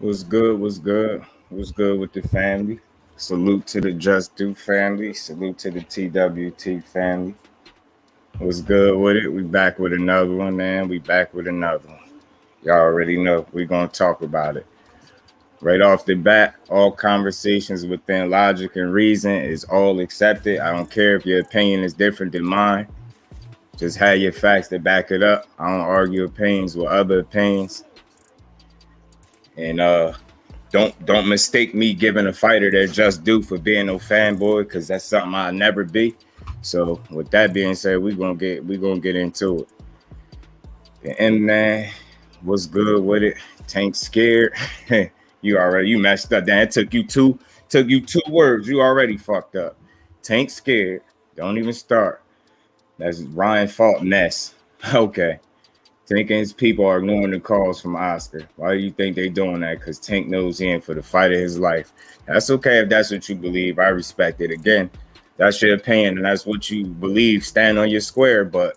What's good? What's good? What's good with the family? Salute to the Just Do family. Salute to the TWT family. What's good with it? We back with another one, man. We back with another one. Y'all already know we're going to talk about it. Right off the bat, all conversations within logic and reason is all accepted. I don't care if your opinion is different than mine. Just have your facts to back it up. I don't argue opinions with other opinions. And don't mistake me giving a fighter their just due for being no fanboy, because that's something I'll never be. So with that being said, we're gonna get into it. And man, what's good with it? Tank scared. You messed up. That took you two words. You already fucked up. Tank scared. Don't even start. That's Ryan fault mess. Okay. Tank and his people are ignoring the calls from Oscar. Why do you think they're doing that? Because Tank knows he in for the fight of his life. That's okay if that's what you believe. I respect it. Again, that's your opinion and that's what you believe. Stand on your square, but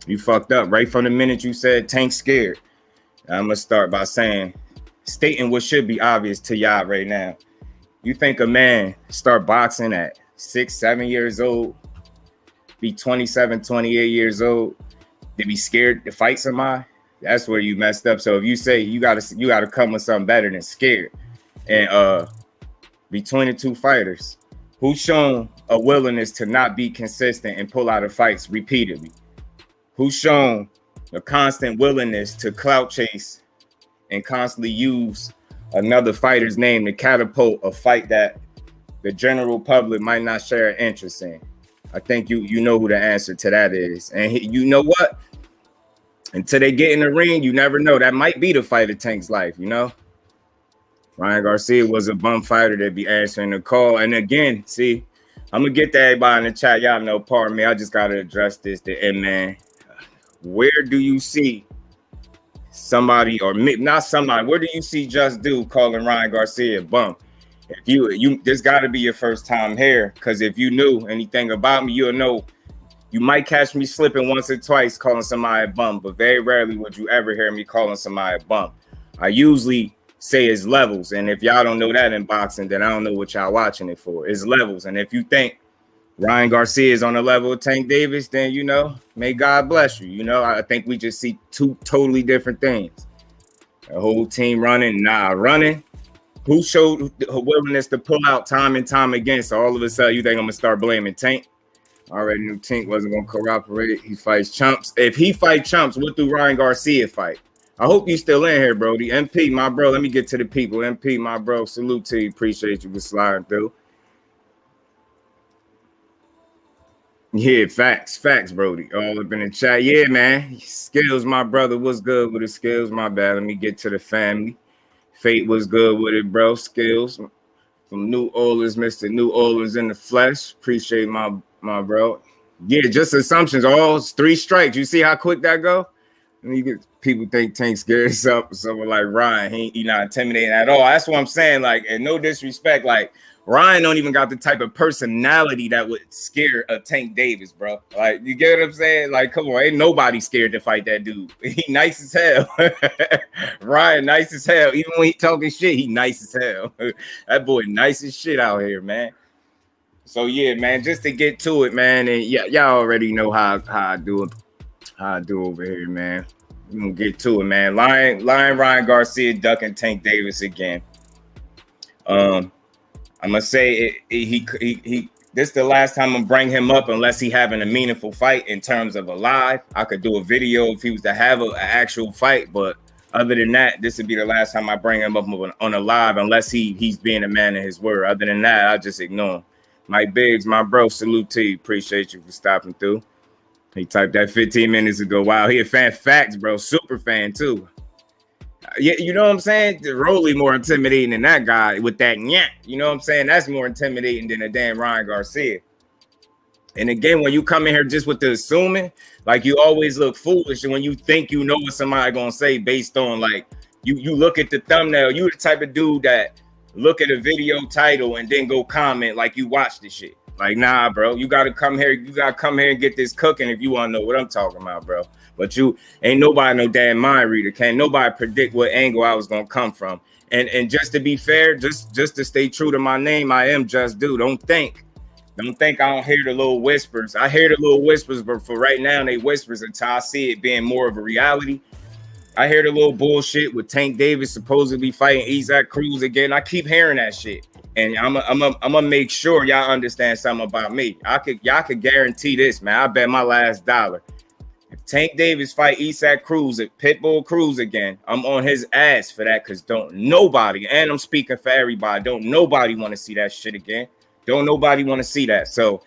you fucked up right from the minute you said Tank scared. I'm going to start by stating what should be obvious to y'all right now. You think a man start boxing at 6, 7 years old, be 27, 28 years old, to be scared to fight somebody? That's where you messed up. So if you say you gotta come with something better than scared, and between the two fighters, who's shown a willingness to not be consistent and pull out of fights repeatedly? Who's shown a constant willingness to clout chase and constantly use another fighter's name to catapult a fight that the general public might not share an interest in? I think you know who the answer to that is. And you know what? Until they get in the ring, you never know. That might be the fight of Tank's life, you know? Ryan Garcia was a bum fighter that be answering the call. And again, see, I'm going to get to everybody in the chat. Y'all know, pardon me, I just got to address this. And man, where do you see somebody, or not somebody, where do you see Just Do calling Ryan Garcia a bum? If you this got to be your first time here, because if you knew anything about me, you'll know you might catch me slipping once or twice calling somebody a bum, but very rarely would you ever hear me calling somebody a bum. I usually say it's levels, and if y'all don't know that in boxing, then I don't know what y'all watching it for. It's levels, and if you think Ryan Garcia is on the level of Tank Davis, then, you know, may God bless you. You know, I think we just see two totally different things. The whole team running. Who showed a willingness to pull out time and time again? So all of a sudden, you think I'm going to start blaming Tank? I already knew Tank wasn't going to cooperate. He fights chumps. If he fight chumps, what do Ryan Garcia fight? I hope you still in here, Brody. MP, my bro. Let me get to the people. MP, my bro. Salute to you. Appreciate you for sliding through. Yeah, facts, Brody. All up in the chat. Yeah, man. Skills, my brother. What's good with the skills? My bad. Let me get to the family. Fate was good with it, bro. Skills from New Orleans, Mr. New Orleans in the flesh. Appreciate my bro. Yeah, just assumptions. All 3 strikes. You see how quick that go? And you get people think Tank scared someone like Ryan. He not intimidating at all. That's what I'm saying. Like, and no disrespect, like Ryan don't even got the type of personality that would scare a Tank Davis, bro. Like, you get what I'm saying? Like, come on, ain't nobody scared to fight that dude. He nice as hell. Ryan nice as hell. Even when he talking shit, he nice as hell. That boy nice as shit out here, man. So yeah, man, just to get to it, man, and yeah, y'all already know how I do it. How I do over here, man. We're gonna get to it, man. Lion Ryan Garcia ducking Tank Davis again. I'm gonna say he this is the last time I'm gonna bring him up unless he having a meaningful fight in terms of a live. I could do a video if he was to have an actual fight, but other than that, this would be the last time I bring him up on a live unless he's being a man of his word. Other than that, I just ignore him. Mike Biggs, my bro, salute to you. Appreciate you for stopping through. He typed that 15 minutes ago. Wow, he a fan. Facts, bro. Super fan, too. Yeah, you know what I'm saying? Rolly more intimidating than that guy with that nyah. You know what I'm saying? That's more intimidating than a damn Ryan Garcia. And again, when you come in here just with the assuming, like you always look foolish. And when you think you know what somebody gonna say based on like you look at the thumbnail, you the type of dude that look at a video title and then go comment like you watch the shit. Like, nah, bro, you gotta come here. You gotta come here and get this cooking if you want to know what I'm talking about, bro. But you ain't nobody no damn mind reader. Can't nobody predict what angle I was gonna come from. And just to be fair, just to stay true to my name, I am Just Do. Don't think I don't hear the little whispers. I hear the little whispers, but for right now, they whispers until I see it being more of a reality. I hear the little bullshit with Tank Davis supposedly fighting Isaac Cruz again. I keep hearing that shit. And I'm gonna make sure y'all understand something about me. Y'all could guarantee this, man. I bet my last dollar. If Tank Davis fight Isaac Cruz at Pitbull Cruz again, I'm on his ass for that because don't nobody, and I'm speaking for everybody, don't nobody want to see that shit again. Don't nobody want to see that. So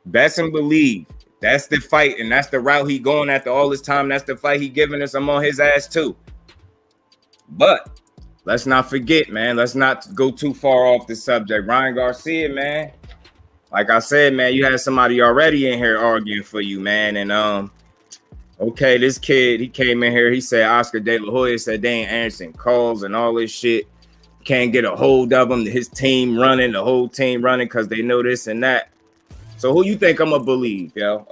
best and believe that's the fight, and that's the route he going after all this time. That's the fight he giving us. I'm on his ass too. But let's not forget, man. Let's not go too far off the subject. Ryan Garcia, man. Like I said, man, you had somebody already in here arguing for you, man. And okay, this kid, he came in here. He said Oscar De La Hoya said they ain't answering calls and all this shit. Can't get a hold of him. His team running, the whole team running because they know this and that. So who you think I'm gonna believe, yo?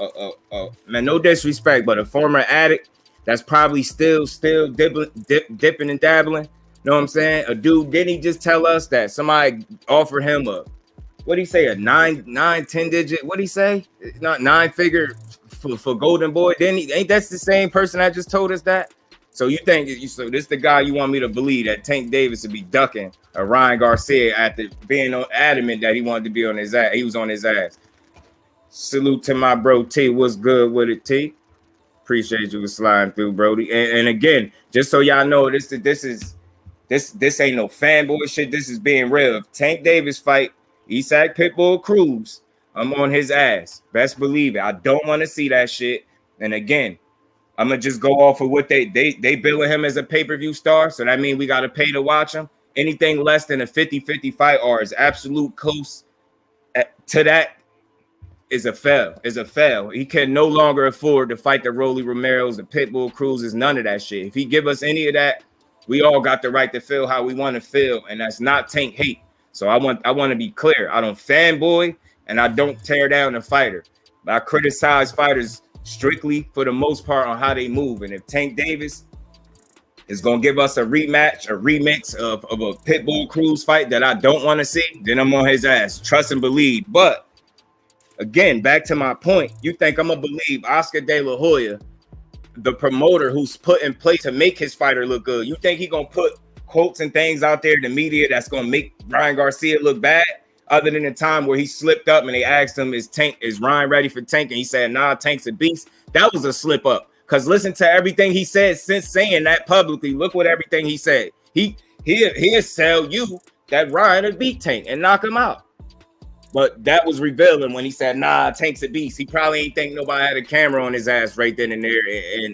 Man, no disrespect, but a former addict that's probably still dipping and dabbling. Know what I'm saying? A dude, didn't he just tell us that somebody offered him what'd he say, a 10 digit? What'd he say? Not 9-figure for Golden Boy. Didn't he? Ain't that the same person that just told us that? So you think so this the guy you want me to believe that Tank Davis would be ducking a Ryan Garcia after being adamant that he wanted to be on his ass. He was on his ass. Salute to my bro T. What's good with it, T? Appreciate you for sliding through, Brody. And again, just so y'all know, this ain't no fanboy shit. This is being real. If Tank Davis fight Isaac Pitbull Cruz, I'm on his ass. Best believe it. I don't want to see that shit. And again, I'm gonna just go off of what they billing him as a pay-per-view star. So that means we gotta pay to watch him. Anything less than a 50-50 fight or is absolute close to that is a fail. He can no longer afford to fight the Rolly Romeros, the Pitbull Cruzes, none of that shit. If he give us any of that, we all got the right to feel how we want to feel, and that's not Tank hate. So I want to be clear. I don't fanboy and I don't tear down the fighter. But I criticize fighters strictly for the most part on how they move. And if Tank Davis is gonna give us a rematch, a remix of a Pitbull Cruz fight that I don't want to see, then I'm on his ass. Trust and believe. But again, back to my point, you think I'm gonna believe Oscar De La Hoya, the promoter who's put in place to make his fighter look good? You think he gonna put quotes and things out there in the media that's gonna make Ryan Garcia look bad? Other than the time where he slipped up and they asked him, is Ryan ready for Tank? And he said, nah, Tank's a beast. That was a slip up. Because listen to everything he said since saying that publicly. Look what everything he said. He'll sell you that Ryan would beat Tank and knock him out. But that was revealing when he said, nah, Tank's a beast. He probably ain't think nobody had a camera on his ass right then and there.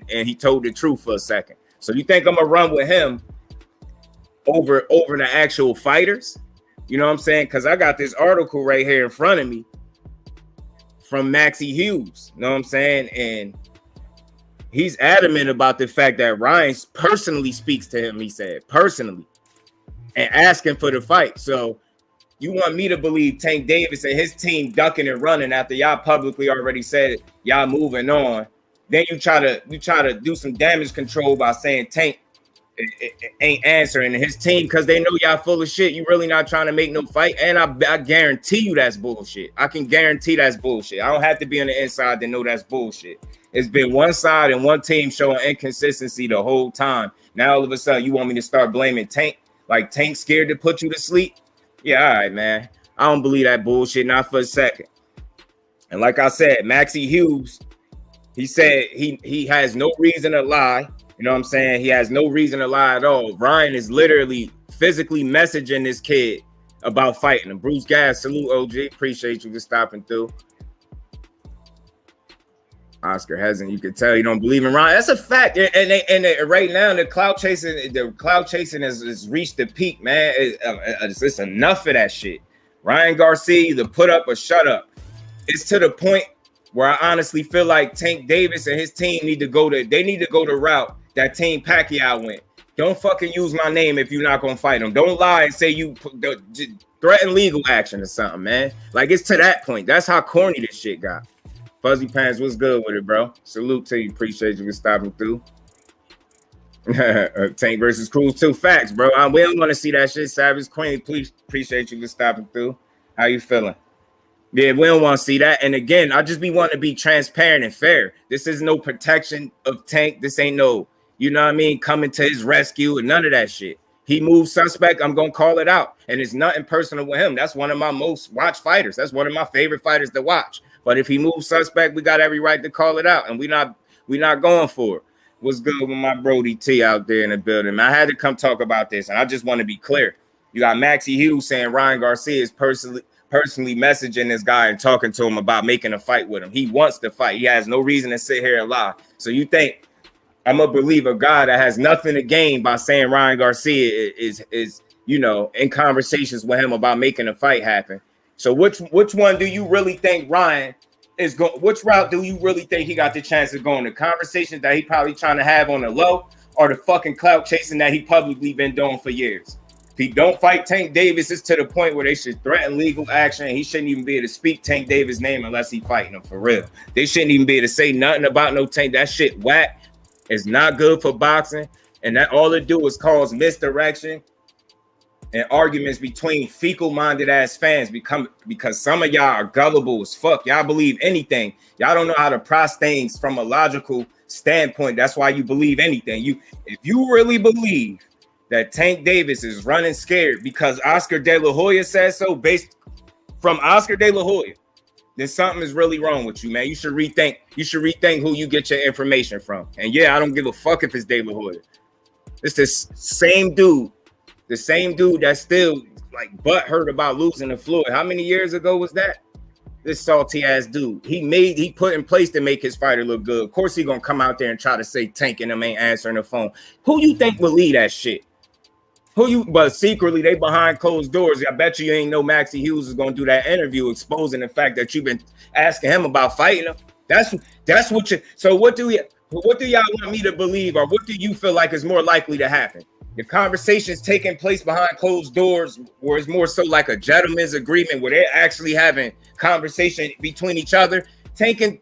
And he told the truth for a second. So you think I'm going to run with him over the actual fighters? You know what I'm saying? Because I got this article right here in front of me from Maxie Hughes. You know what I'm saying? And he's adamant about the fact that Ryan personally speaks to him, he said, personally, and asking for the fight. So you want me to believe Tank Davis and his team ducking and running after y'all publicly already said y'all moving on. Then you try to do some damage control by saying Tank ain't answering his team because they know y'all full of shit. You really not trying to make no fight. And I guarantee you that's bullshit. I can guarantee that's bullshit. I don't have to be on the inside to know that's bullshit. It's been one side and one team showing inconsistency the whole time. Now all of a sudden you want me to start blaming Tank? Like Tank scared to put you to sleep? Yeah, all right, man. I don't believe that bullshit, not for a second. And like I said, Maxie Hughes, he said he has no reason to lie. You know what I'm saying? He has no reason to lie at all. Ryan is literally physically messaging this kid about fighting him. Bruce Gas, salute, OG. Appreciate you for stopping through. Oscar hasn't. You can tell you don't believe in Ryan. That's a fact. And right now the cloud chasing has reached the peak, man. It's enough of that shit. Ryan Garcia either put up or shut up. It's to the point where I honestly feel like Tank Davis and his team need to go the route that Team Pacquiao went. Don't fucking use my name if you're not gonna fight him. Don't lie and say you threaten legal action or something, man. Like it's to that point. That's how corny this shit got. Fuzzy Pants, what's good with it, bro? Salute to you. Appreciate you for stopping through. Tank versus Cruz, 2 facts, bro. We don't want to see that shit. Savage Queen, please appreciate you for stopping through. How you feeling? Yeah, we don't want to see that. And again, I just want to be transparent and fair. This is no protection of Tank. This ain't no, you know what I mean, coming to his rescue and none of that shit. He moved suspect. I'm going to call it out. And it's nothing personal with him. That's one of my most watched fighters. That's one of my favorite fighters to watch. But if he moves suspect, we got every right to call it out. And we not going for it. What's good with my Brody T out there in the building? Man, I had to come talk about this. And I just want to be clear. You got Maxie Hughes saying Ryan Garcia is personally messaging this guy and talking to him about making a fight with him. He wants to fight. He has no reason to sit here and lie. So you think I'm going to believe a guy that has nothing to gain by saying Ryan Garcia is in conversations with him about making a fight happen? So which one do you really think Ryan is going? Which route do you really think he got the chance of going? The conversations that he probably trying to have on the low, or the fucking clout chasing that he publicly been doing for years? If he don't fight Tank Davis, it's to the point where they should threaten legal action. And he shouldn't even be able to speak Tank Davis' name unless he fighting him for real. They shouldn't even be able to say nothing about no Tank. That shit whack. It's not good for boxing, and that all it do is cause misdirection and arguments between fecal-minded ass fans because some of y'all are gullible as fuck. Y'all believe anything. Y'all don't know how to process things from a logical standpoint. That's why you believe anything. If you really believe that Tank Davis is running scared because Oscar De La Hoya says so, based from Oscar De La Hoya, then something is really wrong with you, man. You should rethink who you get your information from. And yeah, I don't give a fuck if it's De La Hoya. It's this same dude. The same dude that's still like butthurt about losing to Floyd. How many years ago was that? This salty ass dude. He put in place to make his fighter look good. Of course he gonna come out there and try to say Tank and them ain't answering the phone. Who you think will lead that shit? But secretly they behind closed doors. I bet you ain't know Maxie Hughes is gonna do that interview exposing the fact that you've been asking him about fighting him. That's what you. So what do y'all want me to believe, or what do you feel like is more likely to happen? The conversations taking place behind closed doors, where it's more so like a gentleman's agreement, where they're actually having conversation between each other. Tank and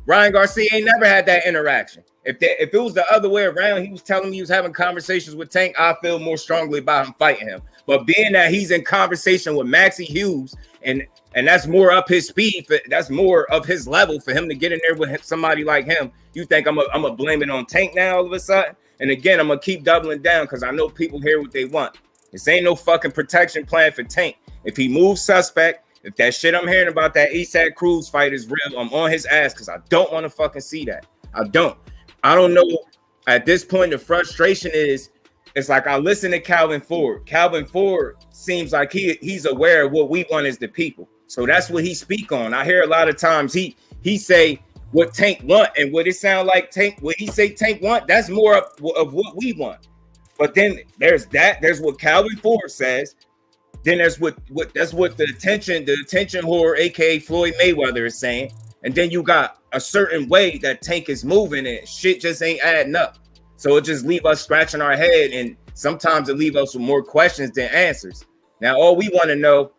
Ryan Garcia ain't never had that interaction. If it was the other way around, he was telling me he was having conversations with Tank, I feel more strongly about him fighting him. But being that he's in conversation with Maxie Hughes, and that's more up his speed, that's more of his level for him to get in there with somebody like him, you think I'm gonna blame it on Tank now all of a sudden? And again, I'm gonna keep doubling down because I know people hear what they want. This ain't no fucking protection plan for Tank. If he moves suspect, if that shit I'm hearing about that Eastside Cruz fight is real, I'm on his ass because I don't want to fucking see that. I don't know. At this point, the frustration is, it's like I listen to Calvin Ford. Calvin Ford seems like he's aware of what we want as the people. So that's what he speak on. I hear a lot of times he say what Tank want, and what it sound like Tank, what he say Tank want, that's more of what we want. But then there's what Calvin Ford says. Then there's what the attention whore, aka Floyd Mayweather, is saying. And then you got a certain way that Tank is moving, and shit just ain't adding up. So it just leave us scratching our head, and sometimes it leave us with more questions than answers. Now, all we want to know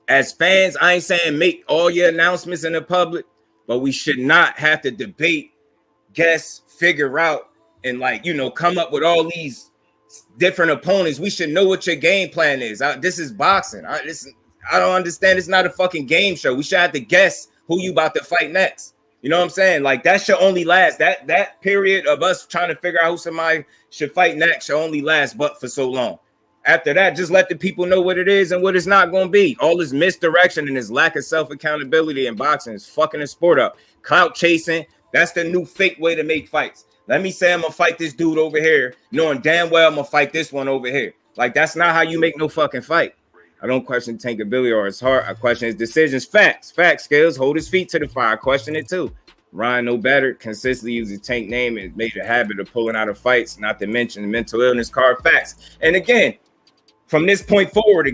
as fans, I ain't saying make all your announcements in the public, but we should not have to debate, guess, figure out, and come up with all these different opponents. We should know what your game plan is. This is boxing. I don't understand. It's not a fucking game show. We should have to guess who you about to fight next. You know what I'm saying? Like, that should only last. That period of us trying to figure out who somebody should fight next should only last but for so long. After that, just let the people know what it is and what it's not going to be. All this misdirection and this lack of self-accountability in boxing is fucking the sport up. Clout chasing, that's the new fake way to make fights. Let me say I'm going to fight this dude over here, knowing damn well I'm going to fight this one over here. Like, that's not how you make no fucking fight. I don't question Tank ability or his heart. I question his decisions. Facts, skills, hold his feet to the fire. I question it too. Ryan no better, consistently uses Tank name and made a habit of pulling out of fights, not to mention the mental illness card. Facts. And again, from this point forward,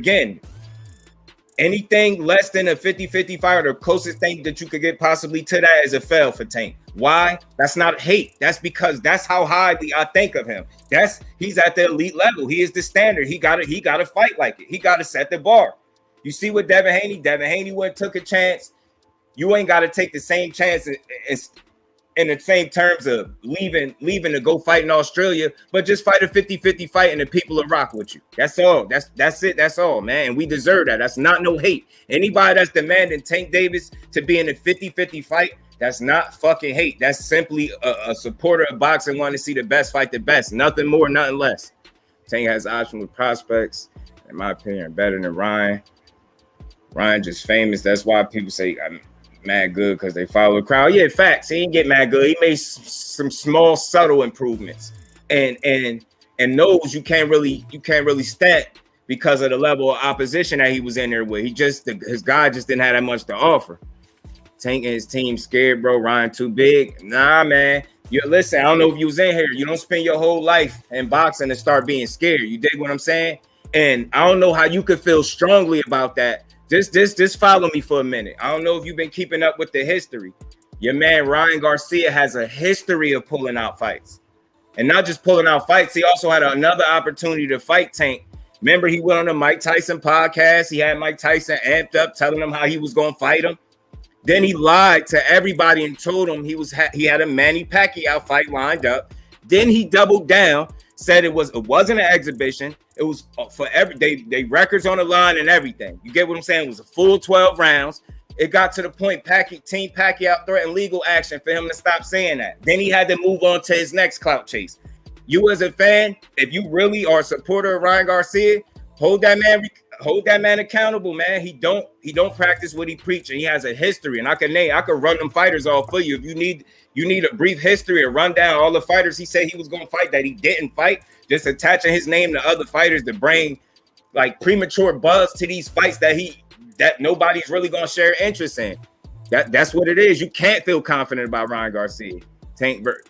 anything less than a 50-50 fight, or the closest thing that you could get possibly to that, is a fail for Tank. Why? That's not hate. That's because that's how highly I think of him. He's at the elite level. He is the standard. He gotta fight like it. He gotta set the bar. You see what Devin Haney went, took a chance. You ain't got to take the same chance in the same terms of leaving to go fight in Australia, but just fight a 50-50 fight and the people will rock with you. That's all. That's it. That's all, man. And we deserve that. That's not no hate. Anybody that's demanding Tank Davis to be in a 50-50 fight, that's not fucking hate. That's simply a supporter of boxing wanting to see the best fight the best. Nothing more, nothing less. Tank has options with prospects, in my opinion, better than Ryan. Ryan just famous. That's why people say I'm mad good, because they follow the crowd. Yeah, facts. He didn't get mad good. He made some small, subtle improvements, and those you can't really stat because of the level of opposition that he was in there with. His guy just didn't have that much to offer. Tank and his team scared, bro. Ryan too big. Nah, man. Listen, I don't know if you was in here. You don't spend your whole life in boxing and start being scared. You dig what I'm saying? And I don't know how you could feel strongly about that. Just follow me for a minute. I don't know if you've been keeping up with the history. Your man Ryan Garcia has a history of pulling out fights. And not just pulling out fights, he also had another opportunity to fight Tank. Remember, he went on the Mike Tyson podcast. He had Mike Tyson amped up, telling him how he was going to fight him. Then he lied to everybody and told him he had a Manny Pacquiao fight lined up. Then he doubled down, said it wasn't an exhibition. It was for they records on the line and everything. You get what I'm saying? It was a full 12 rounds. It got to the point Team Pacquiao threatened legal action for him to stop saying that. Then he had to move on to his next clout chase. You as a fan, if you really are a supporter of Ryan Garcia, hold that man accountable, man. He don't practice what he preach, and he has a history. And I could run them fighters off for you. If you need a brief history and run down all the fighters he said he was going to fight that he didn't fight, just attaching his name to other fighters to bring like premature buzz to these fights that nobody's really going to share interest in. That's what it is. You can't feel confident about Ryan Garcia.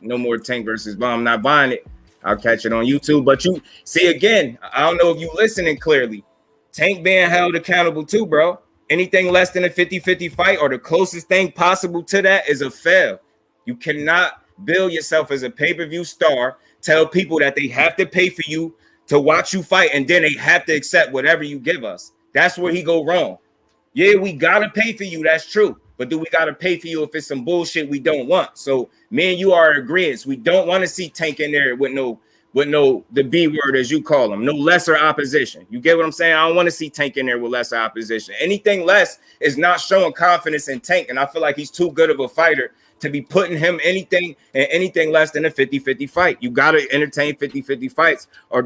No more Tank versus Bomb. I'm not buying it. I'll catch it on YouTube. But you see, again, I don't know if you listening clearly. Tank being held accountable too, bro. Anything less than a 50-50 fight or the closest thing possible to that is a fail. You cannot bill yourself as a pay-per-view star, tell people that they have to pay for you to watch you fight, and then they have to accept whatever you give us. That's where he go wrong. Yeah, we got to pay for you. That's true. But do we got to pay for you if it's some bullshit we don't want? So me and you are agreeing. We don't want to see Tank in there with the B word, as you call them, no lesser opposition. You get what I'm saying? I don't want to see Tank in there with lesser opposition. Anything less is not showing confidence in Tank. And I feel like he's too good of a fighter to be putting him anything less than a 50-50 fight. You got to entertain 50-50 fights or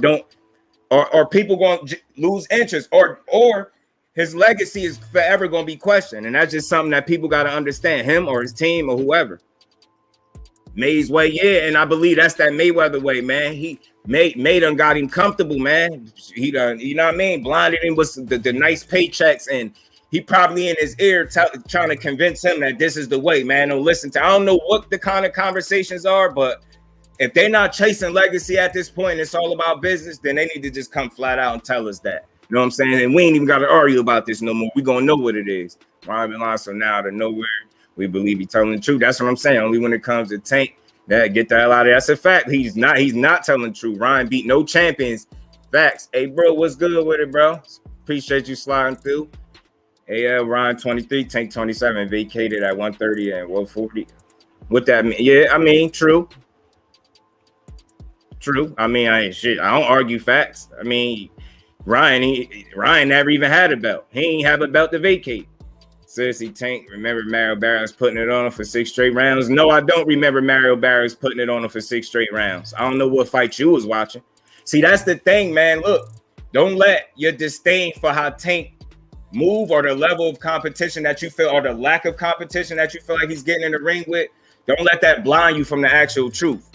people going to lose interest or his legacy is forever going to be questioned. And that's just something that people got to understand, him or his team or whoever. May's way, yeah, and I believe that's that Mayweather way, man. May done got him comfortable, man. He done, you know what I mean? Blinded him with the nice paychecks, and he probably in his ear trying to convince him that this is the way, man. Don't listen to. I don't know what the kind of conversations are, but if they're not chasing legacy at this point, and it's all about business, then they need to just come flat out and tell us that. You know what I'm saying? And we ain't even got to argue about this no more. We gonna know what it is. Ryan been lost, so now to nowhere. We believe he's telling the truth. That's what I'm saying. Only when it comes to Tank, that get the hell out of there. That's a fact. He's not telling the truth. Ryan beat no champions. Facts. Hey, bro, what's good with it, bro? Appreciate you sliding through. Hey, Ryan 23, Tank 27, vacated at 130 and 140. What that mean? Yeah, I mean, true. I mean, I don't argue facts. I mean, Ryan never even had a belt. He ain't have a belt to vacate. Seriously, Tank, remember Mario Barrios putting it on him for 6 straight rounds? No, I don't remember Mario Barrios putting it on him for 6 straight rounds. I don't know what fight you was watching. See, that's the thing, man. Look, don't let your disdain for how Tank move or the level of competition that you feel or the lack of competition that you feel like he's getting in the ring with, don't let that blind you from the actual truth.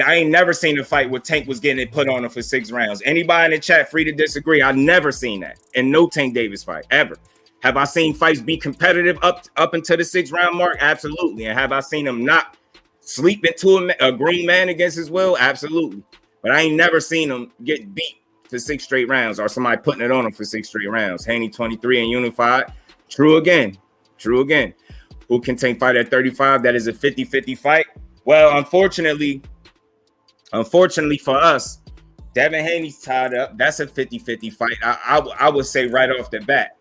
I ain't never seen a fight where Tank was getting it put on him for 6 rounds. Anybody in the chat free to disagree. I've never seen that in no Tank Davis fight, ever. Have I seen fights be competitive up until the 6th round mark? Absolutely. And have I seen him not sleep into a green man against his will? Absolutely. But I ain't never seen him get beat for 6 straight rounds or somebody putting it on him for 6 straight rounds. Haney 23 and unified. True again. Who can Tank fight at 35? That is a 50-50 fight. Well, unfortunately for us, Devin Haney's tied up. That's a 50-50 fight. I would say right off the bat.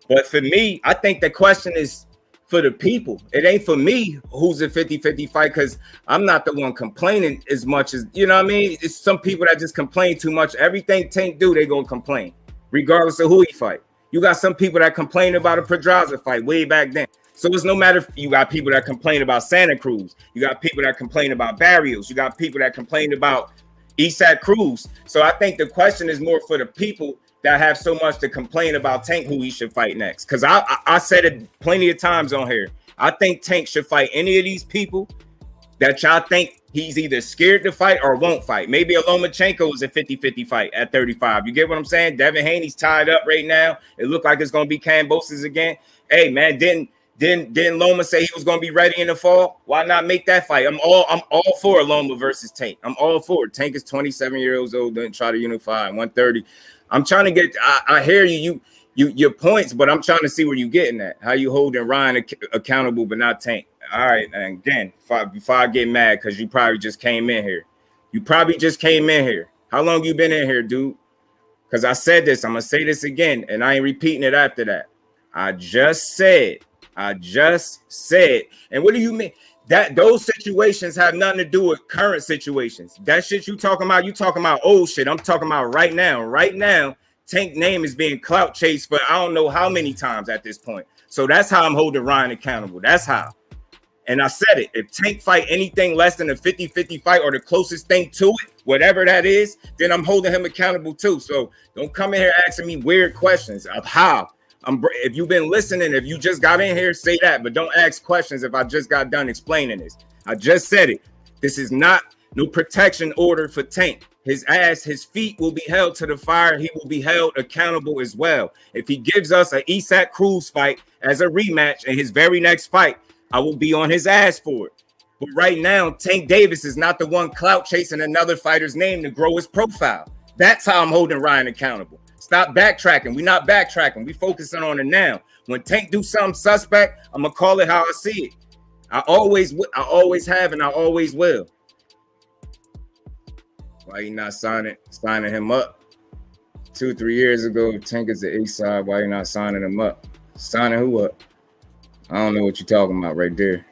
But for me, I think the question is for the people. It ain't for me who's a 50-50 fight because I'm not the one complaining as much as, you know what I mean? It's some people that just complain too much. Everything Tank do, they gonna complain, regardless of who he fight. You got some people that complain about a Pedraza fight way back then. So it's no matter if you got people that complain about Santa Cruz. You got people that complain about Barrios. You got people that complain about Isak Cruz. So I think the question is more for the people that have so much to complain about Tank who he should fight next. Because I said it plenty of times on here. I think Tank should fight any of these people that y'all think he's either scared to fight or won't fight. Maybe a Lomachenko is a 50-50 fight at 35. You get what I'm saying? Devin Haney's tied up right now. It looked like it's going to be Kambosos again. Hey, man, didn't Loma say he was going to be ready in the fall? Why not make that fight? I'm all for Loma versus Tank. I'm all for it. Tank is 27 years old. Doesn't try to unify at 130. I'm trying to get. I hear you your points, but I'm trying to see where you getting at. How you holding Ryan accountable, but not Tank? All right, and again, before I get mad, because you probably just came in here. How long you been in here, dude? Because I said this. I'm gonna say this again, and I ain't repeating it after that. I just said. And what do you mean? That those situations have nothing to do with current situations. That shit you talking about old shit. I'm talking about right now. Right now, Tank name is being clout chased for I don't know how many times at this point. So that's how I'm holding Ryan accountable. That's how. And I said it. If Tank fight anything less than a 50-50 fight or the closest thing to it, whatever that is, then I'm holding him accountable too. So don't come in here asking me weird questions of how. If you've been listening, if you just got in here, say that, but don't ask questions if I just got done explaining this. I just said it. This is not no protection order for Tank. His feet will be held to the fire. He will be held accountable as well. If he gives us an Isak Cruz fight as a rematch in his very next fight, I will be on his ass for it. But right now, Tank Davis is not the one clout chasing another fighter's name to grow his profile. That's how I'm holding Ryan accountable. Stop backtracking. We're not backtracking. We focusing on it now. When Tank do something suspect, I'm gonna call it how I see it. I always have, and I always will. Why you not signing him up? 2-3 years ago, if Tank is the east side, why you not signing him up? Signing who up? I don't know what you're talking about right there.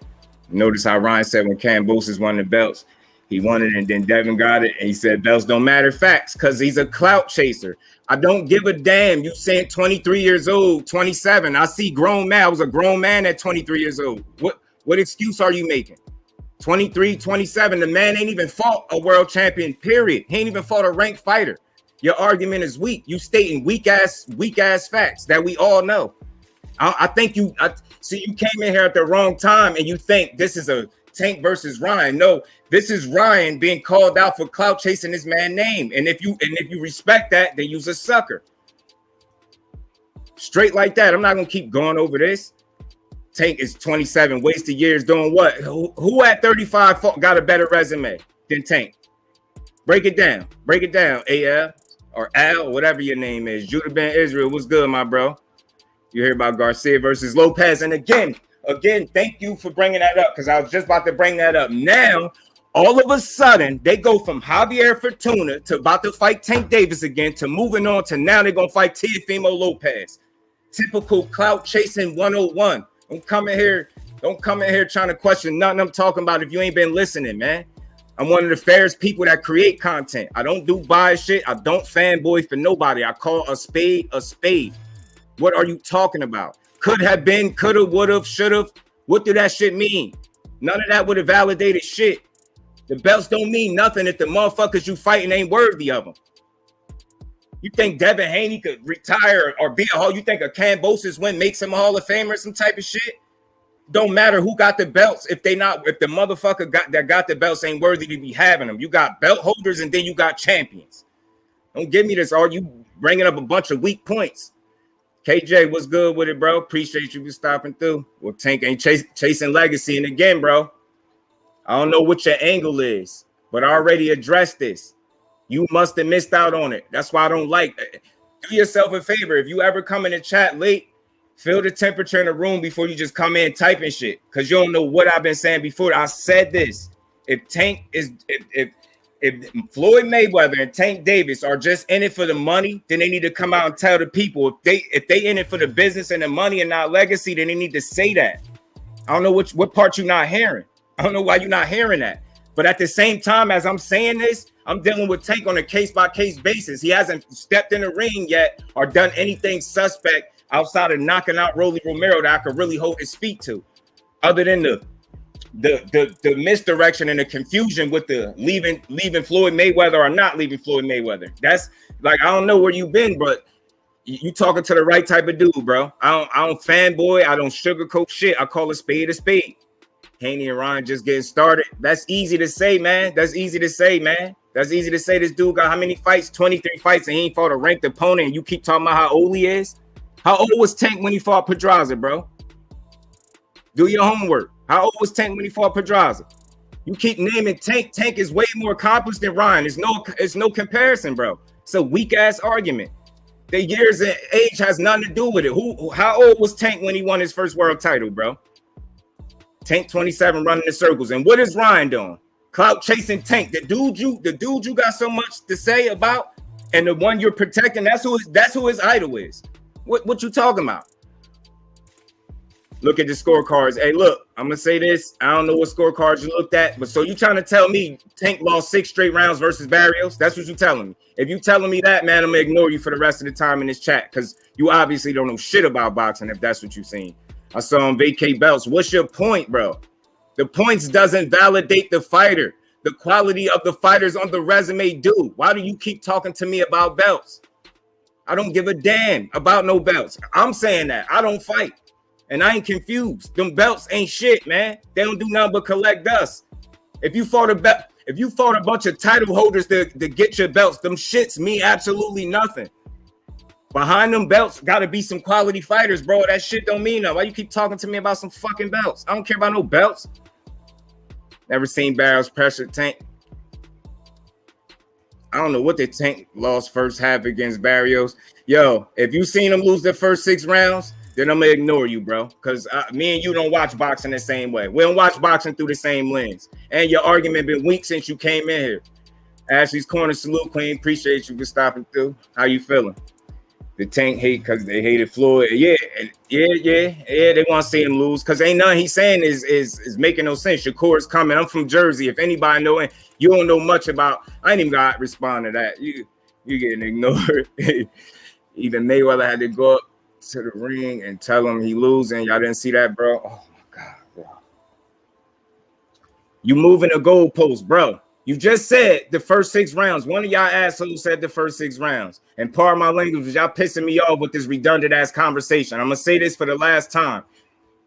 Notice how Ryan said when Kambosos won the belts, he won it, and then Devin got it, and he said belts don't matter. Facts, because he's a clout chaser. I don't give a damn. You saying 23 years old, 27. I see grown man. I was a grown man at 23 years old. What excuse are you making? 23, 27. The man ain't even fought a world champion, period. He ain't even fought a ranked fighter. Your argument is weak. You stating weak ass facts that we all know. I think you see you came in here at the wrong time, and you think this is a Tank versus Ryan. No, this is Ryan being called out for clout chasing his man name. And if you respect that, then you's a sucker. Straight like that. I'm not gonna keep going over this. Tank is 27, wasted years doing what? Who at 35 got a better resume than Tank? Break it down. Break it down, AL or Al, whatever your name is. Judah Ben Israel, what's good, my bro? You hear about Garcia versus Lopez. And again, thank you for bringing that up, because I was just about to bring that up. Now, all of a sudden, they go from Javier Fortuna to about to fight Tank Davis again to moving on to now they're going to fight Teofimo Lopez. Typical clout chasing 101. Don't come in here trying to question nothing I'm talking about if you ain't been listening, man. I'm one of the fairest people that create content. I don't do bias shit. I don't fanboy for nobody. I call a spade a spade. What are you talking about? Could have been, could have, would have, should have. What do that shit mean? None of that would have validated shit. The belts don't mean nothing if the motherfuckers you fighting ain't worthy of them. You think Devin Haney could retire or be a Hall? You think a Cambosis win makes him a Hall of Famer or some type of shit? Don't matter who got the belts if the motherfucker got the belts ain't worthy to be having them. You got belt holders and then you got champions. Don't give me this. Are you bringing up a bunch of weak points? KJ, what's good with it, bro? Appreciate you for stopping through. Well, Tank ain't chasing legacy. And again, bro, I don't know what your angle is, but I already addressed this. You must have missed out on it. That's why I don't like it. Do yourself a favor. If you ever come in the chat late, feel the temperature in the room before you just come in typing shit, because you don't know what I've been saying before. I said this. If Floyd Mayweather and Tank Davis are just in it for the money, then they need to come out and tell the people. If they in it for the business and the money and not legacy, then they need to say that. I don't know what part you're not hearing. I don't know why you're not hearing that. But at the same time, as I'm saying this, I'm dealing with Tank on a case-by-case basis. He hasn't stepped in the ring yet or done anything suspect outside of knocking out Rolly Romero that I could really hold his feet to, other than the misdirection and the confusion with the leaving Floyd Mayweather or not leaving Floyd Mayweather. That's like, I don't know where you've been, but you talking to the right type of dude, bro. I don't fanboy. I don't sugarcoat shit. I call a spade a spade. Haney and Ryan just getting started. That's easy to say, man. That's easy to say, man. That's easy to say. This dude got how many fights? 23 fights, and he ain't fought a ranked opponent, and you keep talking about how old he is? How old was Tank when he fought Pedraza, bro? Do your homework. How old was Tank when he fought Pedraza? You keep naming Tank. Tank is way more accomplished than Ryan. It's no comparison, bro. It's a weak-ass argument. The years and age has nothing to do with it. How old was Tank when he won his first world title, bro? Tank 27 running in circles. And what is Ryan doing? Clout chasing Tank. The dude you got so much to say about, and the one you're protecting, that's who his idol is. What you talking about? Look at the scorecards. Hey, look, I'm gonna say this. I don't know what scorecards you looked at, but so you trying to tell me Tank lost 6 straight rounds versus Barrios? That's what you telling me. If you telling me that, man, I'm gonna ignore you for the rest of the time in this chat, because you obviously don't know shit about boxing if that's what you're saying. I saw him vacate belts. What's your point, bro? The points doesn't validate the fighter. The quality of the fighters on the resume do. Why do you keep talking to me about belts? I don't give a damn about no belts. I'm saying that. I don't fight. And I ain't confused. Them belts ain't shit, man. They don't do nothing but collect dust. If you fought a bunch of title holders to get your belts, them shits mean absolutely nothing. Behind them belts gotta be some quality fighters, bro. That shit don't mean nothing. Why you keep talking to me about some fucking belts? I don't care about no belts. Never seen Barrios pressure Tank. I don't know what the Tank lost first half against Barrios. Yo, if you seen him lose the first 6 rounds, then I'm gonna ignore you, bro. Because me and you don't watch boxing the same way. We don't watch boxing through the same lens. And your argument been weak since you came in here. Ashley's Corner, salute, Queen. Appreciate you for stopping through. How you feeling? The Tank hate because they hated Floyd. Yeah, they want to see him lose because ain't nothing he's saying is making no sense. Shakur's coming. I'm from Jersey. If anybody know it, you don't know much about. I ain't even got to respond to that. You getting ignored. Even Mayweather had to go up to the ring and tell him he losing. Y'all didn't see that, bro? Oh my God, bro. You moving the goalpost, bro. You just said the first 6 rounds. One of y'all assholes said the first 6 rounds. And part of my language was y'all pissing me off with this redundant ass conversation. I'm gonna say this for the last time.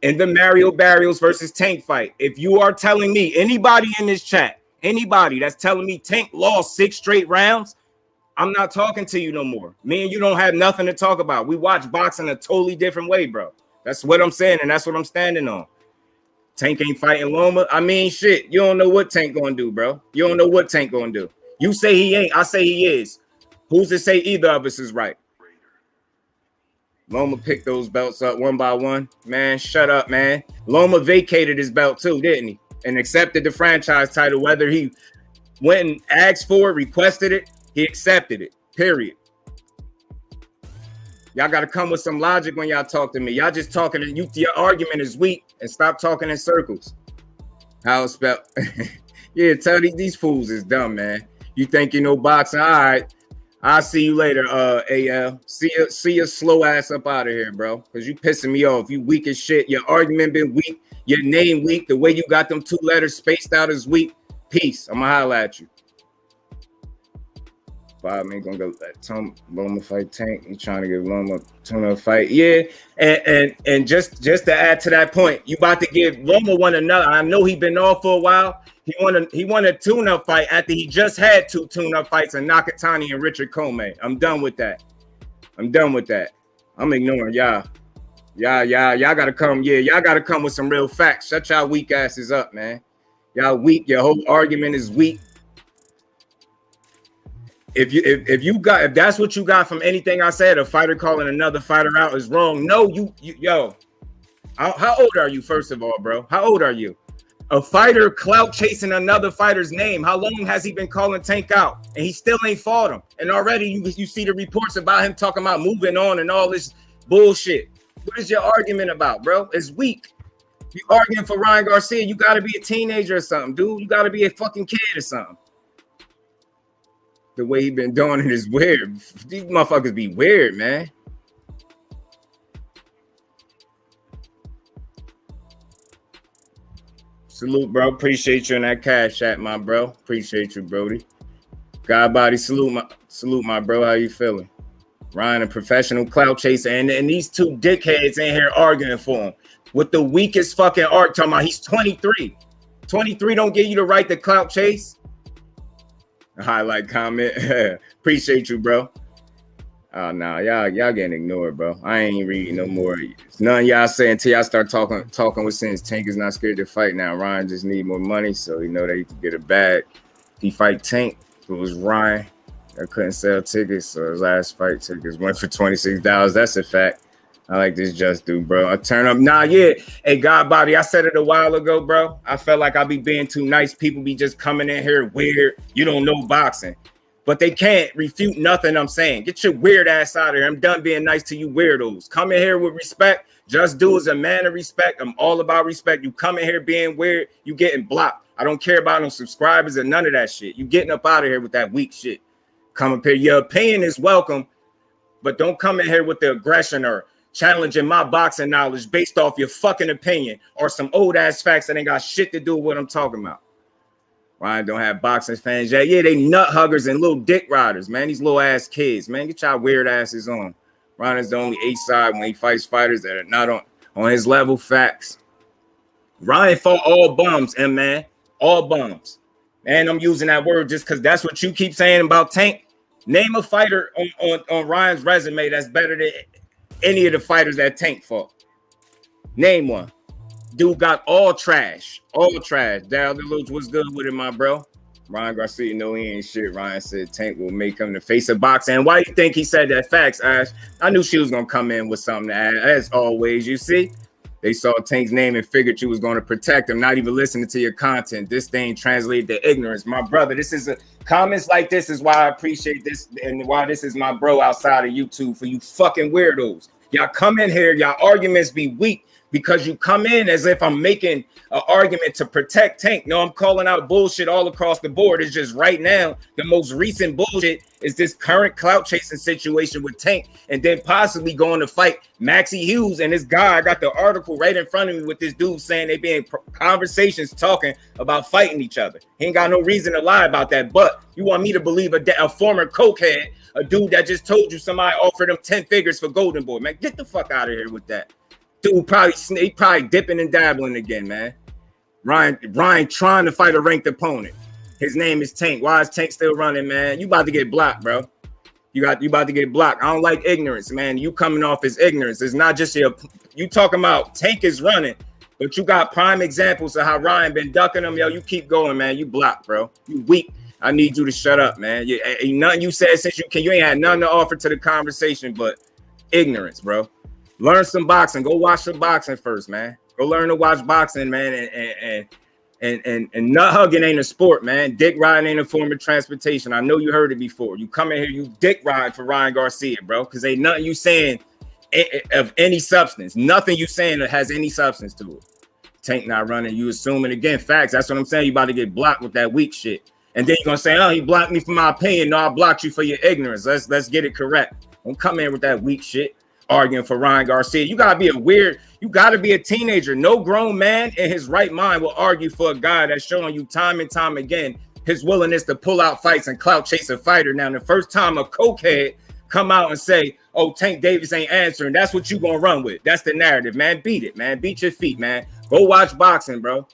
in the Mario Barrios versus Tank fight. If you are telling me, anybody in this chat, anybody that's telling me Tank lost 6 straight rounds, I'm not talking to you no more. Me and you don't have nothing to talk about. We watch boxing a totally different way, bro. That's what I'm saying, and that's what I'm standing on. Tank ain't fighting Loma. I mean, shit, you don't know what Tank gonna do, bro. You don't know what Tank gonna do. You say he ain't, I say he is. Who's to say either of us is right? Loma picked those belts up one by one. Man, shut up, man. Loma vacated his belt too, didn't he? And accepted the franchise title, whether he went and asked for it, requested it, he accepted it, period. Y'all got to come with some logic when y'all talk to me. Y'all just talking, and your argument is weak, and stop talking in circles. How it's spelled. Yeah, tell these fools is dumb, man. You think you know boxing? All right. I'll see you later, AL. See your slow ass up out of here, bro. Because you pissing me off. You weak as shit. Your argument been weak. Your name weak. The way you got them 2 letters spaced out is weak. Peace. I'm going to holler at you. Bob ain't gonna go let Loma fight Tank. He trying to give Loma a fight. Yeah, and just to add to that point, you about to give Loma one another. I know he been off for a while. He won a tune-up fight after he just had 2 tune-up fights in Nakatani and Richard Comey. I'm done with that. I'm ignoring y'all. Y'all gotta come. Yeah, y'all gotta come with some real facts. Shut y'all weak asses up, man. Y'all weak. Your whole argument is weak. If that's what you got from anything I said, a fighter calling another fighter out is wrong. No, yo, how old are you? First of all, bro, how old are you? A fighter clout chasing another fighter's name. How long has he been calling Tank out? And he still ain't fought him. And already you see the reports about him talking about moving on and all this bullshit. What is your argument about, bro? It's weak. You arguing for Ryan Garcia, you got to be a teenager or something, dude. You got to be a fucking kid or something. The way he been doing it is weird. These motherfuckers be weird, man. Salute, bro. Appreciate you in that cash chat, my bro. Appreciate you, Brody. God body, salute, my bro. How you feeling? Ryan, a professional clout chaser, and these 2 dickheads in here arguing for him with the weakest fucking arc. Talking about he's 23. 23 don't give you the right to clout chase. Highlight comment. Appreciate you, bro. Oh, no, y'all getting ignored, bro. I ain't reading no more. None y'all say until y'all start talking with sense. Tank is not scared to fight now. Ryan just need more money, so he know that he can get a bag. If he fight Tank, if it was Ryan that couldn't sell tickets, so his last fight tickets went for $26. That's a fact. I like this Just Do, bro. I turn up. Nah, yeah. Hey, God body, I said it a while ago, bro. I felt like I be being too nice. People be just coming in here weird. You don't know boxing. But they can't refute nothing I'm saying. Get your weird ass out of here. I'm done being nice to you weirdos. Come in here with respect. Just Do is a man of respect. I'm all about respect. You come in here being weird, you getting blocked. I don't care about no subscribers and none of that shit. You getting up out of here with that weak shit. Come up here. Your opinion is welcome, but don't come in here with the aggression or challenging my boxing knowledge based off your fucking opinion or some old ass facts that ain't got shit to do with what I'm talking about. Ryan don't have boxing fans yet. Yeah, they nut huggers and little dick riders, man. These little ass kids, man. Get y'all weird asses on. Ryan is the only A side when he fights fighters that are not on his level. Facts. Ryan fought all bums, and man, all bums. And I'm using that word just because that's what you keep saying about Tank. Name a fighter on Ryan's resume that's better than any of the fighters that Tank fought. Name one. Dude got all trash. Dal DeLuge was good with it, my bro. Ryan Garcia, no, he ain't shit. Ryan said Tank will make him the face of boxing. And why do you think he said that? Facts, Ash. I knew she was going to come in with something to add. As always, you see. They saw Tank's name and figured you was going to protect him, not even listening to your content. This thing translated to ignorance. My brother, comments like this is why I appreciate this and why this is my bro outside of YouTube for you fucking weirdos. Y'all come in here, y'all arguments be weak because you come in as if I'm making an argument to protect Tank. No, I'm calling out bullshit all across the board. It's just right now, the most recent bullshit is this current clout chasing situation with Tank and then possibly going to fight Maxie Hughes and this guy. I got the article right in front of me with this dude saying they be in conversations talking about fighting each other. He ain't got no reason to lie about that, but you want me to believe a former cokehead, a dude that just told you somebody offered him 10 figures for Golden Boy. Man, get the fuck out of here with that. dude probably dipping and dabbling again, man. Ryan trying to fight a ranked opponent. His name is Tank. Why is Tank still running, man? You about to get blocked, bro. You about to get blocked. I don't like ignorance, man. You coming off as ignorance. It's not just you talking about Tank is running, but you got prime examples of how Ryan been ducking him. Yo, you keep going, man. You blocked, bro. You weak. I need you to shut up, man. Ain't nothing you said since you ain't had nothing to offer to the conversation but ignorance, bro. Learn some boxing. Go watch some boxing first, man. Go learn to watch boxing, man. And nut hugging ain't a sport, man. Dick riding ain't a form of transportation. I know you heard it before. You come in here, you dick ride for Ryan Garcia, bro, because ain't nothing you saying of any substance. Nothing you saying that has any substance to it. Tank not running. You assuming again facts. That's what I'm saying. You about to get blocked with that weak shit. And then you're gonna say, oh, he blocked me for my opinion. No, I blocked you for your ignorance. Let's get it correct. Don't come in with that weak shit. Arguing for Ryan Garcia. You gotta be a teenager. No grown man in his right mind will argue for a guy that's showing you time and time again his willingness to pull out fights and clout chase a fighter. Now, the first time a cokehead come out and say, oh, Tank Davis ain't answering, that's what you gonna run with. That's the narrative, man. Beat it, man. Beat your feet, man. Go watch boxing, bro.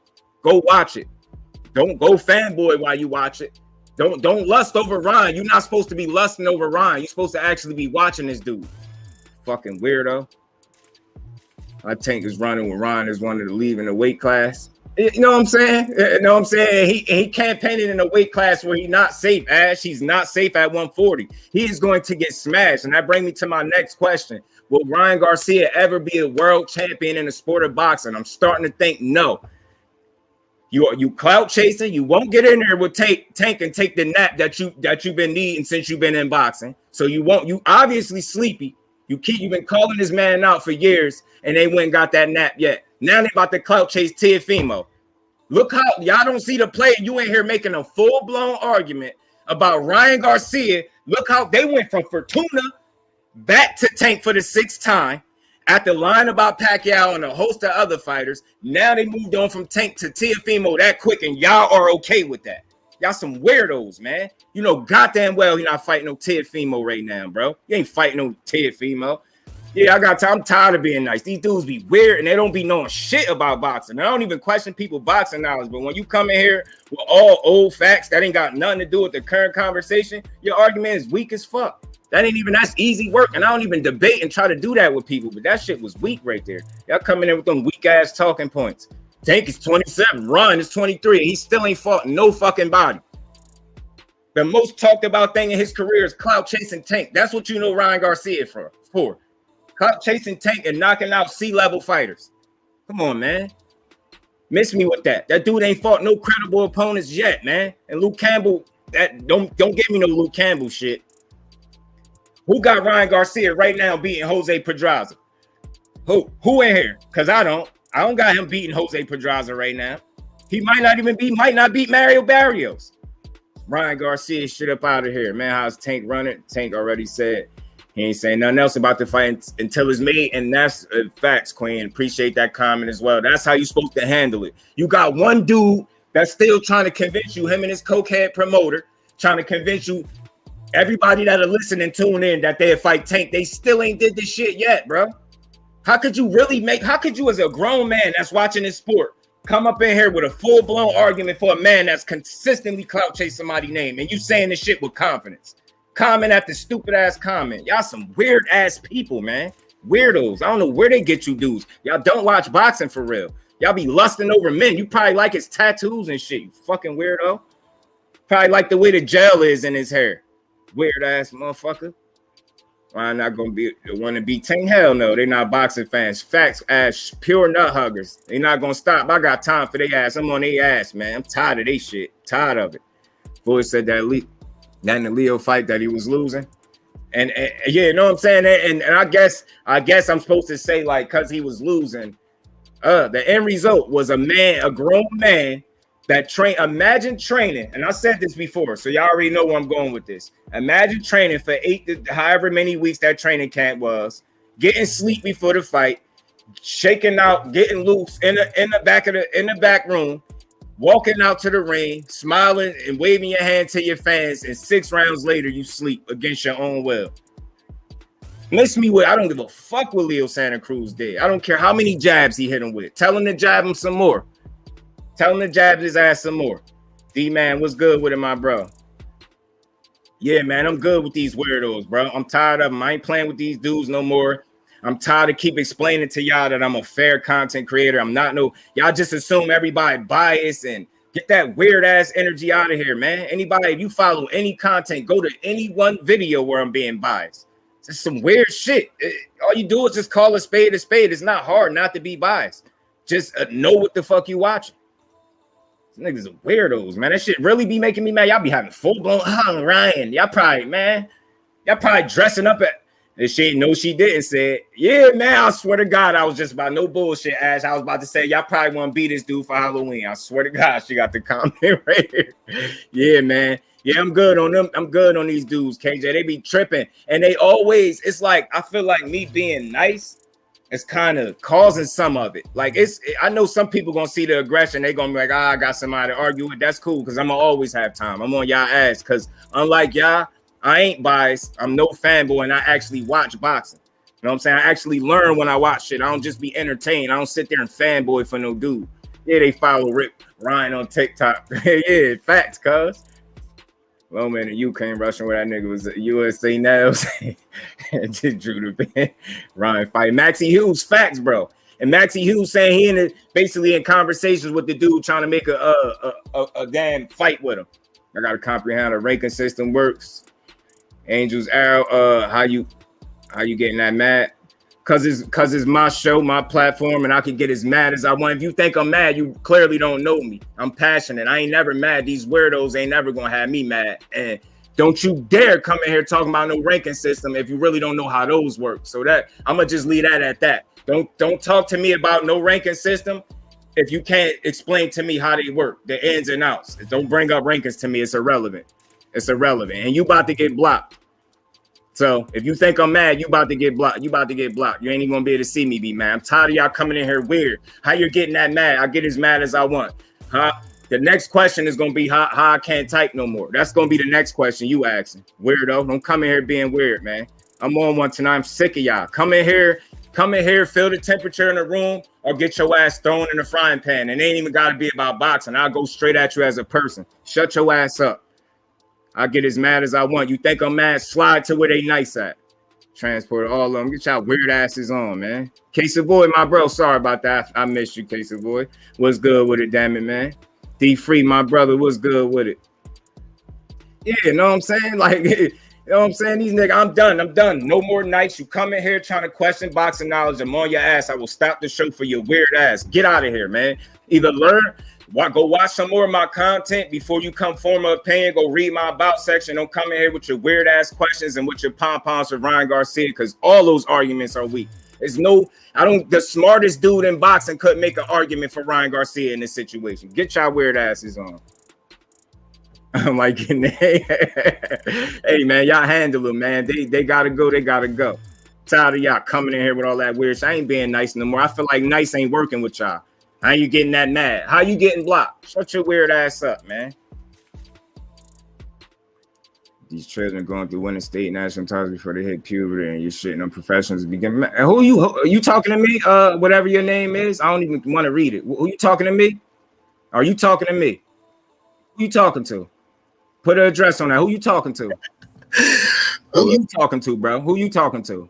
Go watch it. Don't go fanboy while you watch it. Don't lust over Ryan. You're not supposed to be lusting over Ryan. You're supposed to actually be watching this dude. Fucking weirdo. I Tank is running when Ryan is wanting to leave in the weight class. You know what I'm saying? You know what I'm saying? He campaigned in a weight class where he's not safe, Ash. He's not safe at 140. He is going to get smashed. And that brings me to my next question. Will Ryan Garcia ever be a world champion in the sport of boxing? I'm starting to think no. You clout chasing. You won't get in there with Tank and take the nap that you've been needing since you've been in boxing. So you won't. You obviously sleepy. You've been calling this man out for years, and they went and got that nap yet. Now they about to clout chase Teofimo. Look how y'all don't see the play. You ain't here making a full-blown argument about Ryan Garcia. Look how they went from Fortuna back to Tank for the 6th time. After lying about Pacquiao and a host of other fighters, now they moved on from Tank to Teofimo that quick, and y'all are okay with that. Y'all some weirdos, man. You know goddamn well you're not fighting no Teofimo right now, bro. You ain't fighting no Teofimo. Yeah, I'm tired of being nice. These dudes be weird, and they don't be knowing shit about boxing. I don't even question people boxing knowledge, but when you come in here with all old facts that ain't got nothing to do with the current conversation, your argument is weak as fuck. That's easy work, and I don't even debate and try to do that with people, but that shit was weak right there. Y'all coming in with them weak-ass talking points. Tank is 27, Ryan is 23, and he still ain't fought no fucking body. The most talked about thing in his career is clout chasing Tank. That's what you know Ryan Garcia for. Clout chasing Tank and knocking out C-level fighters. Come on, man. Miss me with that. That dude ain't fought no credible opponents yet, man. And Luke Campbell, don't give me no Luke Campbell shit. Who got Ryan Garcia right now beating Jose Pedraza? Who in here? Because I don't got him beating Jose Pedraza right now. He might not beat Mario Barrios. Ryan Garcia shit up out of here, man. How's Tank running? Tank already said he ain't saying nothing else about the fight until it's made, and that's facts, Queen. Appreciate that comment as well. That's how you supposed to handle it. You got one dude that's still trying to convince you, him and his cokehead promoter, trying to convince you, everybody that'll listen and tune in, that they'll fight Tank. They still ain't did this shit yet, bro. How could you as a grown man that's watching this sport come up in here with a full-blown argument for a man that's consistently clout chase somebody's name, and you saying this shit with confidence? Comment after stupid-ass comment. Y'all some weird-ass people, man. Weirdos. I don't know where they get you dudes. Y'all don't watch boxing for real. Y'all be lusting over men. You probably like his tattoos and shit, you fucking weirdo. Probably like the way the gel is in his hair. Weird-ass motherfucker. I'm not gonna want to beat Tank. Hell no, they're not boxing fans. Facts, ass, pure nut huggers. They're not gonna stop. I got time for their ass. I'm on their ass, man. I'm tired of their shit. Tired of it. Boy said that in the Leo fight that he was losing, and yeah, you know what I'm saying. And I guess I'm supposed to say, like, because he was losing. The end result was a grown man that imagine training, and I said this before, so y'all already know where I'm going with this. Imagine training for however many weeks that training camp was, getting sleep before the fight, shaking out, getting loose in the back room, walking out to the ring, smiling and waving your hand to your fans, and 6 rounds later you sleep against your own will. Miss me with, I don't give a fuck what Leo Santa Cruz did. I don't care how many jabs he hit him with. Tell him to jab him some more. Tell him to jab his ass some more. D-Man, what's good with it, my bro? Yeah, man, I'm good with these weirdos, bro. I'm tired of them. I ain't playing with these dudes no more. I'm tired of keep explaining to y'all that I'm a fair content creator. I'm not no, y'all just assume everybody biased and get that weird ass energy out of here, man. Anybody, if you follow any content, go to any one video where I'm being biased. It's some weird shit. All you do is just call a spade a spade. It's not hard not to be biased. Just know what the fuck you watching. These niggas are weirdos, man. That shit really be making me mad. Y'all be having full-blown Ryan. Y'all probably dressing up at this shit. No, she didn't say it. Yeah, man, I swear to God, I was just about no bullshit, Ash. I was about to say, y'all probably want to beat this dude for Halloween. I swear to God, she got the comment right here. Yeah, man. Yeah, I'm good on them. I'm good on these dudes, KJ. They be tripping. And they always, it's like, I feel like me being nice is kind of causing some of it. Like, I know some people going to see the aggression. They going to be like, I got somebody to argue with. That's cool, because I'm going to always have time. I'm on y'all ass, because unlike y'all, I ain't biased. I'm no fanboy, and I actually watch boxing. You know what I'm saying? I actually learn when I watch shit. I don't just be entertained. I don't sit there and fanboy for no dude. Yeah, they follow Rick Ryan on TikTok. Yeah, facts, cuz. Well, man, you came rushing where that nigga was USA Nails and just drew the Benn Ryan fight. Maxie Hughes, facts, bro. And Maxie Hughes saying he basically in conversations with the dude trying to make a damn fight with him. I gotta comprehend how the ranking system works. Angel's Arrow, how you getting that mad? Cause it's my show, my platform, and I can get as mad as I want. If you think I'm mad, you clearly don't know me. I'm passionate. I ain't never mad. These weirdos ain't never gonna have me mad. And don't you dare come in here talking about no ranking system if you really don't know how those work. So that I'm gonna just leave that at that. Don't talk to me about no ranking system if you can't explain to me how they work, the ins and outs. Don't bring up rankings to me. It's irrelevant. It's irrelevant. And you about to get blocked. So if you think I'm mad, you about to get blocked. You about to get blocked. You ain't even gonna be able to see me be mad. I'm tired of y'all coming in here weird. How you getting that mad? I get as mad as I want. Huh? The next question is gonna be how I can't type no more. That's gonna be the next question you asking. Weirdo. Don't come in here being weird, man. I'm on one tonight. I'm sick of y'all. Come in here, feel the temperature in the room, or get your ass thrown in the frying pan. And it ain't even gotta be about boxing. I'll go straight at you as a person. Shut your ass up. I get as mad as I want. You think I'm mad? Slide to where they nice at. Transport all of them. Get y'all weird asses on, man. K-Savoy, my bro. Sorry about that. I missed you, K-Savoy. What's good with it, damn it, man? D-Free, my brother. What's good with it? Yeah, you know what I'm saying? Like, you know what I'm saying? These niggas, I'm done. No more nights. You come in here trying to question boxing knowledge. I'm on your ass. I will stop the show for your weird ass. Get out of here, man. Either learn. Go watch some more of my content before you come form an opinion. Go read my about section. Don't come in here with your weird ass questions and with your pom-poms for Ryan Garcia, because all those arguments are weak. The smartest dude in boxing couldn't make an argument for Ryan Garcia in this situation. Get y'all weird asses on. I'm like, hey man, y'all handle them, man. They gotta go. Tired of y'all coming in here with all that weird shit. I ain't being nice no more. I feel like nice ain't working with y'all. How you getting that mad? How you getting blocked? Shut your weird ass up, man. These children going through winning state national titles before they hit puberty, and you're shitting on professionals begin. Who are you talking to me? Whatever your name is, I don't even want to read it. Who you talking to me? Are you talking to me? Who you talking to? Put an address on that. Who you talking to? Who you talking to, bro? Who you talking to?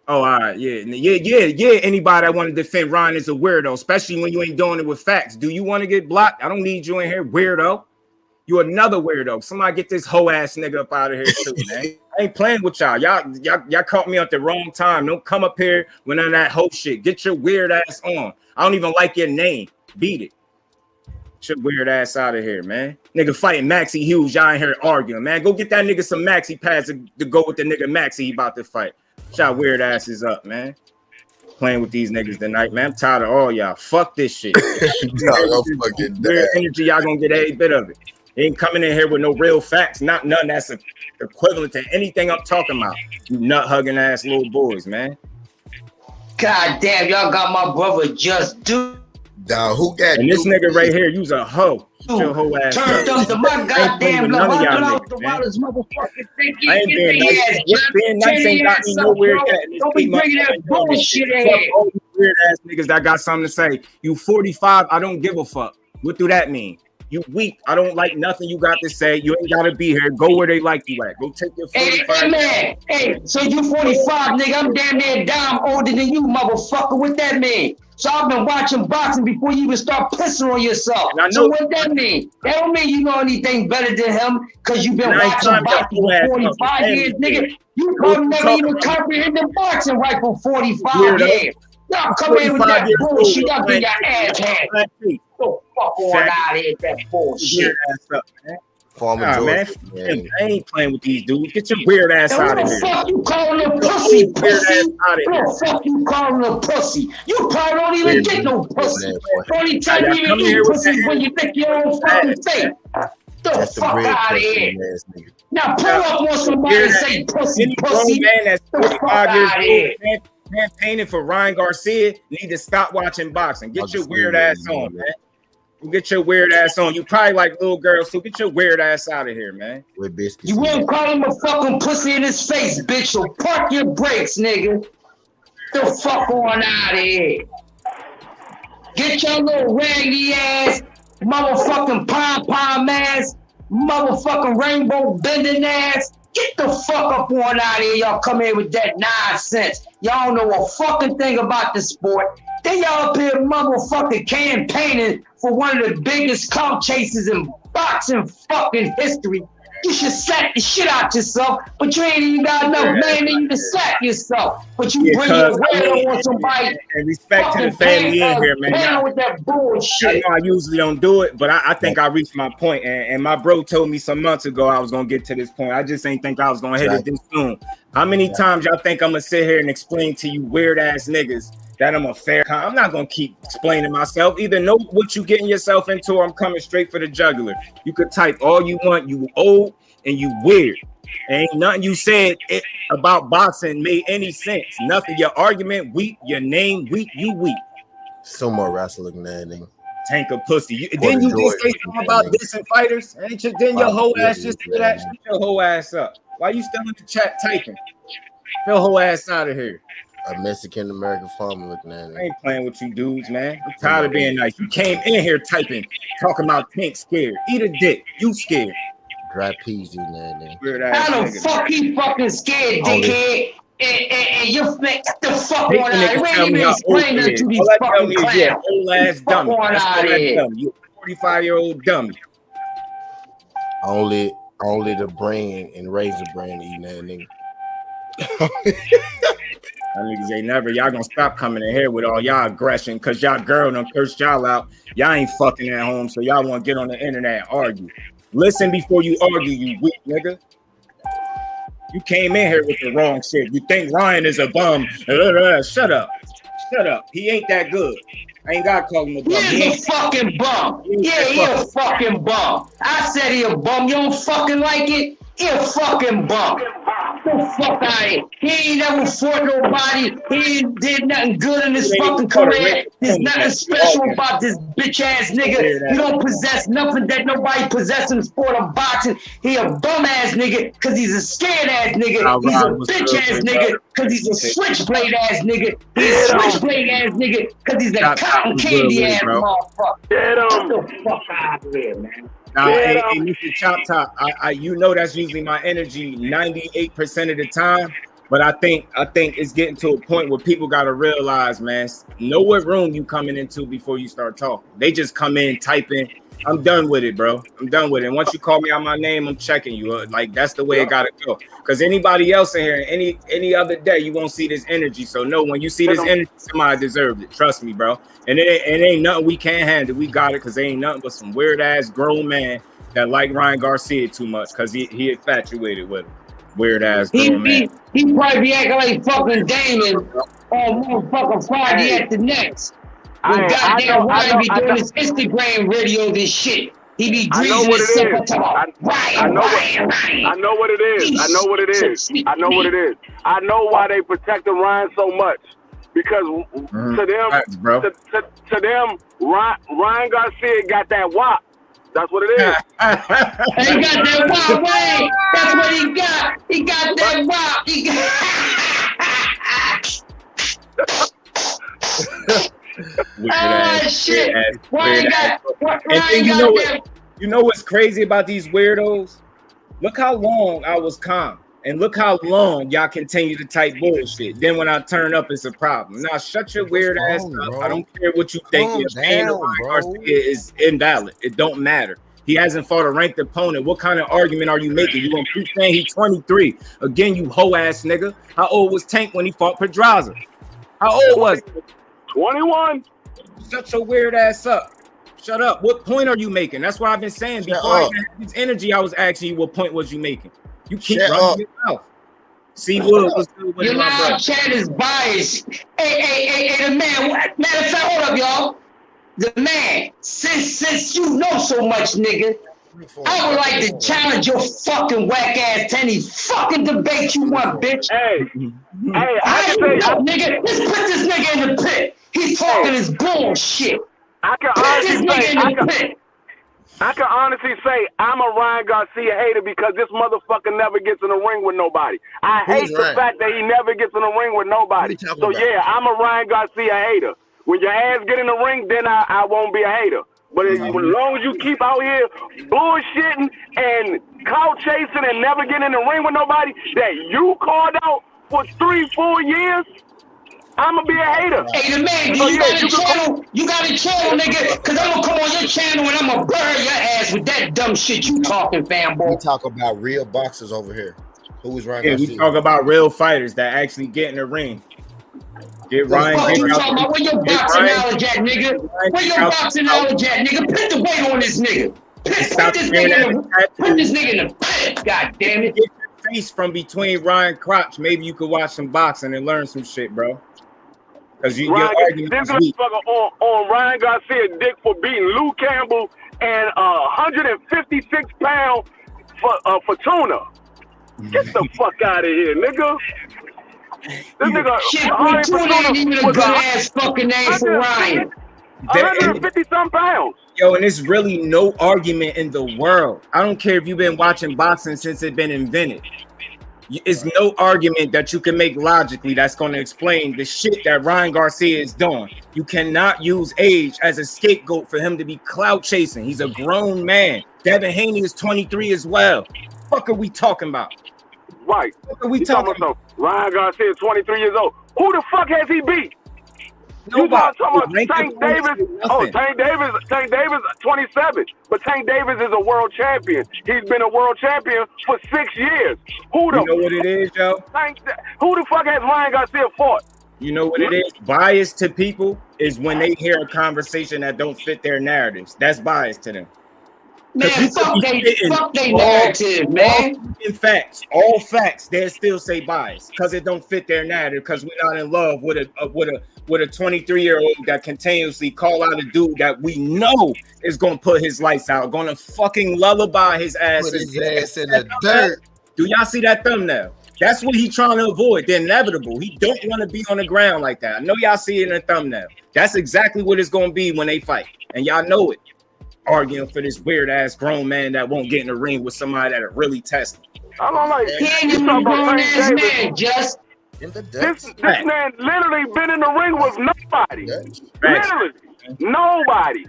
Oh, all right, yeah. Anybody that want to defend Ryan is a weirdo, especially when you ain't doing it with facts. Do you want to get blocked? I don't need you in here, weirdo. You another weirdo. Somebody get this hoe ass nigga up out of here too, man. I ain't playing with y'all. Y'all caught me at the wrong time. Don't come up here with none of that hoe shit. Get your weird ass on. I don't even like your name. Beat it. Get your weird ass out of here, man. Nigga fighting Maxie Hughes. Y'all in here arguing, man. Go get that nigga some Maxie pads to go with the nigga Maxie he about to fight. Y'all weird asses up, man. Playing with these niggas tonight, man. I'm tired of all y'all. Fuck this shit. Weird energy, y'all gonna get every bit of it. You ain't coming in here with no real facts, not none that's equivalent to anything I'm talking about. You nut hugging ass little boys, man. God damn, y'all got my brother Just Do. Dog, who got? And this nigga right here, you's a hoe. Your whole ass turned up to my goddamn level. I thought I was the wildest motherfucker thinking. I ain't being nice. Being nice ain't got me nowhere yet. Don't be bringing that bullshit in. All you weird ass niggas that got something to say. You 45, I don't give a fuck. What do that mean? You weak. I don't like nothing you got to say. You ain't gotta be here. Go where they like you at. Go take your 45. Hey, man. Hey, so you 45, nigga. I'm damn near dime older than you, motherfucker. What that mean? So I've been watching boxing before you even start pissing on yourself. So what that mean? That don't mean you know anything better than him because you've been watching boxing for 45 years, nigga. You probably never even comprehended boxing right for 45 years. Y'all come in with that bullshit. Y'all get your ass handed. Go fuck on out of here, that bullshit. Man, I ain't playing with these dudes. Get your weird ass out of here. What the fuck you calling a pussy? What the fuck you calling a pussy? You probably don't even get no pussy. The only time you even eat pussy is when you think your own fucking face. The fuck out of here. Now pull up on somebody and say pussy, pussy. Man that's 45 years old, campaigning for Ryan Garcia, need to stop watching boxing. Get your weird ass on, man. Get your weird ass on. You probably like little girls, so get your weird ass out of here, man. You won't call him a fucking pussy in his face, bitch. So park your brakes, nigga. The fuck on out of here. Get your little raggedy ass, motherfucking pom-pom ass, motherfucking rainbow bending ass. Get the fuck up on out of here. Y'all come here with that nonsense. Y'all don't know a fucking thing about the sport. Then y'all up here motherfucking campaigning for one of the biggest clout chases in boxing fucking history. You should sack the shit out yourself, but you ain't even got enough man in you to sack yourself. But you bring your weirdo on somebody. And respect to the family in here, man. With that bullshit. I usually don't do it, but I think I reached my point. And my bro told me some months ago I was gonna get to this point. I just ain't think I was gonna hit it this soon. How many times y'all think I'm gonna sit here and explain to you weird ass niggas that I'm a fair con? I'm not gonna keep explaining myself. Either know what you getting yourself into, or I'm coming straight for the jugular. You could type all you want. You old and you weird. Ain't nothing you said about boxing made any sense. Nothing. Your argument weak. Your name weak. You weak. So more wrestling than anything. Tank of pussy. Then you just say something about dissing fighters. Ain't you? Then your whole ass just do that. Shut your whole ass up. Why you still in the chat typing? Your whole ass out of here. A Mexican American farmer looking at it. I ain't playing with you dudes, man. I'm tired of being nice. You came in here typing, talking about Tank scared. Eat a dick. You scared. Dry peas, you man. How the fuck he fucking scared, dickhead? And you're the fuck on out. It ain't even explain that to these fucking clowns. Old ass dummy. You a 45-year-old dummy. Only the brain and razor brain eating that nigga. That niggas ain't never. Y'all gonna stop coming in here with all y'all aggression because y'all girl done cursed y'all out. Y'all ain't fucking at home, so y'all want to get on the internet and argue. Listen before you argue, you weak nigga. You came in here with the wrong shit. You think Ryan is a bum? Shut up. Shut up. He ain't that good. I ain't gotta call him a bum. He's a fucking bum. Yeah, he a fucking bum. I said he a bum. You don't fucking like it? He a fucking bum. The fuck out of here. He ain't never fought nobody. He ain't did nothing good in his fucking career. There's nothing special about this bitch ass nigga. He don't possess nothing that nobody possesses in the sport of boxing. He a bum ass nigga because he's a scared ass nigga. He's a bitch ass nigga because he's a switchblade ass nigga. He's a switchblade ass nigga because he's a cotton candy ass motherfucker. Get the fuck out of here, man. Now, hey, Mr. Chop Top, you know that's usually my energy 98% of the time, but I think it's getting to a point where people got to realize, man, know what room you coming into before you start talking. They just come in typing. I'm done with it, bro. I'm done with it. And once you call me out my name, I'm checking you. Like, that's the way it got to go. Because anybody else in here, any other day, you won't see this energy. So, no, when you see this energy, somebody deserved it. Trust me, bro. And it ain't nothing we can't handle. We got it because there ain't nothing but some weird-ass grown man that like Ryan Garcia too much because he infatuated with him. Weird-ass grown man. He probably be acting like fucking Damon on motherfucking Friday at the next. Goddamn, Ryan be doing his Instagram videos and shit. He be greasing himself up. I know what it is. I know why they protecting Ryan so much. Because to them, Ryan Garcia got that wop. That's what it is. And he got that wild way. That's what he got. He got that wild. He got... shit. Ryan got that. You know what's crazy about these weirdos? Look how long I was calm. And look how long y'all continue to type bullshit. Then when I turn up, it's a problem. Now shut your weird ass up. Bro? I don't care what you think. Your opinion of Ryan Garcia is invalid. It don't matter. He hasn't fought a ranked opponent. What kind of argument are you making? You gonna keep saying he's 23? Again, you hoe ass nigga. How old was Tank when he fought Pedraza? How old was he? 21. Shut your weird ass up. Shut up. What point are you making? That's what I've been saying. Before I had this energy, I was asking you what point was you making. You keep running your mouth. See what's good with your live chat is biased. Hey, the man. Matter of fact, hold up, y'all. The man, since you know so much, nigga, I would like to challenge your fucking whack ass to any fucking debate you want, bitch. Hey, I can say, nigga, let's put this nigga in the pit. He's talking his bullshit. I can honestly say I'm a Ryan Garcia hater because this motherfucker never gets in the ring with nobody. I hate the fact that he never gets in the ring with nobody. So yeah, I'm a Ryan Garcia hater. When your ass get in the ring, then I won't be a hater. But as long as you keep out here bullshitting and clout chasing and never getting in the ring with nobody that you called out for 3-4 years, I'ma be a hater. Hey, the man, you got a channel? You got a channel, nigga? Because I'm gonna come on your channel and I'm gonna burn your ass with that dumb shit you talking, fanboy. We talk about real boxers over here. Who is Ryan? Yeah, we talk about real fighters that actually get in the ring. Get Ryan. What you talking about? Where your boxing knowledge at, nigga? Where your boxing knowledge at, nigga? Put the weight on this nigga. Put this nigga in the pit. God damn it. Get your face from between Ryan crotch. Maybe you could watch some boxing and learn some shit, bro. Because your argument is weak. On Ryan Garcia dick for beating Lou Campbell and 156 pound for tuna. Get the fuck out of here, nigga. This nigga shit, Tuna ain't even a good ass fucking name for Ryan. 150 some pounds. Yo, and it's really no argument in the world. I don't care if you've been watching boxing since it's been invented. It's no argument that you can make logically that's going to explain the shit that Ryan Garcia is doing. You cannot use age as a scapegoat for him to be clout chasing. He's a grown man. Devin Haney is 23 as well. Fuck are we talking about? Right. What are we talking about? Ryan Garcia is 23 years old. Who the fuck has he beat? Nobody. You talking about Tank Davis? Oh, Tank Davis, 27. But Tank Davis is a world champion. He's been a world champion for 6 years. You know what it is, Joe? Who the fuck has Ryan Garcia fought? You know what it is? Bias to people is when they hear a conversation that don't fit their narratives. That's bias to them. Man, fuck they narrative, man. In facts, all facts, they still say bias because it don't fit their narrative. Because we're not in love with a 23-year-old that continuously call out a dude that we know is gonna put his lights out, gonna fucking lullaby his ass. Put his ass in the dirt. Do y'all see that thumbnail? That's what he's trying to avoid. The inevitable. He don't want to be on the ground like that. I know y'all see it in the thumbnail. That's exactly what it's gonna be when they fight, and y'all know it. Arguing for this weird ass grown man that won't get in the ring with somebody that'll really test him. I don't like he ain't a grown ass man, just this man literally been in the ring with nobody. Literally nobody.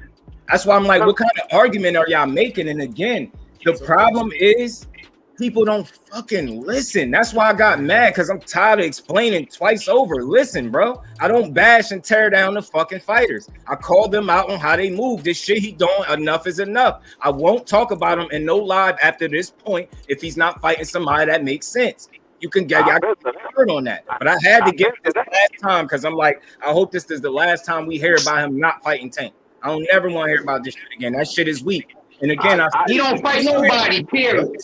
That's why I'm like, what kind of argument are y'all making? And again, the problem is people don't fucking listen. That's why I got mad, because I'm tired of explaining twice over. Listen, bro, I don't bash and tear down the fucking fighters. I called them out on how they move. This shit he doing, enough is enough. I won't talk about him in no live after this point if he's not fighting somebody that makes sense. You can get hurt on that. But I had to get this last time because I'm like, I hope this is the last time we hear about him not fighting Tank. I don't never want to hear about this shit again. That shit is weak. And again, he don't fight nobody, period.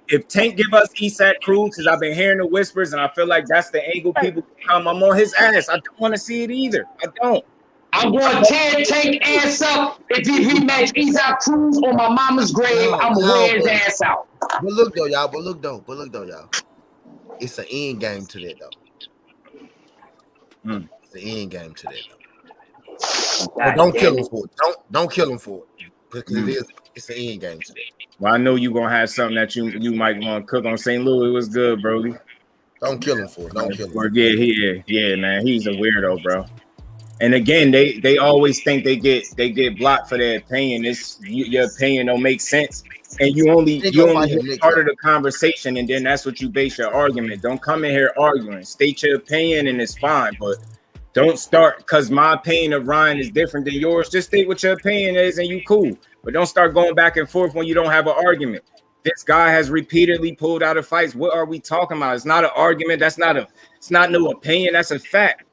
If Tank give us Isak Cruz, because I've been hearing the whispers and I feel like that's the angle people come, I'm on his ass. I don't want to see it either. I don't. I'm going to tear Tank ass up if he rematch Isak Cruz on my mama's grave. I'm going to wear his ass out. But look though, y'all. It's an end game to that though. It's an end game to that though. But don't kill him for it. Don't kill him for it. Because it is. It's an end game. Well, I know you gonna have something that you might want to cook on St. Louis. It was good, Brody. Don't kill him for it. Don't kill him. Yeah, man. He's a weirdo, bro. And again, they always think they get blocked for their opinion. Your opinion don't make sense, and you only started a conversation, and then that's what you base your argument. Don't come in here arguing. State your opinion, and it's fine, but don't start because my opinion of Ryan is different than yours. Just state what your opinion is, and you cool. But don't start going back and forth when you don't have an argument. This guy has repeatedly pulled out of fights. What are we talking about? It's not an argument. It's not no opinion. That's a fact.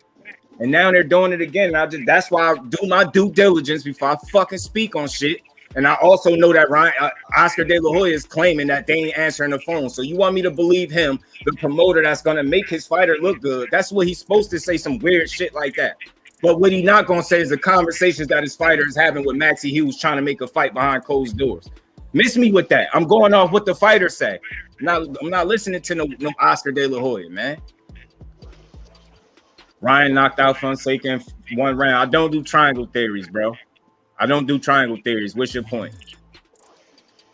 And now they're doing it again. That's why I do my due diligence before I fucking speak on shit. And I also know that Oscar De La Hoya is claiming that they ain't answering the phone. So you want me to believe him, the promoter that's going to make his fighter look good? That's what he's supposed to say, some weird shit like that. But what he not going to say is the conversations that his fighter is having with Maxie Hughes trying to make a fight behind closed doors. Miss me with that. I'm going off what the fighter say. I'm not listening to no Oscar De La Hoya, man. Ryan knocked out Fonseca in 1 round. I don't do triangle theories, bro. I don't do triangle theories. What's your point?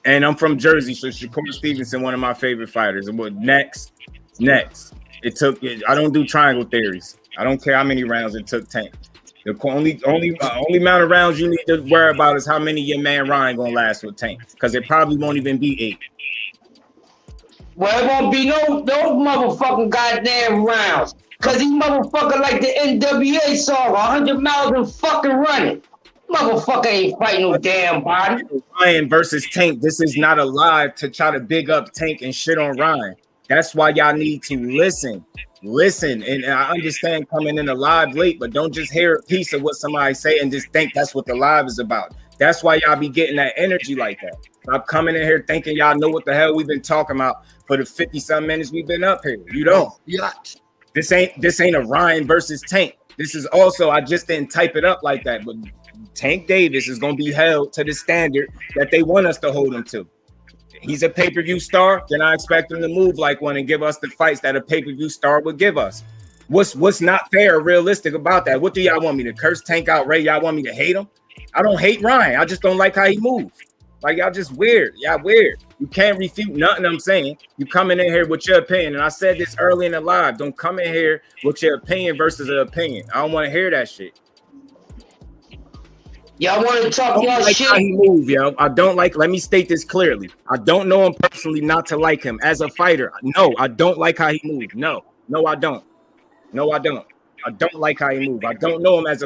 And I'm from Jersey, so Shakur Stevenson, one of my favorite fighters. And what next? I don't do triangle theories. I don't care how many rounds it took Tank. The only amount of rounds you need to worry about is how many your man Ryan gonna last with Tank, because it probably won't even be 8. Well, it won't be no motherfucking goddamn rounds. Cause these motherfucker like the NWA song, 100 miles and fucking running. Motherfucker ain't fighting no damn body. Ryan versus Tank. This is not a live to try to big up Tank and shit on Ryan. That's why y'all need to listen. And I understand coming in a live late, but don't just hear a piece of what somebody say and just think that's what the live is about. That's why y'all be getting that energy like that. Stop coming in here thinking y'all know what the hell we've been talking about for the 50-some minutes we've been up here. You don't. Yeah. This ain't a Ryan versus Tank. This is also, I just didn't type it up like that, but Tank Davis is going to be held to the standard that they want us to hold him to. He's a pay-per-view star, then I expect him to move like one and give us the fights that a pay-per-view star would give us. What's not fair or realistic about that? What do y'all want me to curse Tank out, Ray? Y'all want me to hate him? I don't hate Ryan. I just don't like how he moves. Like, y'all just weird. Y'all weird. You can't refute nothing I'm saying. You coming in here with your opinion. And I said this early in the live. Don't come in here with your opinion versus an opinion. I don't want to hear that shit. Y'all want to talk y'all like shit? How he move, yo. I don't like, let me state this clearly. I don't know him personally not to like him. As a fighter, no, I don't like how he moves. No, I don't. I don't like how he moves. I don't know him as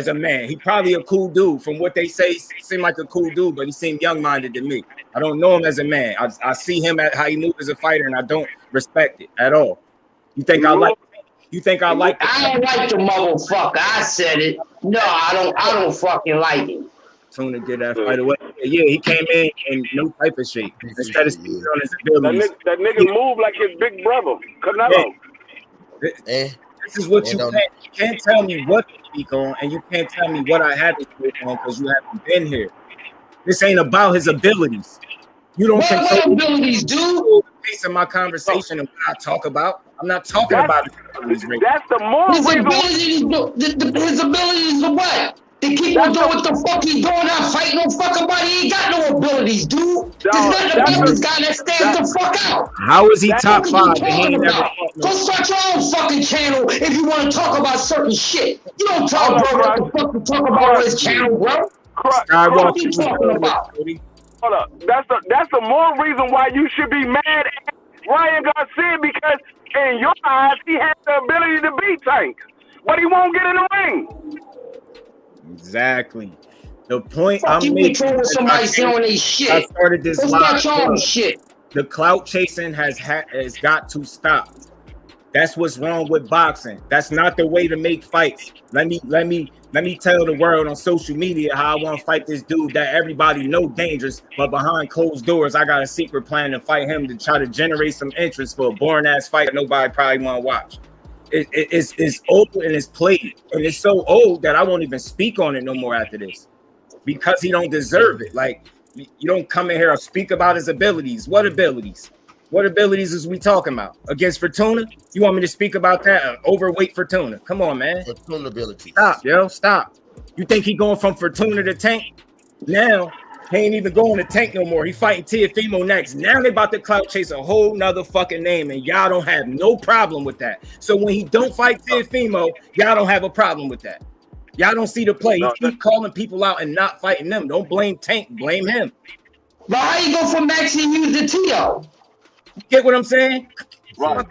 a man. He probably a cool dude. From what they say, seemed like a cool dude, but he seemed young-minded to me. I don't know him as a man. I see him at how he moves as a fighter, and I don't respect it at all. You think I like? You think I like? I don't like the motherfucker. I said it. No, I don't fucking like it. Soon to get that fight away. Yeah, he came in no type of shape. Instead of speaking on his abilities, that nigga moved like his big brother, Canelo. Yeah. This is what you can't tell me what to speak on, and you can't tell me what I haven't spoken on because you haven't been here. This ain't about his abilities. You don't control abilities, dude. The pace of my conversation and what I talk about. I'm not talking about his abilities. That's the more his abilities are what? They keep on doing what the fuck he doing out fighting no fucking body. He ain't got no abilities, dude. There's nothing about this guy that stands the fuck out. How is he top 5? Go start your own fucking channel if you want to talk about certain shit. You don't tell bro what the fuck to talk about on his channel, bro. What are you talking about? Hold up. That's the more reason why you should be mad at Ryan Garcia, because in your eyes he has the ability to beat Tank, but he won't get in the ring. Exactly. The point I'm making is somebody saying they shit. I started this live. Shit. The clout chasing has got to stop. That's what's wrong with boxing. That's not the way to make fights. Let me tell the world on social media how I want to fight this dude that everybody know dangerous, but behind closed doors, I got a secret plan to fight him to try to generate some interest for a boring ass fight that nobody probably want to watch. It's old and it's played, and it's so old that I won't even speak on it no more after this because he don't deserve it. Like, you don't come in here and speak about his abilities. What abilities? What abilities is we talking about? Against Fortuna? You want me to speak about that? Overweight Fortuna. Come on, man. Fortuna abilities. Stop, yo. Stop. You think he going from Fortuna to Tank? Now He ain't even going to Tank no more. He fighting Teofimo next. Now they about to clout chase a whole nother fucking name, and y'all don't have no problem with that. So when he don't fight Teofimo, y'all don't have a problem with that. Y'all don't see the play. He keep calling people out and not fighting them. Don't blame Tank. Blame him. But how you go from Max and use the T.O.? Get what I'm saying? Right.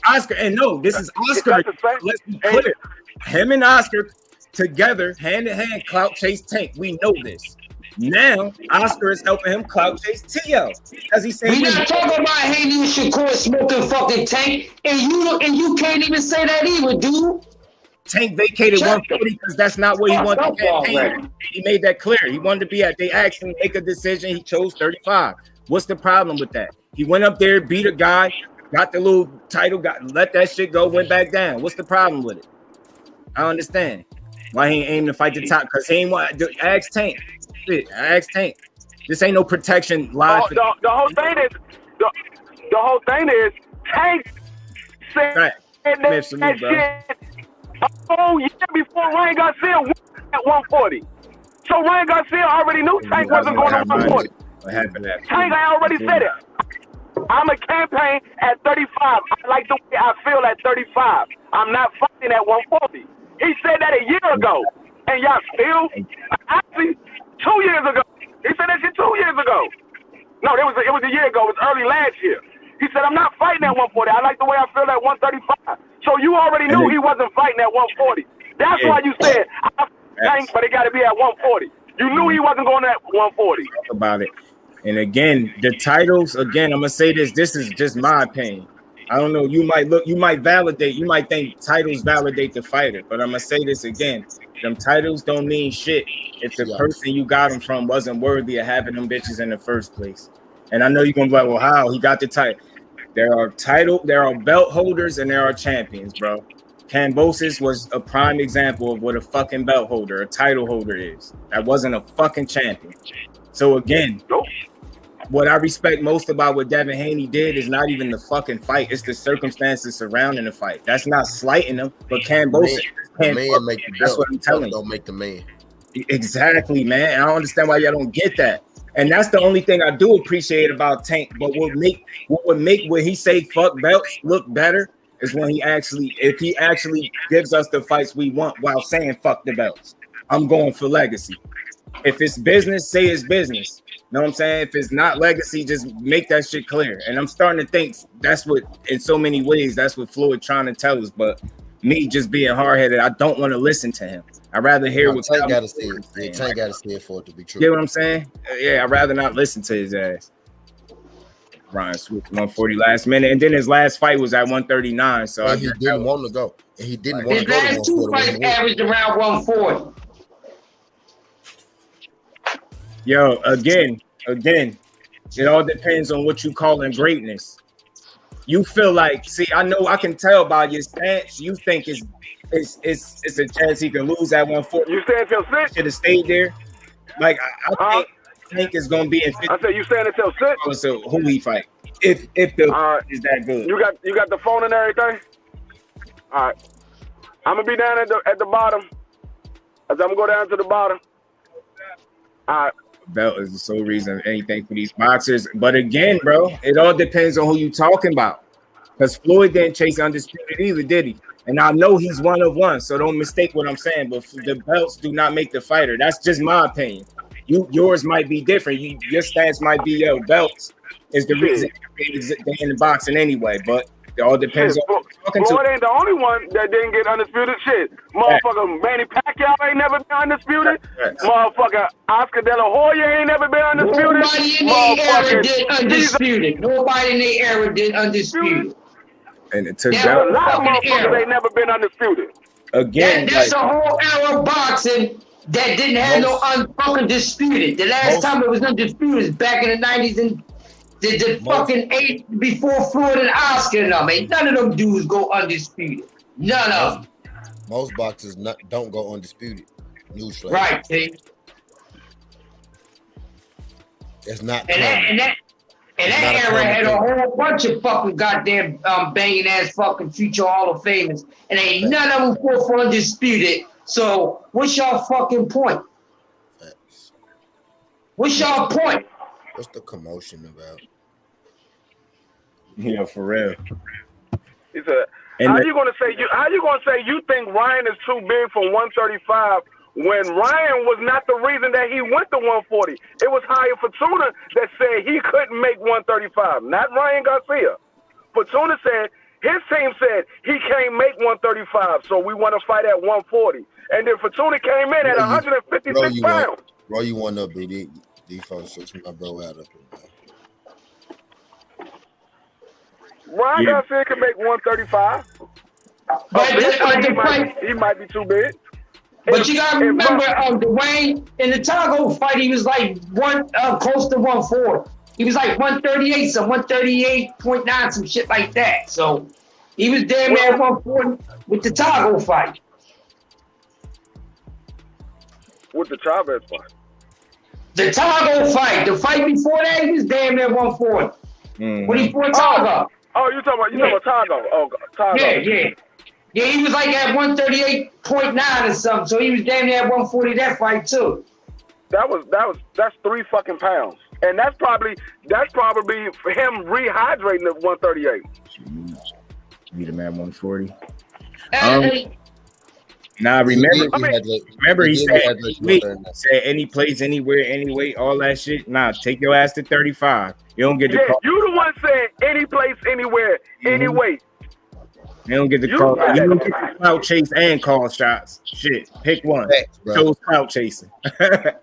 Oscar, and no, this is Oscar. Let's be clear. Him and Oscar together, hand in hand, clout chase Tank. We know this. Now Oscar is helping him clout chase T.O. As he said, we not talking about Haney and Shakur smoking fucking Tank, and you can't even say that either, dude. Tank vacated 140 because that's not what he wanted to campaign. He made that clear. He wanted to be at. They asked him to make a decision. He chose 35. What's the problem with that? He went up there, beat a guy, got the little title, let that shit go, went back down. What's the problem with it? I don't understand why he ain't aiming to fight the top, because he ain't want to ask Tank. Ask Tank. This ain't no protection live. The whole thing is Tank said right. that shit a whole year before Ryan Garcia went at 140. So Ryan Garcia already knew Tank wasn't going to 140. What happened? Tank, I already said it. I'm a campaign at 35. I like the way I feel at 35. I'm not fighting at 140. He said that a year ago, and y'all still actually 2 years ago. He said that shit 2 years ago. No, it was a year ago. It was early last year. He said, I'm not fighting at 140. I like the way I feel at 135. So you already knew he wasn't fighting at 140. That's why you said, I think, but it got to be at 140. You knew he wasn't going at 140. Talk about it. And again, the titles, again, I'm going to say this is just my opinion. I don't know. You might validate, you might think titles validate the fighter, but I'm going to say this again. Them titles don't mean shit if the person you got them from wasn't worthy of having them bitches in the first place. And I know you're going to be like, well, how? He got the title. There are belt holders and there are champions, bro. Kambosos was a prime example of what a fucking belt holder, a title holder is. That wasn't a fucking champion. So again, what I respect most about what Devin Haney did is not even the fucking fight. It's the circumstances surrounding the fight. That's not slighting him, but Kambosos can't. That's what I'm telling you. Don't make the man. Exactly, man. I don't understand why y'all don't get that. And that's the only thing I do appreciate about Tank. But what would make what he say fuck belts look better is when if he actually gives us the fights we want while saying fuck the belts. I'm going for legacy. If it's business, say it's business. Know what I'm saying? If it's not legacy, just make that shit clear. And I'm starting to think that's what, in so many ways, that's what Floyd trying to tell us. But me just being hard-headed, I don't want to listen to him. I'd rather hear what Tank got to say it. Yeah, Tank got to say it for it to be true. You know what I'm saying? Yeah, I'd rather not listen to his ass. Ryan switched 140 last minute, and then his last fight was at 139. So he didn't want to go. And he didn't want to go. His last two fights averaged around 140. Yo, again, it all depends on what you call in greatness. You feel like, see, I know I can tell by your stance, you think it's a chance he can lose at 140. You staying until 6? Should have stayed there. Like I think it's gonna be in 50. I said you staying until 6. So who he fight? If the is that good? You got the phone and everything. All right, I'm gonna be down at the bottom. I'm gonna go down to the bottom. All right. Belt is the sole reason anything for these boxers. But again, bro, it all depends on who you talking about. Because Floyd didn't chase undisputed either, did he? And I know he's one of one, so don't mistake what I'm saying. But the belts do not make the fighter. That's just my opinion. Yours might be different. Your stance might be belts is the reason they're in the boxing anyway. But it all depends on Floyd ain't the only one that didn't get undisputed shit. Motherfucker Manny Pacquiao ain't never been undisputed. Motherfucker Oscar De La Hoya ain't never been undisputed. Nobody in their era did undisputed. And it took a lot of motherfuckers ain't never been undisputed. Again, that's a whole era of boxing that didn't have no unfucking disputed. The last time it was undisputed was back in the 90s and the fucking 8 before Floyd and Oscar and them. Ain't none of them dudes go undisputed. None of them. Most boxers don't go undisputed. Newsflash. Right, see? It's not. And that era had a whole bunch of fucking goddamn banging ass fucking future Hall of Famers, and ain't none of them fought for undisputed. So what's your fucking point? What's y'all point? What's the commotion about? Yeah, for real. He said, how you gonna say you think Ryan is too big for 135 when Ryan was not the reason that he went to 140? It was Higher Fortuna that said he couldn't make 135, not Ryan Garcia. Fortuna said his team said he can't make 135, so we want to fight at 140. And then Fortuna came in at 156 pounds. Bro, you want to be these folks my bro out of here, man. Ryan Garcia can make 135. But he might be too big. But you gotta remember, Dwayne, in the Tago fight, he was like close to 140. He was like 138, some 138.9, some shit like that. So he was damn near 140 with the Tago fight. With the Chavez fight. The Tago fight. The fight before that, he was damn near 140. When he fought Tago. Oh, you talking about Tago? Oh, Tago. Yeah. Yeah, he was like at 138.9 or something. So he was damn near at 140 that fight too. That's 3 fucking pounds. And that's probably for him rehydrating at 138. Beat him at 140. Remember he said any place, anywhere, any weight, all that shit. Nah, take your ass to 35. You don't get the call. You the one saying any place, anywhere, any weight. You don't get the call. You don't get the clout chase and call shots. Shit, pick one. He chose clout chasing.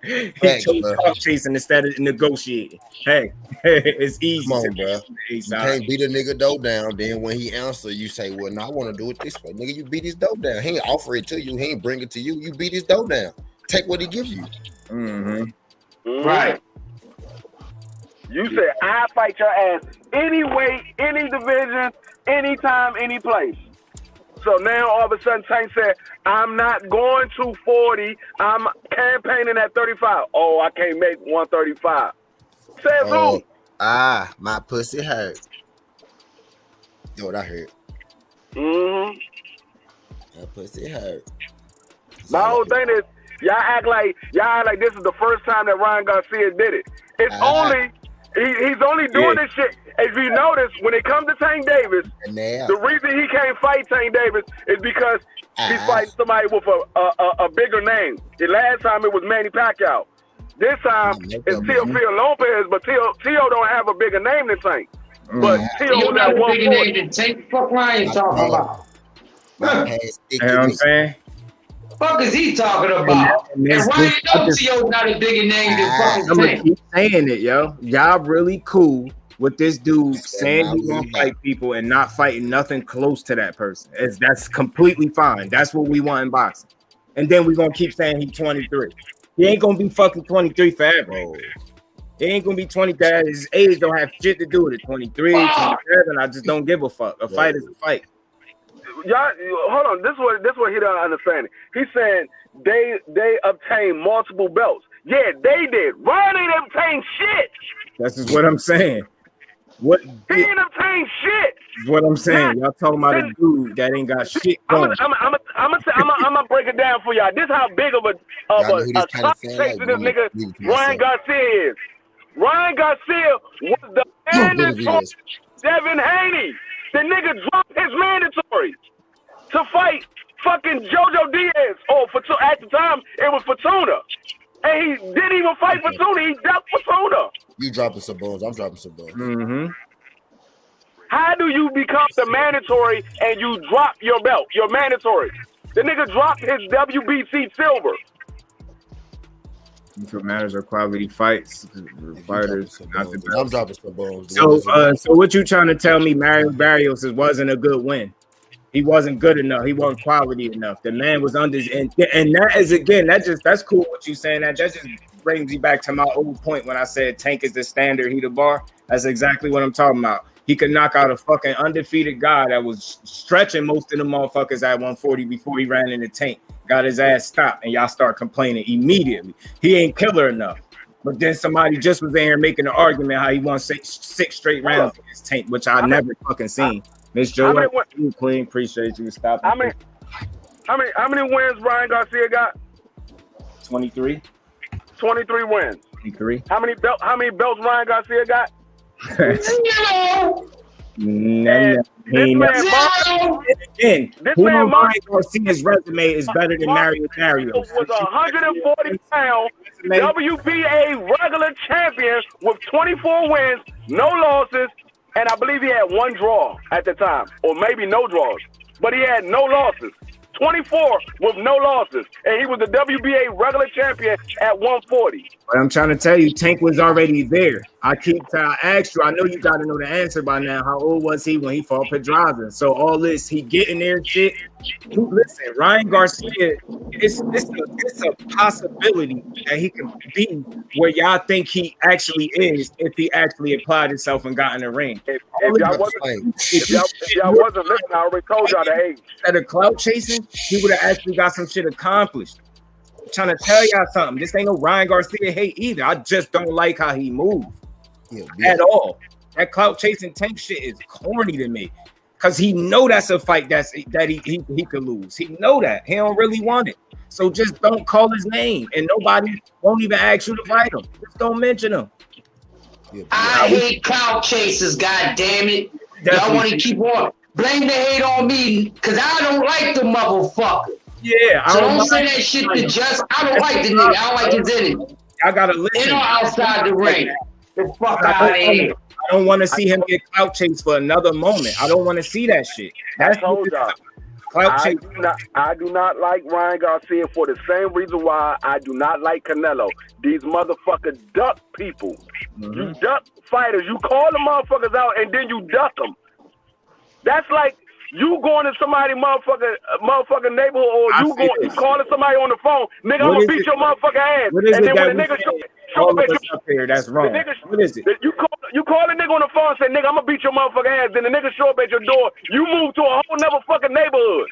He chose clout chasing instead of negotiating. Hey, it's easy. Come on, bro. You can't beat a nigga dope down. Then when he answer, you say, "Well, no, I want to do it this way." Nigga, you beat his dope down. He ain't offer it to you. He ain't bring it to you. You beat his dope down. Take what he gives you. Right. You said I fight your ass any weight, any division, anytime, any place. So now all of a sudden Tank said, I'm not going to 40. I'm campaigning at 35. Oh, I can't make 135. Says who? My pussy hurt. You know what I heard? My pussy hurt. My whole thing is, y'all act like this is the first time that Ryan Garcia did it. It's only he's only doing this shit. If you notice, when it comes to Tank Davis, the reason he can't fight Tank Davis is because he's fighting somebody with a bigger name. The last time it was Manny Pacquiao. This time it's Teofimo Lopez, but Teo don't have a bigger name than Tank. But Teo got one bigger name than Tank. Fuck Ryan talking about. You know what I'm saying? Fuck is he talking about? And Ryan knows Teo got a bigger name than fucking Tank. I'm gonna keep saying it, yo. Y'all really cool with this dude saying he's gonna fight people and not fighting nothing close to that person. That's completely fine. That's what we want in boxing. And then we're gonna keep saying he's 23. He ain't gonna be fucking 23 forever. He ain't gonna be 23. His age don't have shit to do with it. 23, 27. I just don't give a fuck. A fight is a fight. Y'all, hold on. This is what he don't understand. He's saying they obtained multiple belts. Yeah, they did. Ryan ain't obtained shit. That's just what I'm saying. He ain't obtained shit. What I'm saying, y'all talking about a dude that ain't got shit going. I'm gonna break it down for y'all. This is how big of a clock chaser this nigga Ryan Garcia is. Ryan Garcia was the mandatory Devin Haney. The nigga dropped his mandatory to fight fucking JoJo Diaz. At the time it was Fortuna. And he didn't even fight Fortuna. He ducked Fortuna. You dropping some balls. I'm dropping some balls. How do you become the mandatory and you drop your belt, your mandatory? The nigga dropped his WBC silver. What matters are quality fights. Fighters, not the best. I'm dropping some balls. So what you trying to tell me? Mario Barrios wasn't a good win. He wasn't good enough. He wasn't quality enough. The man was under, and that is again. That's cool. What you saying that just brings me back to my old point when I said Tank is the standard. He the bar. That's exactly what I'm talking about. He could knock out a fucking undefeated guy that was stretching most of the motherfuckers at 140 before he ran in the Tank. Got his ass stopped, and y'all start complaining immediately. He ain't killer enough. But then somebody just was in here making an argument how he won six straight rounds in his Tank, which I never fucking seen. Miss Joe, Queen, appreciate you stopping. How many wins Ryan Garcia got? 23. 23 wins. 23. How many belts Ryan Garcia got? Again, who on Ryan Garcia's resume is better than Mario Mario? Was 140 pound WBA regular champion with 24 wins, no losses, and I believe he had one draw at the time, or maybe no draws, but he had no losses. 24 with no losses, and he was the WBA regular champion at 140. But I'm trying to tell you, Tank was already there. I asked you, I know you got to know the answer by now. How old was he when he fought Pedraza? So all this, he getting there and shit. Listen, Ryan Garcia, it's a possibility that he can be where y'all think he actually is if he actually applied himself and got in the ring. If y'all wasn't listening, I already told y'all the age. Instead of clout chasing, he would have actually got some shit accomplished. I'm trying to tell y'all something. This ain't no Ryan Garcia hate either. I just don't like how he moved at all. That clout chasing Tank shit is corny to me. Because he know that's a fight that he could lose. He know that. He don't really want it. So just don't call his name. And nobody won't even ask you to fight him. Just don't mention him. I hate clout chasers, god damn it. Y'all want to keep on. Blame the hate on me, because I don't like the motherfucker. Yeah. So don't say that shit to Just. I don't like the nigga. I don't like his enemy. I gotta listen. In or outside the ring. The fuck out of here. I don't want to see him get clout chased for another moment. I don't want to see that shit. That's I do not like Ryan Garcia for the same reason why I do not like Canelo. These motherfuckers duck people. You duck fighters. You call the motherfuckers out and then you duck them. That's like you going to somebody motherfucking neighborhood, or you calling somebody on the phone, nigga, I'm gonna beat your motherfucking ass. And then when the nigga show up at you, that's wrong. What is it? You call the nigga on the phone and say, nigga, I'm gonna beat your motherfucking ass. Then the nigga show up at your door, you move to a whole nother fucking neighborhood.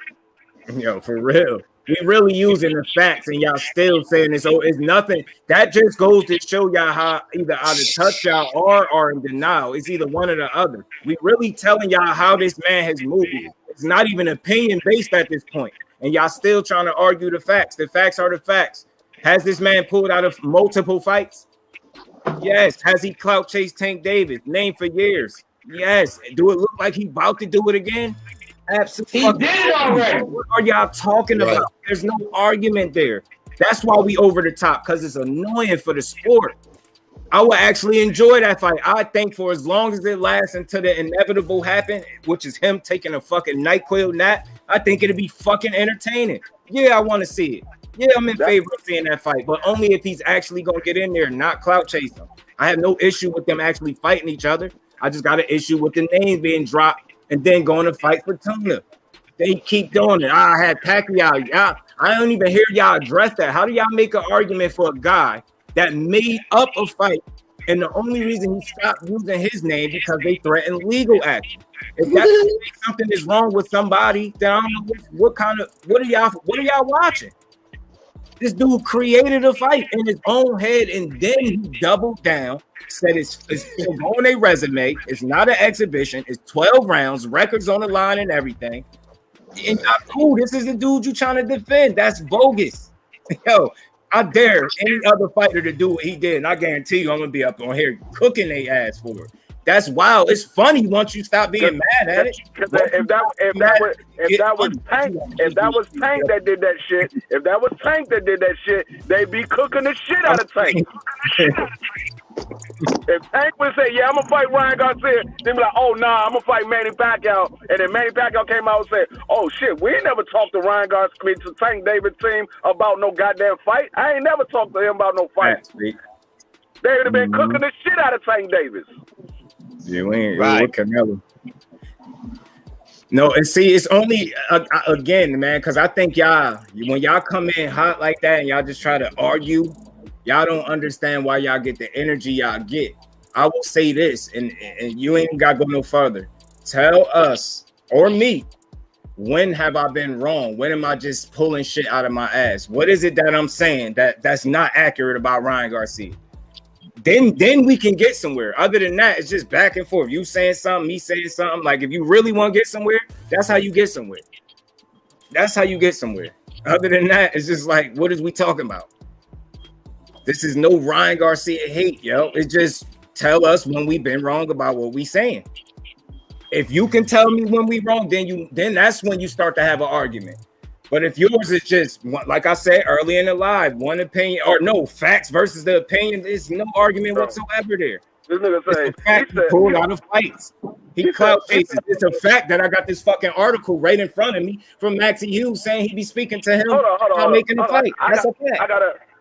Yo, for real. We really using the facts, and y'all still saying this. Oh, it's nothing. That just goes to show y'all how either out of touch y'all are in denial. It's either one or the other. We really telling y'all how this man has moved. It's not even opinion based at this point, and y'all still trying to argue the facts. The facts are the facts. Has this man pulled out of multiple fights? Yes. Has he clout chased Tank Davis? Named for years. Yes. Do it look like he about to do it again? Absolutely. He did it already. What are y'all talking about? There's no argument there. That's why we over the top, because it's annoying for the sport. I would actually enjoy that fight. I think for as long as it lasts until the inevitable happen, which is him taking a fucking NyQuil nap, I think it'd be fucking entertaining. Yeah, I want to see it. Yeah, I'm in favor of seeing that fight, but only if he's actually going to get in there and not clout chase them. I have no issue with them actually fighting each other. I just got an issue with the names being dropped and then going to fight for Tuna. They keep doing it. I had Pacquiao. I don't even hear y'all address that. How do y'all make an argument for a guy that made up a fight, and the only reason he stopped using his name because they threatened legal action? If that's something is wrong with somebody, then I don't know what are y'all watching? This dude created a fight in his own head, and then he doubled down, said it's on a resume. It's not an exhibition. It's 12 rounds, records on the line and everything. And cool, this is the dude you trying to defend. That's bogus. Yo, I dare any other fighter to do what he did, and I guarantee you I'm going to be up on here cooking their ass for it. That's wild. It's funny once you stop being mad at it. If that was Tank that did that shit, they'd be cooking the shit out of Tank. If Tank would say, yeah, I'm gonna fight Ryan Garcia, they'd be like, oh nah, I'm gonna fight Manny Pacquiao. And then Manny Pacquiao came out and said, oh shit, we ain't never talked to Ryan Garcia, to Tank Davis team about no goddamn fight. I ain't never talked to him about no fight. They would have been cooking the shit out of Tank Davis. Yeah, we ain't with Canelo. No, and see, it's only again, man, because I think when y'all come in hot like that and y'all just try to argue, y'all don't understand why y'all get the energy y'all get. I will say this, and you ain't got to go no further. Tell us or me, when have I been wrong? When am I just pulling shit out of my ass? What is it that I'm saying that's not accurate about Ryan Garcia? Then we can get somewhere. Other than that, it's just back and forth. You saying something, me saying something. Like, if you really want to get somewhere, that's how you get somewhere. Other than that, it's just like, what is we talking about? This is no Ryan Garcia hate, yo. It's just tell us when we've been wrong about what we saying. If you can tell me when we wrong, then that's when you start to have an argument. But if yours is just like I said early in the live, one opinion or no facts versus the opinion, there's no argument whatsoever there. This nigga say he pulled out of fights. He clout chases. It's a fact that I got this fucking article right in front of me from Maxie Hughes saying he be speaking to him about making a fight. That's a fact.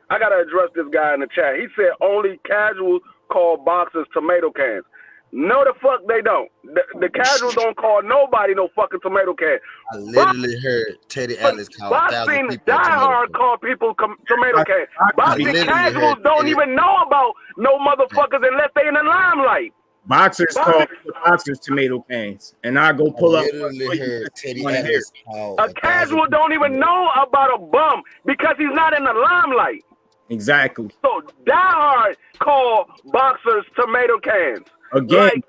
I gotta address this guy in the chat. He said only casuals call boxers tomato cans. No, the fuck they don't. The casuals don't call nobody no fucking tomato can. I literally heard Teddy Atlas call boxing diehard call people tomato can. Boxing casuals don't even know about no motherfuckers unless they in the limelight. Boxers call boxers tomato cans, and I go pull up. Heard Teddy Atlas call a casual don't even know about a bum because he's not in the limelight. Exactly. So diehard call boxers tomato cans. Again, like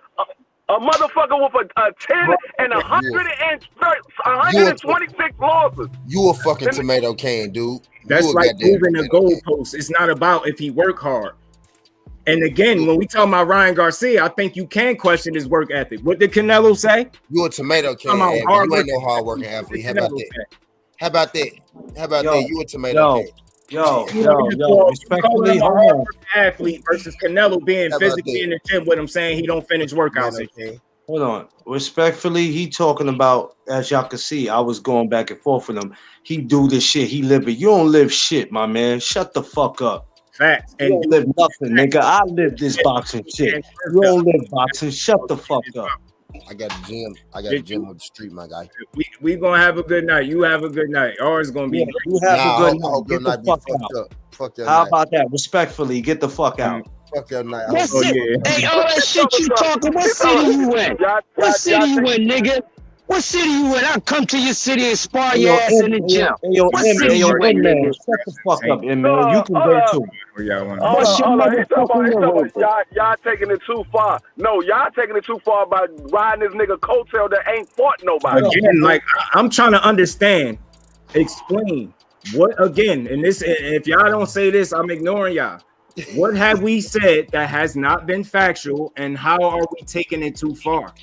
a motherfucker with a 10 and 126 losses. You a fucking tomato can, dude. That's like moving the goalpost. It's not about if he work hard. And again, when we talk about Ryan Garcia, I think you can question his work ethic. What did Canelo say? You a tomato can. You ain't no hard working athlete. How about that? How about that? How about that? You a tomato can. Yo, respectfully, athlete versus Canelo being physically in the gym with him saying he don't finish workouts. Hold on. Respectfully, he talking about, as y'all can see, I was going back and forth with him. He do this shit. He live it. You don't live shit, my man. Shut the fuck up. Facts. You don't live nothing, nigga. I live this boxing shit. You don't live boxing. Shut the fuck up. I got a gym. I got a gym on the street, my guy. We gonna have a good night. You have a good night. Ours gonna be. You have a good night. Get the fuck out. Fuck your How night. about that? Respectfully, get the fuck out. Fuck your night. Hey, all that shit you talking. What city you in? What city you in, nigga? What city you in? I'll come to your city and spar your ass in the gym. What city you in, nigga? Shut the fuck up, man. You can go too. Y'all taking it too far. No, y'all taking it too far by riding this nigga coattail that ain't fought nobody. Again, like I'm trying to understand, explain what again. And this, if y'all don't say this, I'm ignoring y'all. What have we said that has not been factual, and how are we taking it too far?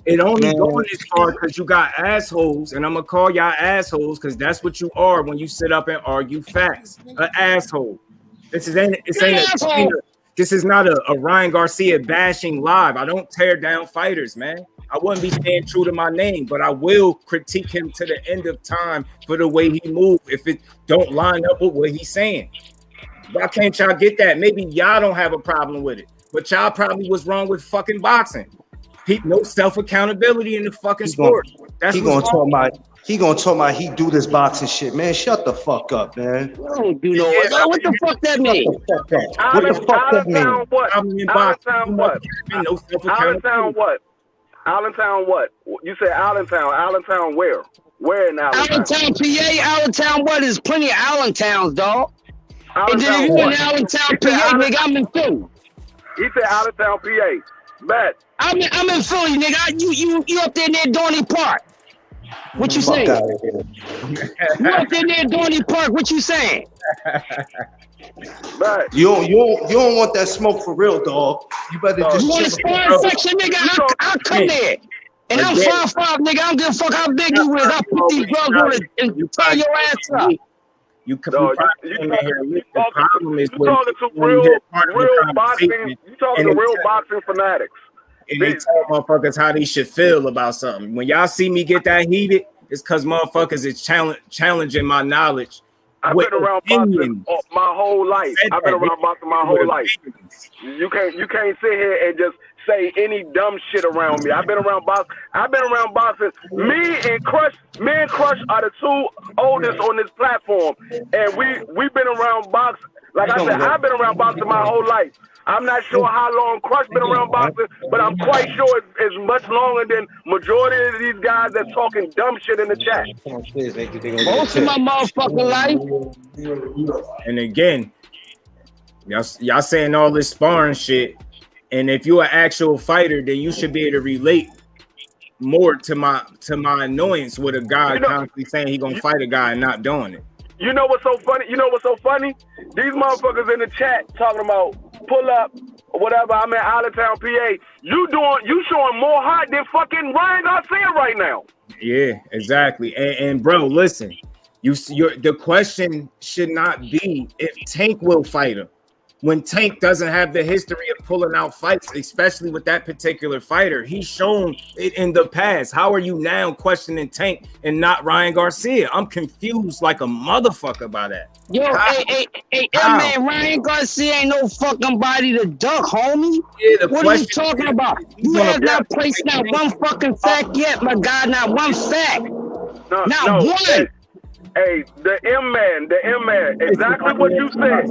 It only going this far because you got assholes, and I'm gonna call y'all assholes because that's what you are when you sit up and argue facts. An asshole. This is not a Ryan Garcia bashing live. I don't tear down fighters, man. I wouldn't be staying true to my name, but I will critique him to the end of time for the way he moved if it don't line up with what he's saying. Why can't y'all get that? Maybe y'all don't have a problem with it, but y'all probably was wrong with fucking boxing. No self-accountability in the fucking sport. That's he gonna talk about he do this boxing shit, man. Shut the fuck up, man. I don't do no what the fuck that mean? What the fuck that mean? Allentown what? Allentown what? You said Allentown. Allentown where? Where in Allentown? Allentown, PA. Allentown what? There's plenty of Allentowns, dog. And then if you in Allentown, PA, nigga, I'm in Philly. He said Allentown, PA. Bet. I'm in Philly, nigga. You up there near Dorney Park. What you saying? You up there near Dorney Park. What you saying? Bet. You don't want that smoke for real, dog. You better just. You want a sparring section, nigga? I'll come there. And I'm 5'5", nigga. I don't give a fuck how big you is. I'll put these drugs on it and tie your ass up. You talking to real boxing fanatics. And they tell motherfuckers how they should feel about something. When y'all see me get that heated, it's because motherfuckers is challenging my knowledge. I've been around boxing my whole life. I've been around boxing my whole life. You can't sit here and just say any dumb shit around me. I've been around boxing. Me and Crush are the two oldest on this platform, and we've been around boxing. Like I said, I've been around boxing my whole life. I'm not sure how long Crush been around boxing, but I'm quite sure it's much longer than majority of these guys that's talking dumb shit in the chat. Most of my motherfucking life. And again, y'all saying all this sparring shit, and if you're an actual fighter, then you should be able to relate more to my annoyance with a guy constantly saying he gonna fight a guy and not doing it. You know what's so funny? These motherfuckers in the chat talking about pull up or whatever. I'm in Allentown, PA. You showing more heart than fucking Ryan Garcia right now. Yeah, exactly. And bro, listen, the question should not be if Tank will fight him. When Tank doesn't have the history of pulling out fights, especially with that particular fighter, he's shown it in the past. How are you now questioning Tank and not Ryan Garcia? I'm confused like a motherfucker by that. Yo, hey, man, Ryan Garcia ain't no fucking body to duck, homie. Yeah, what are you talking about? You have not placed not one fucking fact yet, my God, not one fact. Not one. Hey, the M man, exactly what you said.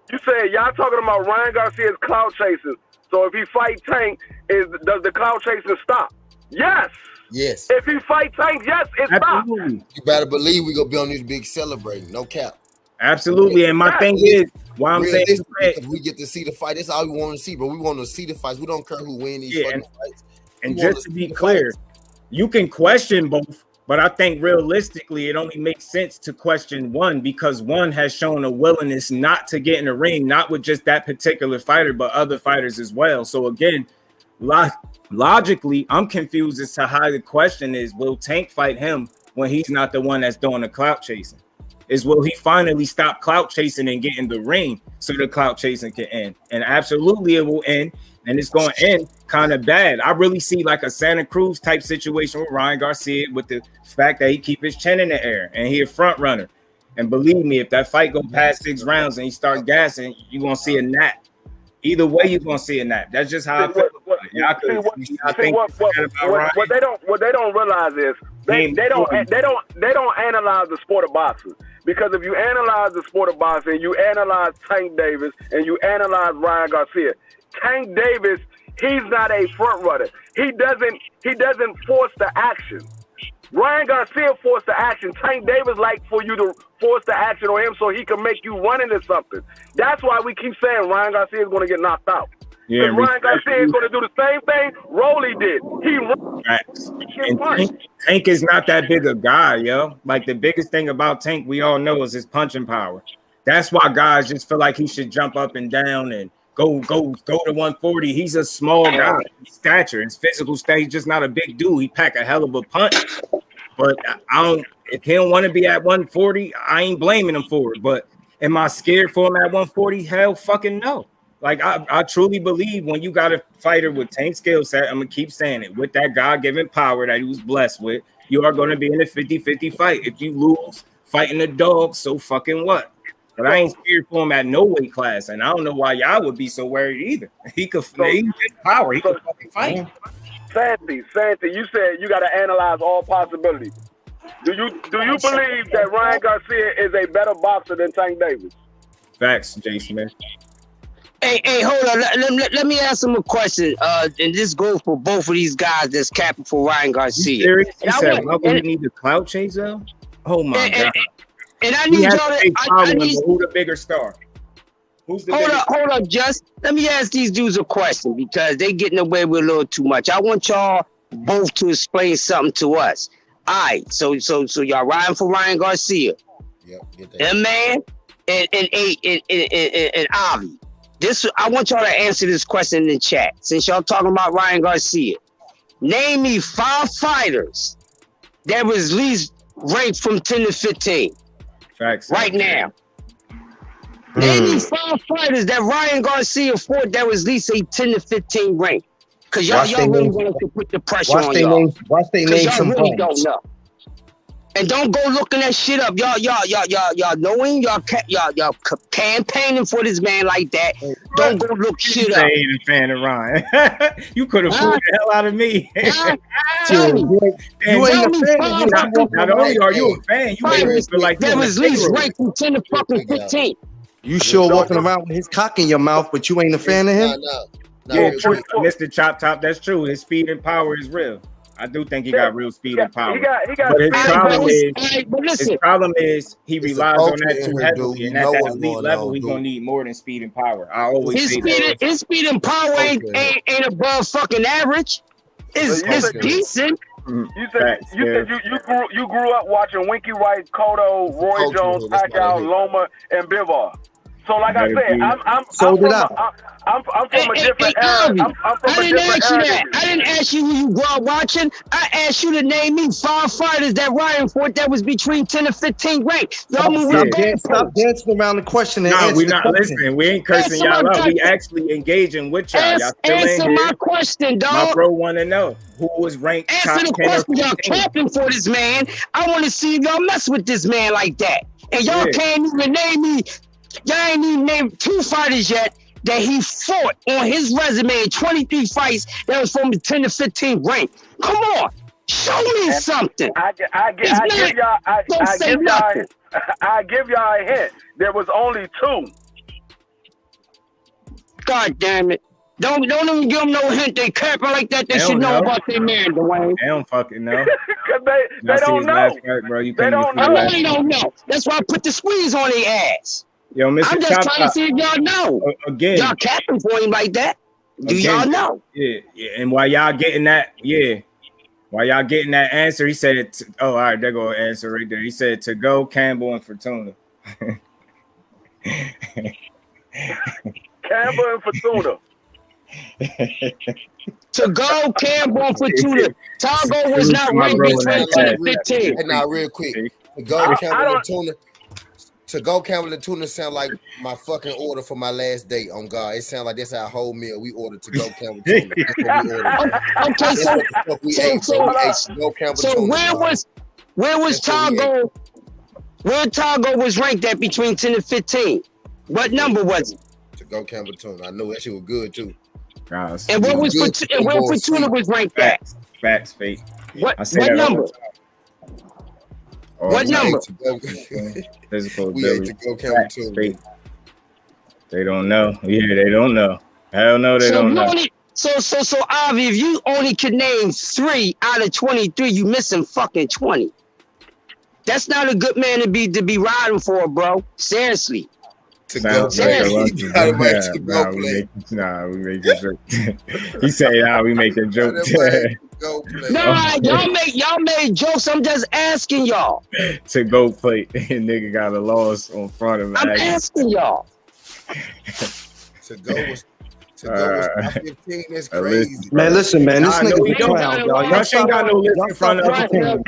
You said y'all talking about Ryan Garcia's clout chasing. So if he fight Tank, does the clout chasing stop? Yes. If he fight Tank, yes, it stops. You better believe we gonna be on this big celebrating, no cap. Absolutely, and my thing is, why I'm saying because we get to see the fight. That's all we want to see, bro. We want to see the fights. We don't care who wins these fucking fights. And just to be clear, you can question both. But I think realistically, it only makes sense to question one because one has shown a willingness not to get in the ring, not with just that particular fighter, but other fighters as well. So again, logically, I'm confused as to how the question is, will Tank fight him when he's not the one that's doing the clout chasing? Will he finally stop clout chasing and get in the ring so the clout chasing can end? And absolutely it will end. And it's going to end kind of bad. I really see like a Santa Cruz type situation with Ryan Garcia with the fact that he keep his chin in the air and he a front runner. And believe me, if that fight go past 6 rounds and he start gassing, you're going to see a nap. Either way, you're going to see a nap. That's just how I feel. What they don't realize is they don't analyze the sport of boxing. Because if you analyze the sport of boxing, you analyze Tank Davis and you analyze Ryan Garcia. Tank Davis, he's not a front runner. He doesn't force the action. Ryan Garcia forced the action. Tank Davis like for you to force the action on him so he can make you run into something. That's why we keep saying Ryan Garcia is going to get knocked out. Yeah, Ryan Garcia is going to do the same thing Rolly did. Tank is not that big a guy, yo. Like the biggest thing about Tank, we all know, is his punching power. That's why guys just feel like he should jump up and down and go to 140. He's a small guy. His stature, his physical state, he's just not a big dude. He pack a hell of a punch. But if he don't want to be at 140, I ain't blaming him for it. But am I scared for him at 140? Hell fucking no. Like I truly believe when you got a fighter with Tank skill set, I'm gonna keep saying it, with that God-given power that he was blessed with, you are going to be in a 50-50 fight. If you lose fighting a dog, so fucking what? But I ain't scared for him at no weight class, and I don't know why y'all would be so worried either. He could get power. He could fucking fight. Santi, you said you got to analyze all possibilities. Do you believe that Ryan Garcia is a better boxer than Tank Davis? Facts, Jay Smith. Hey, hold on. Let me ask him a question. And this goes for both of these guys that's capping for Ryan Garcia. You said, why would we need the clout chaser? Oh my God. And I need y'all to. Who's the bigger star? Hold up, Just. Let me ask these dudes a question because they getting away with a little too much. I want y'all both to explain something to us. All right, so y'all riding for Ryan Garcia. Yep. And man, and Avi. I want y'all to answer this question in the chat. Since y'all talking about Ryan Garcia, name me 5 fighters that was at least ranked from 10 to 15. Facts. Right now. Name me 5 fighters that Ryan Garcia fought that was at least a 10 to 15 rank. Because y'all really want to put the pressure on y'all. Watch they name some really don't know. And don't go looking that shit up. Y'all knowing y'all campaigning for this man like that. Don't go look shit up. I ain't a fan of Ryan. You could have fooled the hell out of me. Tell me. You ain't a fan. Not only are you a fan, you feel like that was at least ranked from 10 to fucking 15. You sure walking around with his cock in your mouth, but you ain't a fan of him? No, Mr. Chop Top, that's true. His speed and power is real. I do think he got real speed and power. But his problem is he relies on that too heavily, and at that elite level, he's gonna need more than speed and power. I always say that. His speed and power ain't above fucking average. It's decent. You said you grew up watching Winky Wright, Cotto, Roy Jones, Pacquiao, Loma, and Bivol. So like I said, I'm from a different era. I didn't ask you who you grew up watching. I asked you to name me 5 fighters that Ryan fought that was between 10 and 15 ranks. Y'all stop dancing around the question. No, we're not listening. We ain't cursing y'all out. We actually engaging with y'all. Y'all still answer my question, dog. My bro want to know who was ranked top 10 or 15. Answer the question. Y'all camping for this man. I want to see if y'all mess with this man like that. And y'all can't even name me. Y'all ain't even named 2 fighters yet that he fought on his resume in 23 fights that was from the 10 to 15 rank. Come on, show me something. I give y'all a hint. There was only 2. God damn it. Don't even give them no hint. They capping like that. They should know about their man, Dwayne. They don't fucking know. Because they don't know. Bro, they don't know. They don't know. That's why I put the squeeze on their ass. Yo, Mr. I'm just trying to see if y'all know. Again, y'all capping for him like that. Do y'all know? Yeah. And while y'all getting that, while y'all getting that answer, he said, all right, there go an answer right there. He said to go Campbell and Fortuna. Campbell and Fortuna. To go Campbell and Fortuna. Togo was not ranked between 10 and 15. Now, real quick. To go Campbell and Tuna. To go Campbell and Tuna sound like my fucking order for my last date on God. It sounds like that's our whole meal. We ordered to go Campbell Tuna. So where was Togo? Where Togo was ranked at between 10 and 15? What number was it? To go Campbell Tuna. I know that shit was good too. And where Fortuna was ranked at? Facts, fake. What number? What number? Physical we had to go Campbell Tuna. They don't know. Yeah, they don't know. Hell no, they don't know. So Avi, if you only could name 3 out of 23, you missing fucking 20. That's not a good man to be riding for, bro. Seriously. To go, we make a joke. He said, we make a joke. Y'all made jokes. I'm just asking y'all. To go play. Nigga got a loss on front of him. I'm asking y'all. To go was 15. That's crazy. Man, listen, man. This nigga's a clown, y'all. Rush ain't got no list in front of him.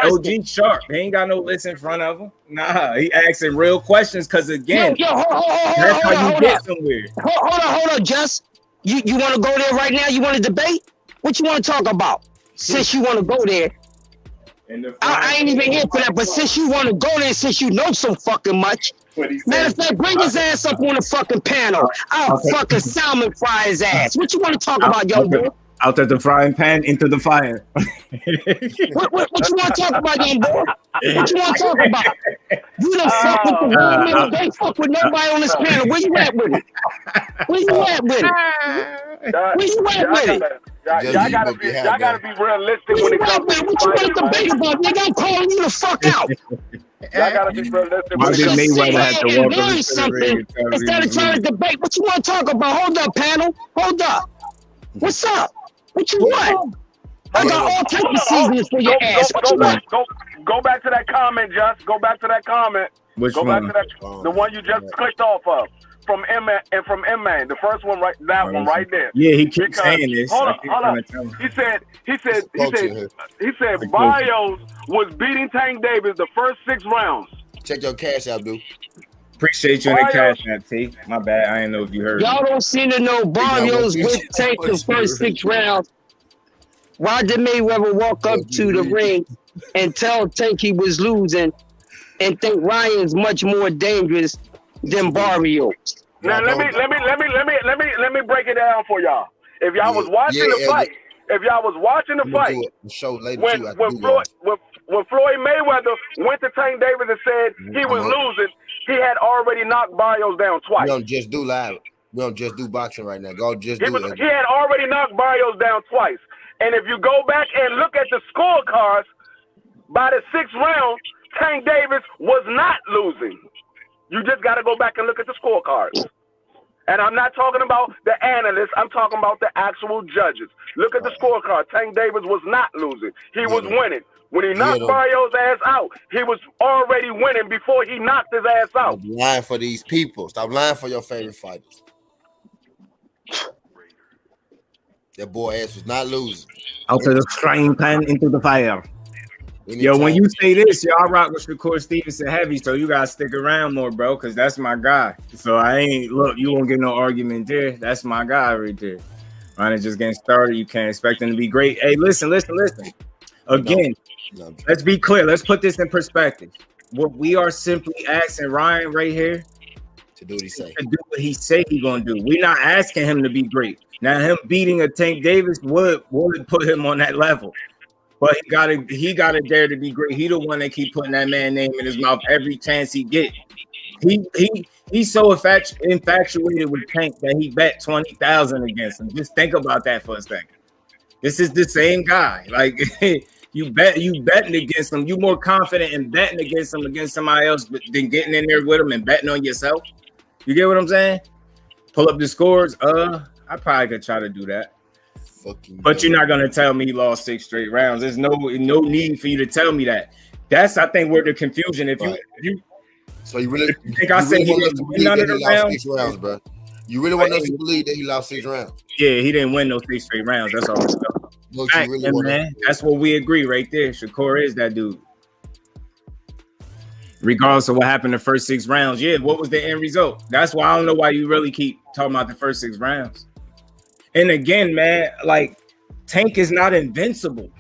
OG sharp. He ain't got no list in front of him. Nah, he asking real questions because, again, that's how you get somewhere. Hold on, Just. You want to go there right now? You want to debate? What you want to talk about? Since you want to go there. I ain't even here for that, but since you want to go there, since you know so fucking much, matter of fact, bring his ass up on the fucking panel. I'll fucking salmon fry his ass. What you want to talk about, young boy? Out of the frying pan into the fire. What you want to talk about, young boy? What you want to talk about? You done fuck with the world, nigga. They fuck with nobody on this panel. Where you at with it? Where you at with it? Y'all gotta be realistic when it comes to what you want to debate about, nigga? I'm calling you the fuck out. Y'all gotta be realistic when it comes to learn something instead of trying to debate. What you want to talk about? Hold up, panel. Hold up. What's up? What you want? I got all types of seasonings for your ass. What you want? Go back to that comment, Just. Go back to that comment. Which one? Back to that, the one you just clicked off of. From M-Man and from M-Man, the first one right there. Yeah, he keeps saying this. Hold on. He said Barrios was beating Tank Davis the first 6 rounds. Check your cash out, dude. Appreciate you in the cash app, T. My bad. I didn't know if you heard. Y'all don't seem to know Barrios would take the first 6 rounds. Why did Mayweather walk up to the ring and tell Tank he was losing and think Ryan's much more dangerous than Barrios? Now let me break it down for y'all. If y'all was watching the fight, when Floyd Mayweather went to Tank Davis and said he was losing, he had already knocked Barrios down twice. We don't just do live. We don't just do boxing right now. Go just do it. He had already knocked Barrios down twice. And if you go back and look at the scorecards, by the 6th round, Tank Davis was not losing. You just got to go back and look at the scorecards. And I'm not talking about the analysts. I'm talking about the actual judges. Look at the scorecard. Tank Davis was not losing. He was winning. When he knocked Barrios' ass out, he was already winning before he knocked his ass out. Stop lying for these people. Stop lying for your favorite fighters. That boy ass was not losing. Out of the frying pan into the fire. Yo, when you say this, yo, I rock with Shakur Stevenson heavy, so you gotta stick around more, bro, because that's my guy. So I ain't, look, you won't get no argument there. That's my guy right there. Ryan just getting started. You can't expect him to be great. Hey, listen. Again, let's be clear. Let's put this in perspective. What we are simply asking Ryan right here to do what he say. To do what he say he gonna do. We're not asking him to be great. Now, him beating a Tank Davis would put him on that level. But he gotta dare to be great. He the one that keep putting that man name in his mouth every chance he get. He's so infatuated with Tank that he bet 20,000 against him. Just think about that for a second. This is the same guy. Like you betting against him. You more confident in betting against him against somebody else than getting in there with him and betting on yourself. You get what I'm saying? Pull up the scores. I probably could try to do that. But you're not gonna tell me he lost 6 straight rounds. There's no need for you to tell me that. That's I think where the confusion. If you so you really think I said he didn't win none of the rounds? 6 rounds, bro. You really want us to believe that he lost 6 rounds? Yeah, he didn't win those 6 straight rounds. That's all. Man, that's what we agree right there. Shakur is that dude. Regardless of what happened the first 6 rounds, yeah. What was the end result? That's why I don't know why you really keep talking about the first 6 rounds. And again, man, like Tank is not invincible.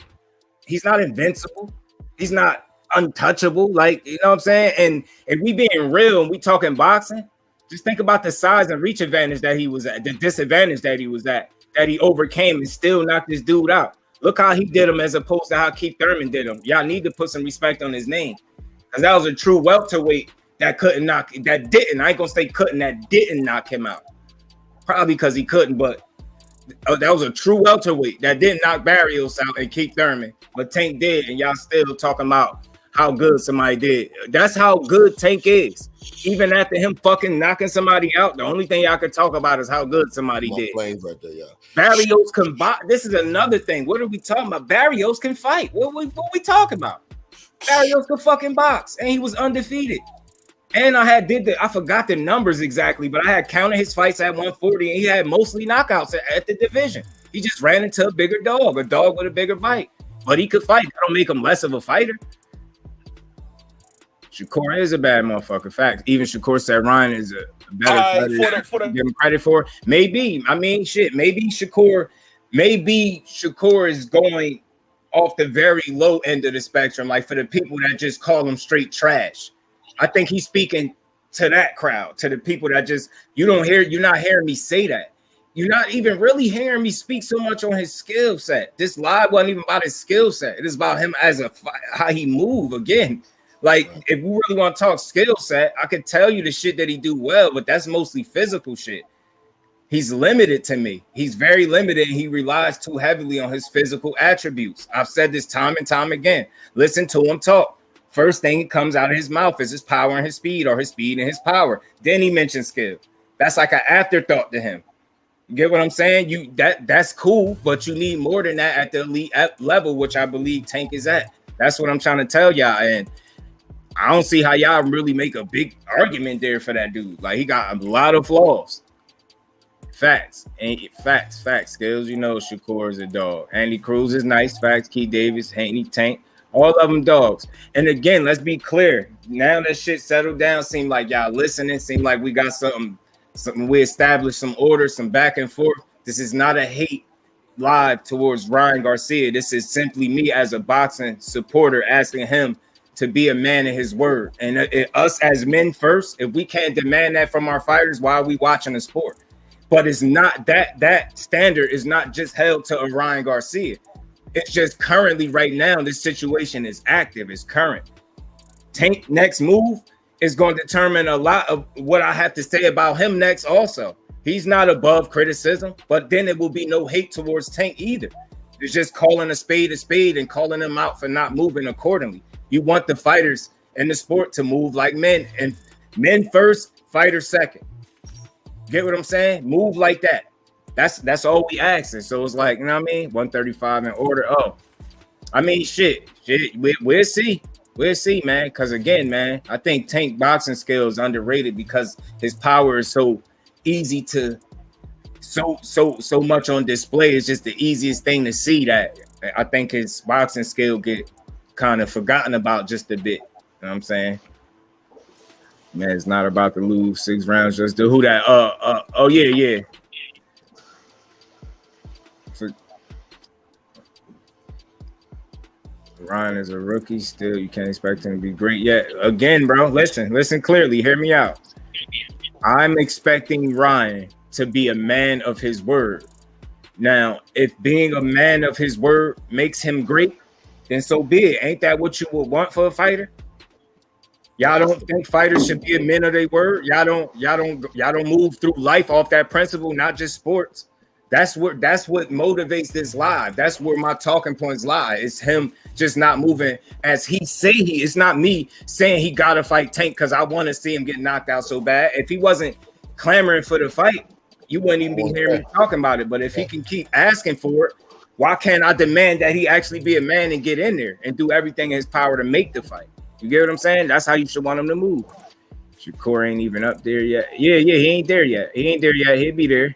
He's not invincible. He's not untouchable. Like, you know what I'm saying? And if we being real and we talking boxing, just think about the size and reach advantage that he was at, the disadvantage that he was at, that he overcame and still knocked this dude out. Look how he did him as opposed to how Keith Thurman did him. Y'all need to put some respect on his name. Because that was a true welterweight that couldn't knock, that didn't, I ain't gonna say couldn't, that didn't knock him out. Probably because he couldn't, but that was a true welterweight that didn't knock Barrios out and Keith Thurman, but Tank did, and y'all still talking about how good somebody did. That's how good Tank is. Even after him fucking knocking somebody out, the only thing y'all can talk about is how good somebody did. Right there, yeah. Barrios can box. This is another thing. What are we talking about? Barrios can fight. What we talking about? Barrios can fucking box, and he was undefeated. And I forgot the numbers exactly, but I had counted his fights at 140, and he had mostly knockouts at the division. He just ran into a bigger dog, a dog with a bigger bite. But he could fight. That don't make him less of a fighter. Shakur is a bad motherfucker. Fact. Even Shakur said Ryan is a better fighter than give him credit for. Maybe. I mean, shit. Maybe Shakur is going off the very low end of the spectrum, like for the people that just call him straight trash. I think he's speaking to that crowd, to the people that just, you're not hearing me say that. You're not even really hearing me speak so much on his skill set. This live wasn't even about his skill set. It is about him as how he move again. Like, if we really want to talk skill set, I could tell you the shit that he do well, but that's mostly physical shit. He's limited to me. He's very limited. And he relies too heavily on his physical attributes. I've said this time and time again. Listen to him talk. First thing that comes out of his mouth is his power and his speed, or his speed and his power. Then he mentions skill. That's like an afterthought to him. You get what I'm saying? That's cool, but you need more than that at the elite level, which I believe Tank is at. That's what I'm trying to tell y'all. And I don't see how y'all really make a big argument there for that dude. Like, he got a lot of flaws. Facts. Skills, you know, Shakur is a dog. Andy Cruz is nice. Facts. Keith Davis, Haney, Tank. All of them dogs. And again, let's be clear. Now that shit settled down, seem like y'all listening. Seem like we got something we established, some order, some back and forth. This is not a hate live towards Ryan Garcia. This is simply me as a boxing supporter asking him to be a man of his word. And us as men first, if we can't demand that from our fighters, why are we watching the sport? But it's not that standard is not just held to a Ryan Garcia. It's just currently right now, this situation is active, it's current. Tank next move is going to determine a lot of what I have to say about him next also. He's not above criticism, but then it will be no hate towards Tank either. It's just calling a spade and calling him out for not moving accordingly. You want the fighters in the sport to move like men, and men first, fighters second. Get what I'm saying? Move like that. That's all we asking. So it's like, you know what I mean? 135 in order. Oh, I mean, shit. We'll see. We'll see, man. Because again, man, I think Tank boxing skill is underrated because his power is so easy to so much on display. It's just the easiest thing to see. That I think his boxing skill get kind of forgotten about just a bit. You know what I'm saying? Man, it's not about to lose 6 rounds. Just do who that? Oh yeah. Ryan is a rookie still. You can't expect him to be great yet. Again, bro, listen clearly. Hear me out. I'm expecting Ryan to be a man of his word. Now, if being a man of his word makes him great, then so be it. Ain't that what you would want for a fighter? Y'all don't think fighters should be a man of their word? Y'all don't move through life off that principle, not just sports. That's what motivates this live. That's where my talking points lie. It's him just not moving as he say he. It's not me saying he gotta fight Tank because I want to see him get knocked out so bad. If he wasn't clamoring for the fight, you wouldn't even be hearing me talking about it. But if he can keep asking for it, why can't I demand that he actually be a man and get in there and do everything in his power to make the fight? You get what I'm saying? That's how you should want him to move. Shakur ain't even up there yet. Yeah, he ain't there yet. He'll be there.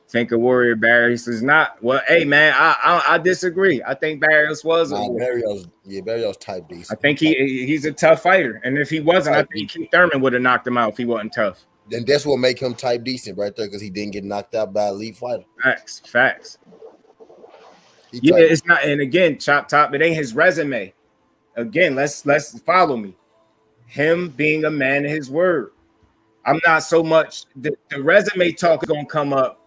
Think a Warrior Barrios is not. Well, hey man, I disagree. I think Barrios was. Barrios type decent. I think he's a tough fighter, and if he wasn't, I think Keith Thurman would have knocked him out if he wasn't tough. Then that's what make him type decent right there because he didn't get knocked out by an elite fighter. Facts. Yeah, it's not. And again, chop top. It ain't his resume. Again, let's follow me. Him being a man of his word. I'm not so much the resume talk is gonna come up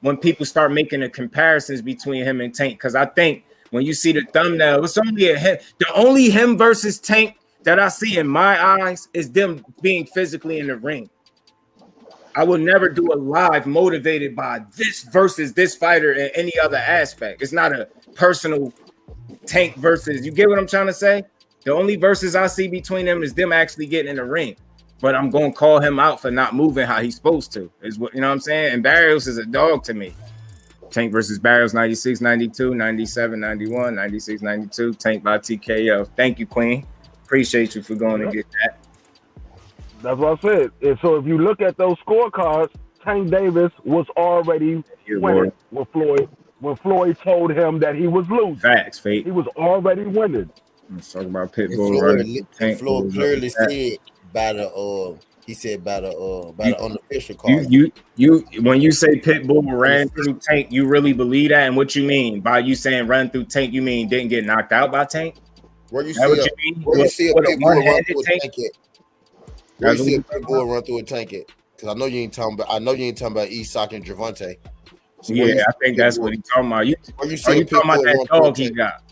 when people start making the comparisons between him and Tank, because I think when you see the thumbnail, it's only the only him versus Tank that I see in my eyes is them being physically in the ring. I will never do a live motivated by this versus this fighter in any other aspect. It's not a personal Tank versus, you get what I'm trying to say? The only verses I see between them is them actually getting in the ring. But I'm going to call him out for not moving how he's supposed to. Is what, you know what I'm saying? And Barrios is a dog to me. Tank versus Barrios, 96, 92, 97, 91, 96, 92. Tank by TKO. Thank you, Queen. Appreciate you for going to get that. That's what I said. And so if you look at those scorecards, Tank Davis was already winning with Floyd. When Floyd told him that he was losing. Facts, Fate. He was already winning. Let's talk about Pitbull. Floyd clearly said by the unofficial card. You when you say Pitbull ran through Tank, you really believe that? And what you mean by you saying run through Tank? You mean didn't get knocked out by Tank? Where you see a Pitbull run through a Tank at? Where you see a Pitbull run through a Tank at? Because I know you ain't talking about Isak and Gervonta. So yeah, I think that's what he's talking about. You talking about that dog he got?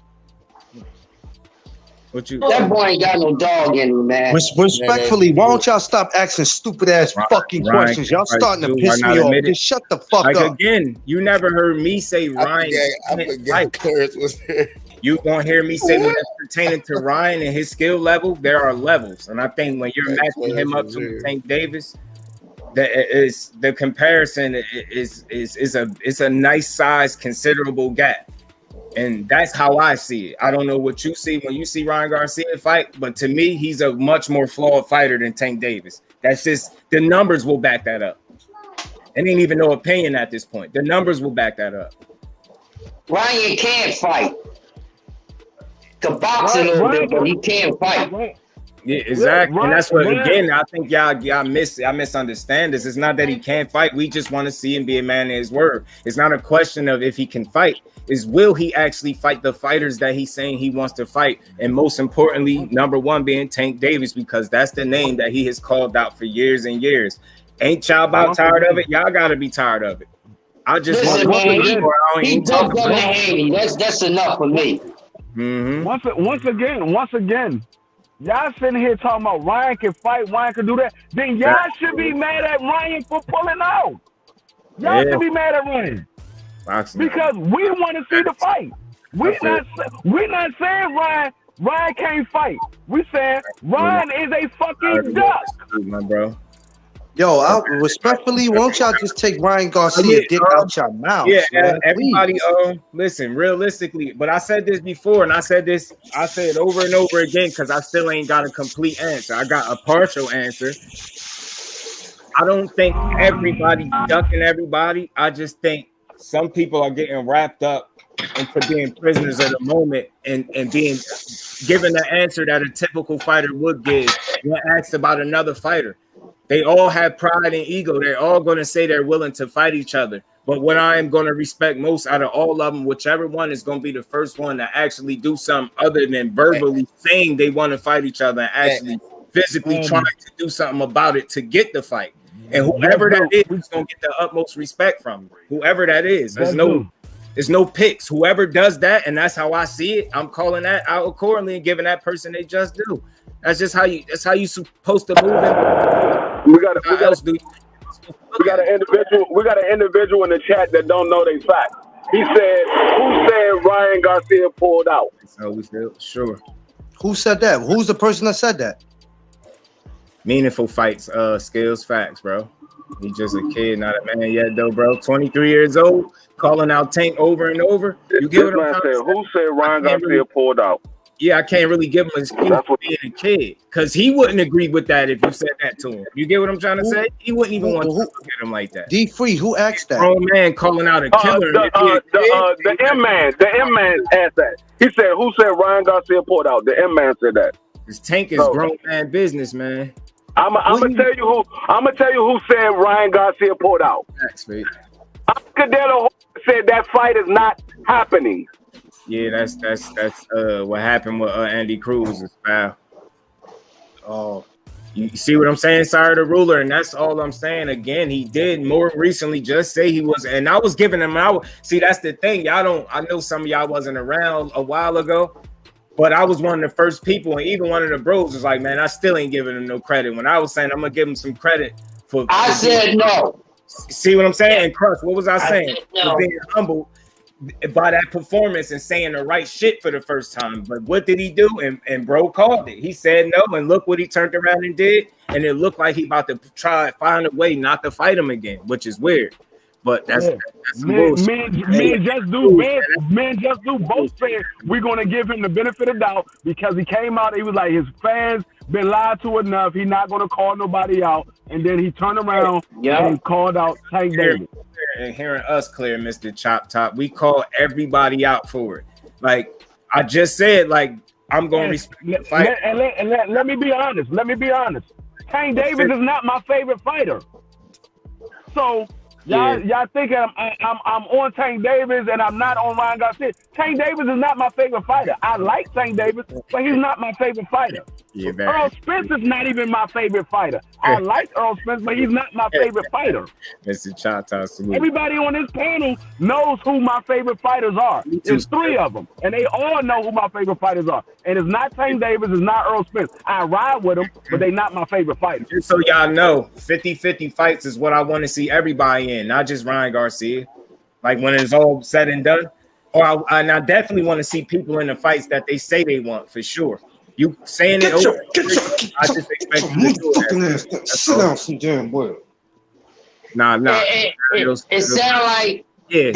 That boy ain't got no dog in him, man. Respectfully, why don't y'all stop asking stupid ass fucking questions? Y'all starting to piss me off. Just shut the fuck up. Again, you never heard me say Ryan. You gonna hear me say when it's pertaining to Ryan and his skill level, there are levels, and I think when you're matching him up to Tank Davis, that is the comparison is a nice size, considerable gap. And that's how I see it. I don't know what you see when you see Ryan Garcia fight, but to me, he's a much more flawed fighter than Tank Davis. That's just the numbers will back that up. It ain't even no opinion at this point. The numbers will back that up. Ryan can't fight. Can box a little bit, but he can't fight. Yeah, exactly. And that's what, again, I think y'all misunderstand this. It's not that he can't fight. We just want to see him be a man of his word. It's not a question of if he can fight. Is will he actually fight the fighters that he's saying he wants to fight? And most importantly, number one being Tank Davis, because that's the name that he has called out for years and years. Ain't y'all about tired of it? Y'all got to be tired of it. I just want he does go to Haney. That's enough for me. Mm-hmm. Once again, y'all sitting here talking about Ryan can fight, Ryan can do that. Then y'all should be mad at Ryan for pulling out. Y'all should be mad at Ryan. Because we want to see the fight. We're not saying Ryan can't fight. We saying Ryan is a fucking duck. My bro. Yo, respectfully, won't y'all just take Ryan Garcia dick out your mouth? Yeah, man, everybody. Listen, realistically, but I said this before, and I said it over and over again because I still ain't got a complete answer. I got a partial answer. I don't think everybody's ducking everybody. I just think some people are getting wrapped up into being prisoners of the moment and being given the answer that a typical fighter would give when asked about another fighter. They all have pride and ego. They're all going to say they're willing to fight each other. But what I am going to respect most out of all of them, whichever one is going to be the first one to actually do something other than verbally saying they want to fight each other and actually physically trying to do something about it to get the fight. And whoever that is going to get the utmost respect from whoever that is. There's no picks. Whoever does that, and that's how I see it, I'm calling that out accordingly and giving that person they just do. That's just how you supposed to move it. We got an individual in the chat that don't know they fact. He said, "Who said Ryan Garcia pulled out?" That's how we feel. Sure. Who said that? Who's the person that said that? Meaningful fights, skills, facts, bro. He's just a kid, not a man yet, though, bro. 23 years old, calling out Tank over and over. You get what I'm saying? Who said Ryan Garcia pulled out? Yeah, I can't really give him an excuse for being a kid because he wouldn't agree with that if you said that to him. You get what I'm trying to say? He wouldn't even want to look at him like that. D-Free, who asked that? Grown man calling out a killer. The M-man asked that. He said, "Who said Ryan Garcia pulled out?" The M-man said that. This Tank is grown man business, man. I'm gonna tell you who said Ryan Garcia pulled out. Thanks, mate. Cadelo said that fight is not happening. Yeah, that's what happened with Andy Cruz is foul. Oh, you see what I'm saying? Sorry, the ruler, and that's all I'm saying. Again, he did more recently just say he was, and I was giving him out. See, that's the thing. Y'all don't. I know some of y'all wasn't around a while ago, but I was one of the first people, and even one of the bros was like, "Man, I still ain't giving him no credit." When I was saying I'm gonna give him some credit for, I said no. See what I'm saying? And Crush, what was I saying? No. For being humble by that performance and saying the right shit for the first time. But what did he do? And bro called it. He said no, and look what he turned around and did. And it looked like he about to try find a way not to fight him again, which is weird. But that's man, just do both said we're gonna give him the benefit of doubt because he came out. He was like his fans been lied to enough. He's not gonna call nobody out. And then he turned around and called out Tank Davis. And hearing us clear, Mr. Chop Top, we call everybody out for it. Like I just said, like I'm gonna respect the fight. Let me be honest. Tank Davis is not my favorite fighter. So. Y'all think I'm on Tank Davis and I'm not on Ryan Garcia. Tank Davis is not my favorite fighter. I like Tank Davis, but he's not my favorite fighter. Yeah, Earl Spence is not even my favorite fighter. I like Earl Spence, but he's not my favorite fighter. Mr. Chata, salute. Everybody on this panel knows who my favorite fighters are. There's three of them, and they all know who my favorite fighters are. And it's not Tank Davis, it's not Earl Spence. I ride with them, but they're not my favorite fighters. Just so y'all know, 50-50 fights is what I want to see everybody in, not just Ryan Garcia. Like when it's all said and done. Or I definitely want to see people in the fights that they say they want for sure. You saying it over? I just expect you to do that. Sit down some damn boy. Nah. It sounds like they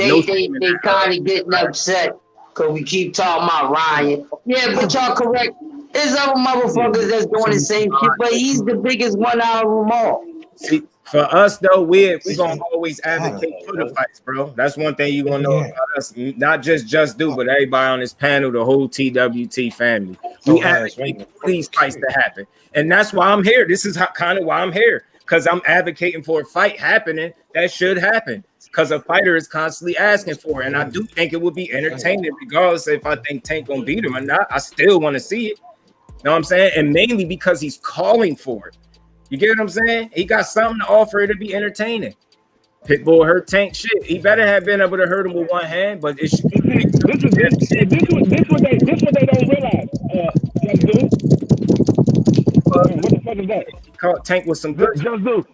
kind of getting upset because we keep talking about Ryan. Yeah, but y'all correct. There's other motherfuckers that's doing the same shit, but he's the biggest one out of them all. See, for us though, we gonna always advocate for the fights, bro. That's one thing you gonna know about us. Not just do, but everybody on this panel, the whole TWT family. We advocate for these fights to happen, and that's why I'm here. This is kind of why I'm here, because I'm advocating for a fight happening that should happen. Because a fighter is constantly asking for it, and I do think it would be entertaining, regardless if I think Tank gonna beat him or not. I still want to see it. You know what I'm saying? And mainly because he's calling for it. You get what I'm saying? He got something to offer. It'll be entertaining. Pitbull hurt Tank shit. He better have been able to hurt him with one hand, but it's this what they don't realize. What the fuck is that? Caught Tank with some good. Just do.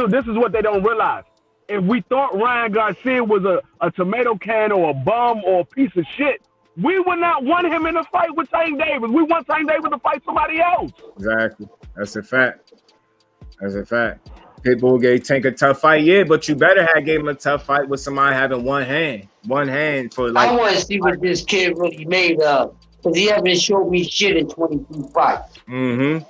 This is what they don't realize. If we thought Ryan Garcia was a tomato can or a bum or a piece of shit, we would not want him in a fight with Tank Davis. We want Tank Davis to fight somebody else. Exactly. That's a fact. That's a fact. Pitbull gave Tank a tough fight, yeah, but you better have gave him a tough fight with somebody having one hand for like. I want to see what this kid really made of, because he hasn't showed me shit in 22 fights. Mm-hmm.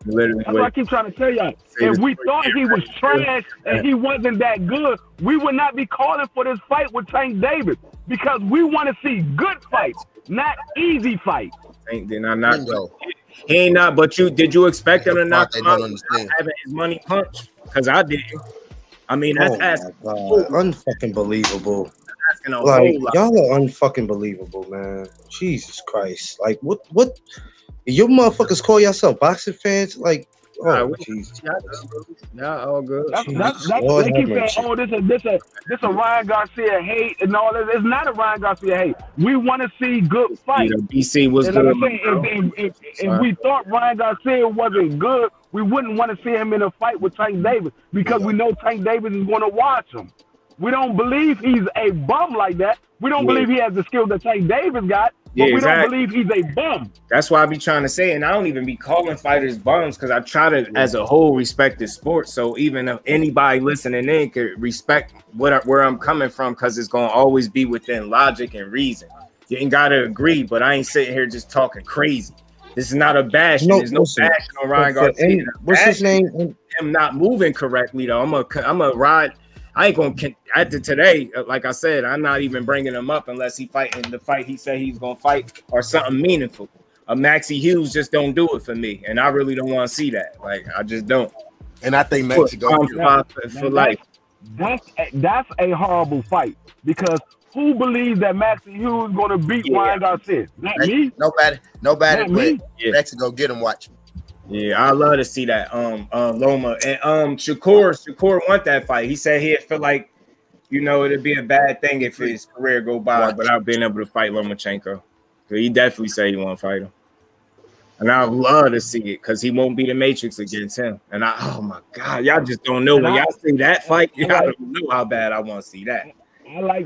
Literally, that's what I keep trying to tell y'all. If we thought he was trash and he wasn't that good, we would not be calling for this fight with Tank Davis, because we want to see good fights, not easy fights. He ain't not, but did you expect him to knock him out having his money punched? Because I didn't. I mean, that's asking. Unfucking believable. Like, y'all are unfucking believable, man. Jesus Christ. Like, what? Your motherfuckers call yourself boxing fans? Like, oh, Jesus. Yeah, all good. They keep saying, oh, this a Ryan Garcia hate and all that. It's not a Ryan Garcia hate. We want to see good fights. BC was good. If we thought Ryan Garcia wasn't good, we wouldn't want to see him in a fight with Tank Davis, because we know Tank Davis is going to watch him. We don't believe he's a bum like that. We don't believe he has the skill that Tank Davis got, but we don't believe he's a bum. That's why I be trying to say, and I don't even be calling fighters bums, because I try to, as a whole, respect the sport. So even if anybody listening in could respect where I'm coming from, because it's going to always be within logic and reason. You ain't got to agree, but I ain't sitting here just talking crazy. This is not a bashing. There's no bashing on Ryan Garcia. What's his name? Him not moving correctly, though. I'm a ride. I ain't gonna after today. Like I said, I'm not even bringing him up unless he fighting the fight he said he's gonna fight or something meaningful. A Maxie Hughes just don't do it for me, and I really don't want to see that. Like, I just don't. And I think Maxie goes for life. That's a horrible fight, because who believes that Maxie Hughes is gonna beat Ryan Garcia? Not me. Nobody. Not me. Maxie go get him. Watch. Yeah, I love to see that. Loma and Shakur want that fight. He said he'd feel like, it'd be a bad thing if his career go by without being able to fight Lomachenko. So he definitely said he want to fight him, and I love to see it, because he won't be the Matrix against him. And oh my God, y'all just don't know when y'all see that fight. Y'all don't know how bad I want to see that. I like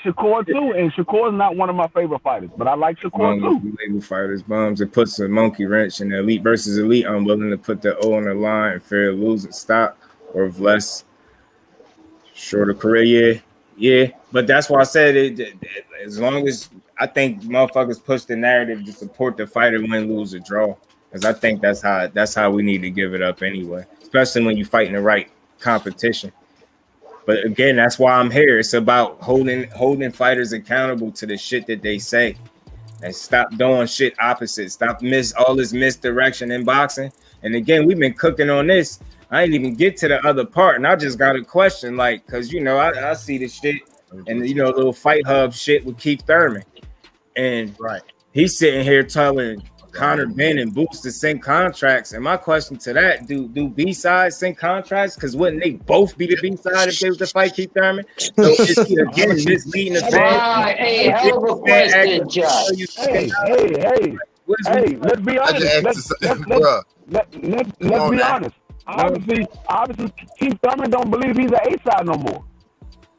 Shakur too, and Shakur's not one of my favorite fighters, but I like Shakur too. Label fighters bums. It puts a monkey wrench in the elite versus elite. I'm willing to put the O on the line and fear losing stop, or if less shorter career. Yeah. But that's why I said it. As long as I think motherfuckers push the narrative to support the fighter, win, lose, or draw, because I think that's how we need to give it up anyway, especially when you're fighting the right competition. But again, that's why I'm here. It's about holding fighters accountable to the shit that they say, and stop doing shit opposite. Stop all this misdirection in boxing. And again, we've been cooking on this. I didn't even get to the other part, and I just got a question, like, because I see the shit and little Fight Hub shit with Keith Thurman, and he's sitting here telling Conor, Benn, and Boots to send contracts. And my question to that, do B-sides send contracts? Because wouldn't they both be the B-side if they was to fight Keith Thurman? So it's again misleading the fans. Hey, hell of a question, Josh. Hey, let's be honest. Let's be honest. Obviously, Keith Thurman don't believe he's an A-side no more.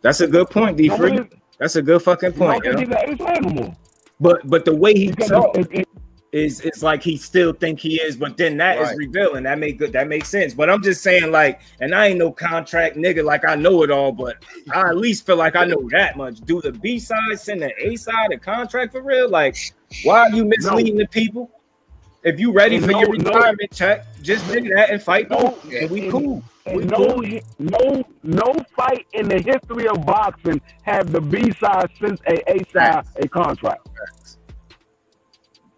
That's a good point, D-Free. That's a good fucking point. He's an A-side no more. But the way he it's like he still think he is, but then that is revealing. That makes sense. But I'm just saying, like, and I ain't no contract nigga, like I know it all, but I at least feel like I know that much. Do the B side send the A side a contract for real? Like, why are you misleading the people? If you ready for your retirement check, just do that and fight. And we cool. No fight in the history of boxing have the B side since A side a contract.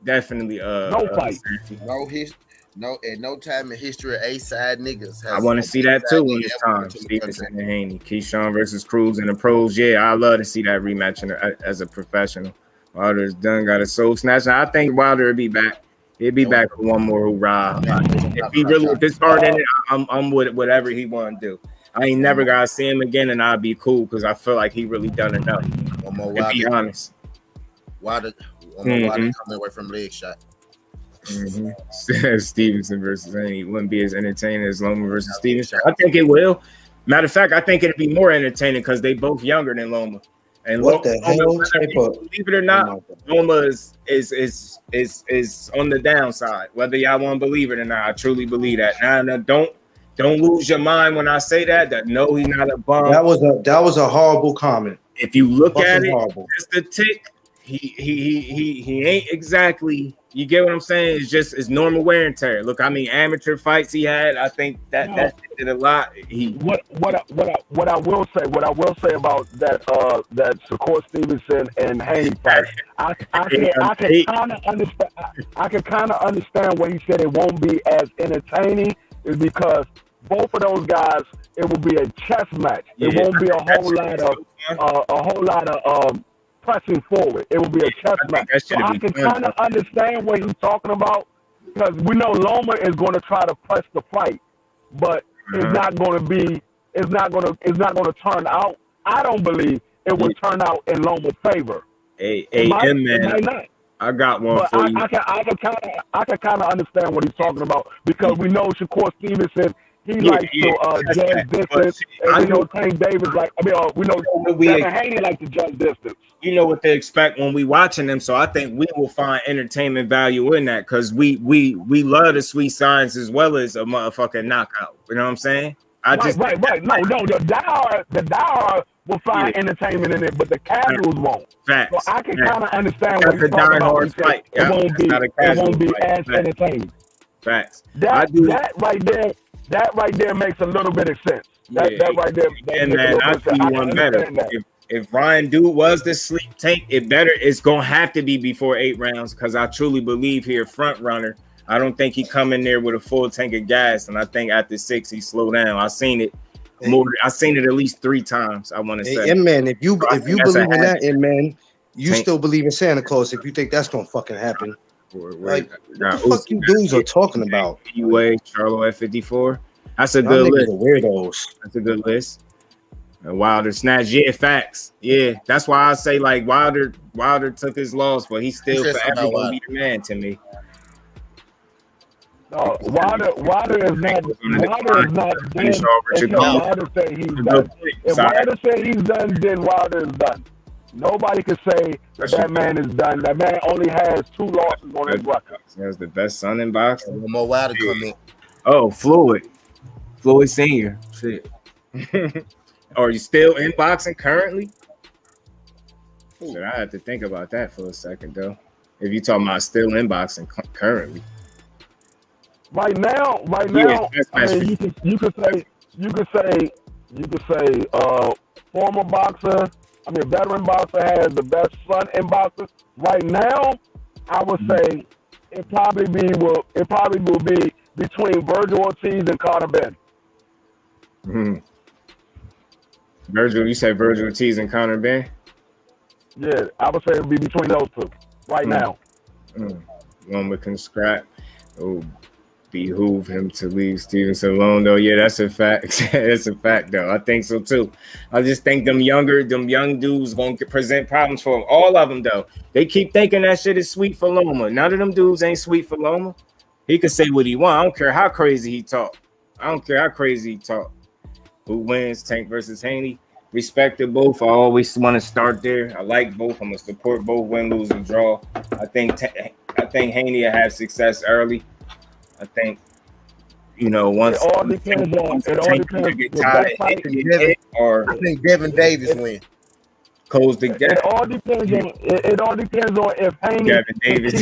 Definitely no fight. No time in history of A-side niggas. I want to see that too when it's time. Stevenson and Haney, Keyshawn versus Cruz in the pros. Yeah, I love to see that rematch as a professional. Wilder's done got a soul snatch. I think Wilder will be back. He'll be back for one more hoorah. If he really this hard in it, I'm with whatever he want to do. I ain't never gotta see him again, and I'll be cool because I feel like he really done enough. One more to be honest. Wilder coming away from leg shot. Stevenson versus Haney wouldn't be as entertaining as Loma versus Stevenson. I think it will. Matter of fact, I think it'd be more entertaining because they both younger than Loma. And what the hell? Believe it or not, Loma is on the downside. Whether y'all want to believe it or not, I truly believe that. Now don't Don't lose your mind when I say that. No, he's not a bum. That was a horrible comment. If you look Fucking at it, horrible. just the tick. He ain't exactly. You get what I'm saying? It's normal wear and tear. Look, I mean, amateur fights he had. I think that did a lot. What I will say about that Shakur Stevenson and Haney fight, I can kind of understand. I can kind of understand when he said it won't be as entertaining, is because both of those guys, it will be a chess match. It won't be a whole lot of pressing forward. It will be a chess match. So I can kind of understand what he's talking about, because we know Loma is going to try to press the fight, but it's not going to turn out. I don't believe it will turn out in Loma's favor. Man, I got one for you. I can kind of understand what he's talking about, because we know Shakur Stevenson, he likes to judge distance, and we know Tank Davis we know Devin Haney likes to judge distance. You know what they expect when we watching them, so I think we will find entertainment value in that, because we love the sweet science as well as a motherfucking knockout. You know what I'm saying? Right. No, the diehard will find entertainment in it, but the casuals won't. Facts. So I can kind of understand what he's talking about. Fight. It won't be as entertaining. Facts. That right there makes a little bit of sense. That right there. And man, I see one better. If Ryan Dude was the sleep tank, it's gonna have to be before 8 rounds, because I truly believe he a front runner. I don't think he come in there with a full tank of gas, and I think after 6 he slow down. I've seen it at least 3 times. I want to say. And man, if you believe in that, and man, you still believe in Santa Claus if you think that's gonna fucking happen. Like, what the fuck you dudes are talking about? UA Charlo at 54. That's a good list. Weirdos. That's a good list. And Wilder snatched. Yeah, facts. Yeah, that's why I say like Wilder took his loss, but he's still forever gonna be the man to me. No, Wilder is not done until Wilder say he's done. If Wilder say he's done, then Wilder is done. Nobody can say that man is done. That man only has 2 losses on his record. He has the best son in boxing. One more Wilder coming. Oh, Floyd Senior. Shit. Are you still in boxing currently? Shit, I have to think about that for a second though. If you're talking about still in boxing currently. Right now, I mean, you could say former boxer. I mean, veteran boxer has the best son in boxing. Right now, I would say it probably will be between Virgil Ortiz and Conor Benn. Mm-hmm. Virgil, you said Virgil Ortiz and Conor Benn? Yeah, I would say it would be between those 2 right now. One with can scrap. Oh, behoove him to leave Stevenson alone, though. Yeah, that's a fact. That's a fact, though. I think so too. I just think them young dudes gonna present problems for him. All of them, though. They keep thinking that shit is sweet for Loma. None of them dudes ain't sweet for Loma. He can say what he want. I don't care how crazy he talk. Who wins, Tank versus Haney? Respect to both. I always want to start there. I like both. I'm gonna support both, win, lose, or draw. I think Haney will have success early. I think, once it all depends on. I think Devin Davis win. Close the gap. It all depends on if Haney. Devin Davis.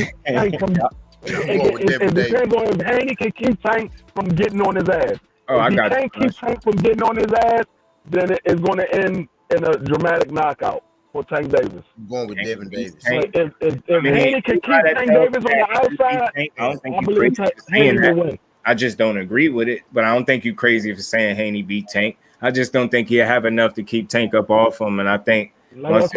It depends on if Haney can keep Tank from getting on his ass. If he can't keep Tank from getting on his ass, then it's going to end in a dramatic knockout for Tank Davis. I'm going with Devin Davis. If Haney can keep Tank Davis on the outside, I don't think you're crazy for saying that. I just don't agree with it, but I don't think you're crazy for saying Haney beat Tank. I just don't think he'll have enough to keep Tank up off him, and I think it all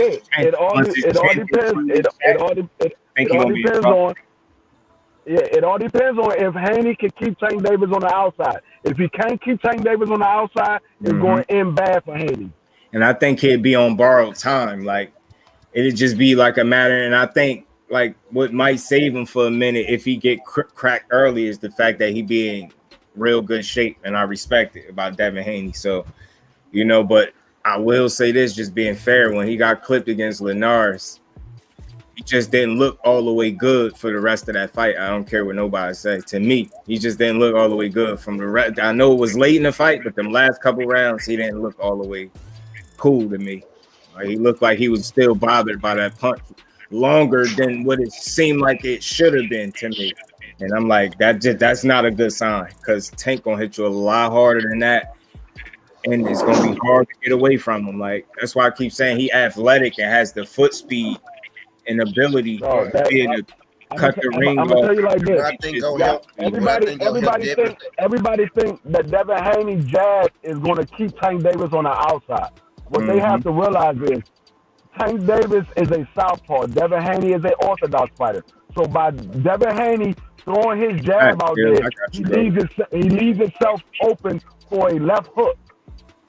depends on if Haney can keep Tank Davis on the outside. If he can't keep Tank Davis on the outside, it's going to end bad for Haney. And I think he'd be on borrowed time. Like, it'd just be like a matter. And I think, like, what might save him for a minute if he get cracked early is the fact that he be in real good shape. And I respect it about Devin Haney. So, but I will say this, just being fair, when he got clipped against Linares, he just didn't look all the way good for the rest of that fight. I don't care what nobody say. To me, he just didn't look all the way good from the rest. I know it was late in the fight, but them last couple rounds, he didn't look all the way cool to me. He looked like he was still bothered by that punch longer than what it seemed like it should have been to me. And I'm like, that's not a good sign, because Tank gonna hit you a lot harder than that. And it's gonna be hard to get away from him. Like, that's why I keep saying he athletic and has the foot speed and ability to be able to cut the ring off. I'm gonna tell you like this. Everybody think that Devin Haney's jab is gonna keep Tank Davis on the outside. What they have to realize is Tank Davis is a southpaw. Devin Haney is an orthodox fighter. So by Devin Haney throwing his jab out there, he leaves himself open for a left hook.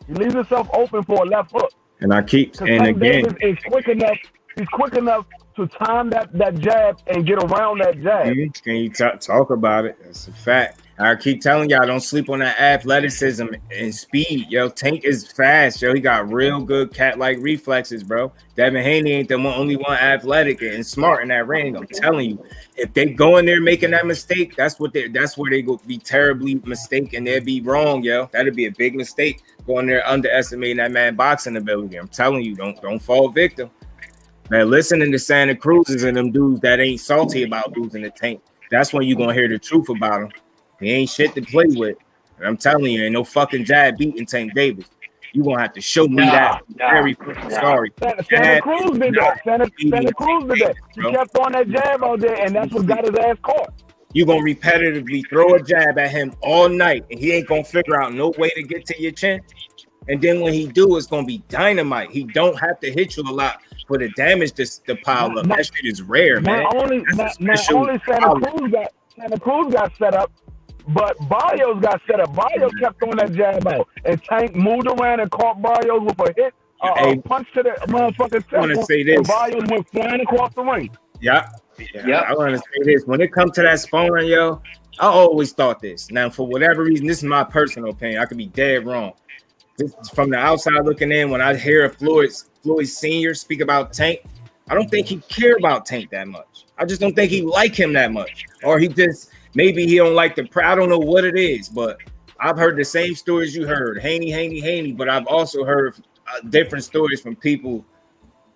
He leaves himself open for a left hook. And I keep and Tank again, Davis is quick enough. He's quick enough to time that jab and get around that jab. Can you talk about it? That's a fact. I keep telling y'all, don't sleep on that athleticism and speed. Yo, Tank is fast. Yo, he got real good cat-like reflexes, bro. Devin Haney ain't the only one athletic and smart in that ring. I'm telling you, if they go in there making that mistake, that's where they go be terribly mistaken. They'll be wrong, yo. That'd be a big mistake, going there underestimating that man boxing ability. I'm telling you, don't fall victim. Man, listening to Santa Cruz's and them dudes that ain't salty about losing the Tank, that's when you're gonna hear the truth about him. He ain't shit to play with. And I'm telling you, ain't no fucking jab beating Tank Davis. You gonna have to show me that. Very sorry. Santa Cruz did that. Santa Cruz did that. He kept on that jab out there, and that's what got his ass caught. You gonna repetitively throw a jab at him all night, and he ain't gonna figure out no way to get to your chin. And then when he do, it's gonna be dynamite. He don't have to hit you a lot for the damage to pile up. That shit is rare, man. Not only Santa Cruz got set up, but Barrios got set up. Barrios kept throwing that jab out, and Tank moved around and caught Barrios with a hit, a punch to the motherfucking temple. I want to say this. And Barrios went flying across the ring. Yeah. I want to say this. When it comes to that sparring, yo, I always thought this. Now, for whatever reason, this is my personal opinion. I could be dead wrong. This, from the outside looking in, when I hear Floyd Sr. speak about Tank, I don't think he care about Tank that much. I just don't think he like him that much, or he just. Maybe he don't like the I don't know what it is, but I've heard the same stories you heard. Haney, but I've also heard different stories from people,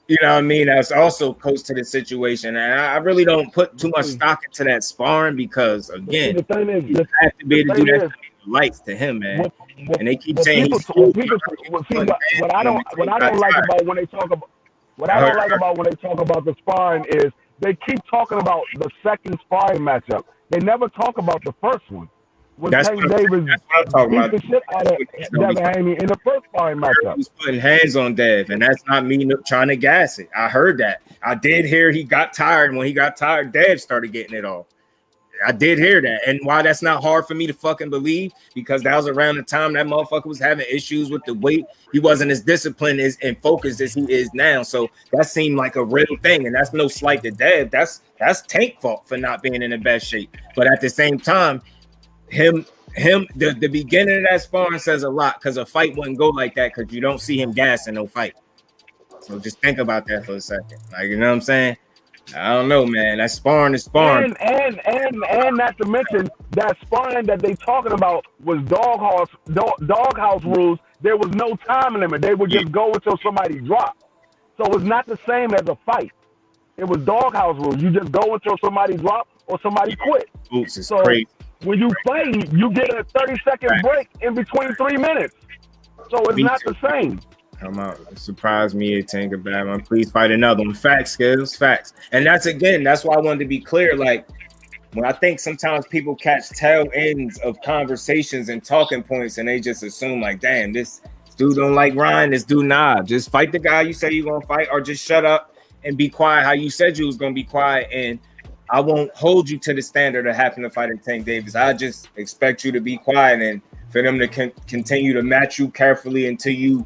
you know what I mean, that's also close to the situation. And I really don't put too much stock into that sparring because, again, the thing is, you have to be able to do that lights to him, man. And they keep saying what I don't like about when they talk about the sparring is they keep talking about the second sparring matchup. They never talk about the first one. When Tank Davis beat the shit out of Devin Haney in the first sparring matchup. He was putting hands on Dev, and that's not me trying to gas it. I heard that. I did hear he got tired. When he got tired, Dev started getting it off. I did hear that. And why that's not hard for me to fucking believe, because that was around the time that motherfucker was having issues with the weight. He wasn't as disciplined and focused as he is now. So that seemed like a real thing. And that's no slight to Dev. That's Tank's fault for not being in the best shape. But at the same time, the beginning of that sparring says a lot, because a fight wouldn't go like that because you don't see him gassing no fight. So just think about that for a second. Like, you know what I'm saying? I don't know, man. That sparring is sparring. And not to mention that sparring that they talking about was doghouse rules. There was no time limit. They would just go until somebody dropped. So it's not the same as a fight. It was doghouse rules. You just go until somebody dropped or somebody quit. So crazy. When you fight, you get a 30-second break in between 3 minutes. So it's not the same. Come out. Surprise me, Tank or Batman. Please fight another one. Facts, skills, facts. And that's why I wanted to be clear. Like, when I think sometimes people catch tail ends of conversations and talking points, and they just assume, like, damn, this dude don't like Ryan, this dude, nah. Just fight the guy you say you're going to fight, or just shut up and be quiet how you said you was going to be quiet. And I won't hold you to the standard of having to fight a Tank Davis. I just expect you to be quiet and for them to continue to match you carefully until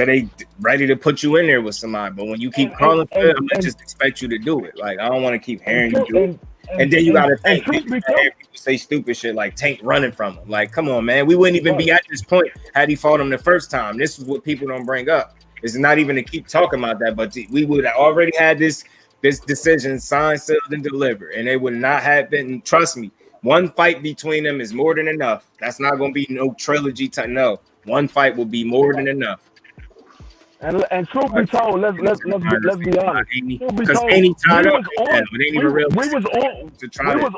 they ready to put you in there with somebody. But when you keep calling for it, I'm gonna just expect you to do it. Like, I don't want to keep hearing you do it. And then you gotta think people say stupid shit like Tank running from him. Like, come on, man. We wouldn't even be at this point had he fought him the first time. This is what people don't bring up. It's not even to keep talking about that, but we would have already had this this decision signed, sealed, and delivered. And it would not have been, trust me, one fight between them is more than enough. That's not going to be no trilogy type. No, one fight will be more than enough. And truth be told, let's be honest. Because Haney tied up. We was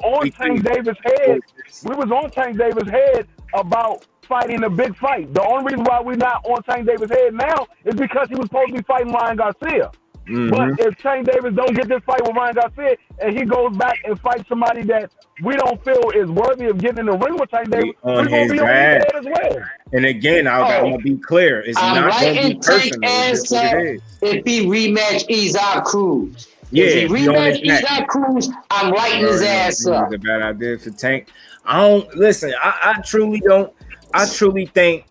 on Tank Davis' head. We was on Tank Davis' head about fighting a big fight. The only reason why we're not on Tank Davis' head now is because he was supposed to be fighting Ryan Garcia. But if Tank Davis don't get this fight with Ryan Garcia and he goes back and fights somebody that we don't feel is worthy of getting in the ring with Tank Davis, we're going to be on his head as well. And again, I'm going to be clear. It's not going to be personal. If he rematch Isaac Cruz. Yeah, if he rematch Isaac Cruz, I'm lighting his ass up. It's a bad idea for Tank. I truly think,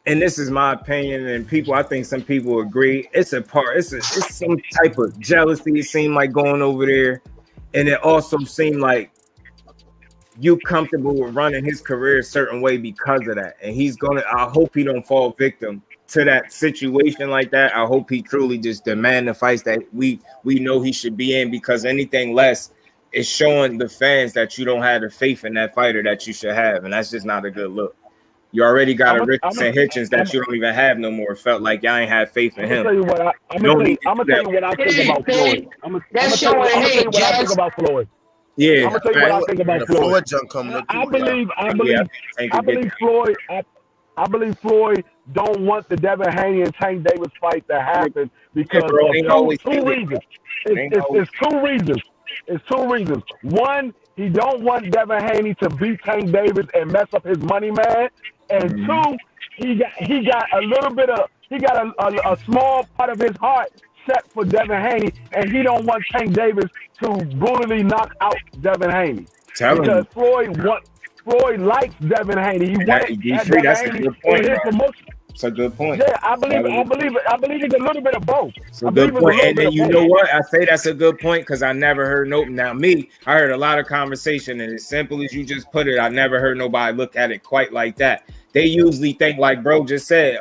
and this is my opinion, and I think some people agree, it's some type of jealousy. It seemed like going over there, and it also seemed like you comfortable with running his career a certain way because of that. And I hope he don't fall victim to that situation like that. I hope he truly just demand the fights that we know he should be in, because anything less is showing the fans that you don't have the faith in that fighter that you should have, and that's just not a good look. You already got a Richardson Hitchens that you don't even have no more. It felt like y'all ain't have faith in him. I'm gonna tell you what I think about Floyd. I'm gonna tell you what I think about Floyd. Yeah, I'm gonna tell you what I think about Floyd. I believe Floyd don't want the Devin Haney and Tank Davis fight to happen because of two reasons. It's two reasons. It's two reasons. One, he don't want Devin Haney to beat Tank Davis and mess up his money, man. And two, he got a small part of his heart set for Devin Haney, and he don't want Tank Davis to brutally knock out Devin Haney. Because Floyd likes Devin Haney. He wants Devin Haney in his promotion. It's a good point. Yeah, I believe it's a little bit of both. It's a good point. And then you know what? I say that's a good point because I never heard I heard a lot of conversation, and as simple as you just put it, I never heard nobody look at it quite like that. They usually think, like bro just said,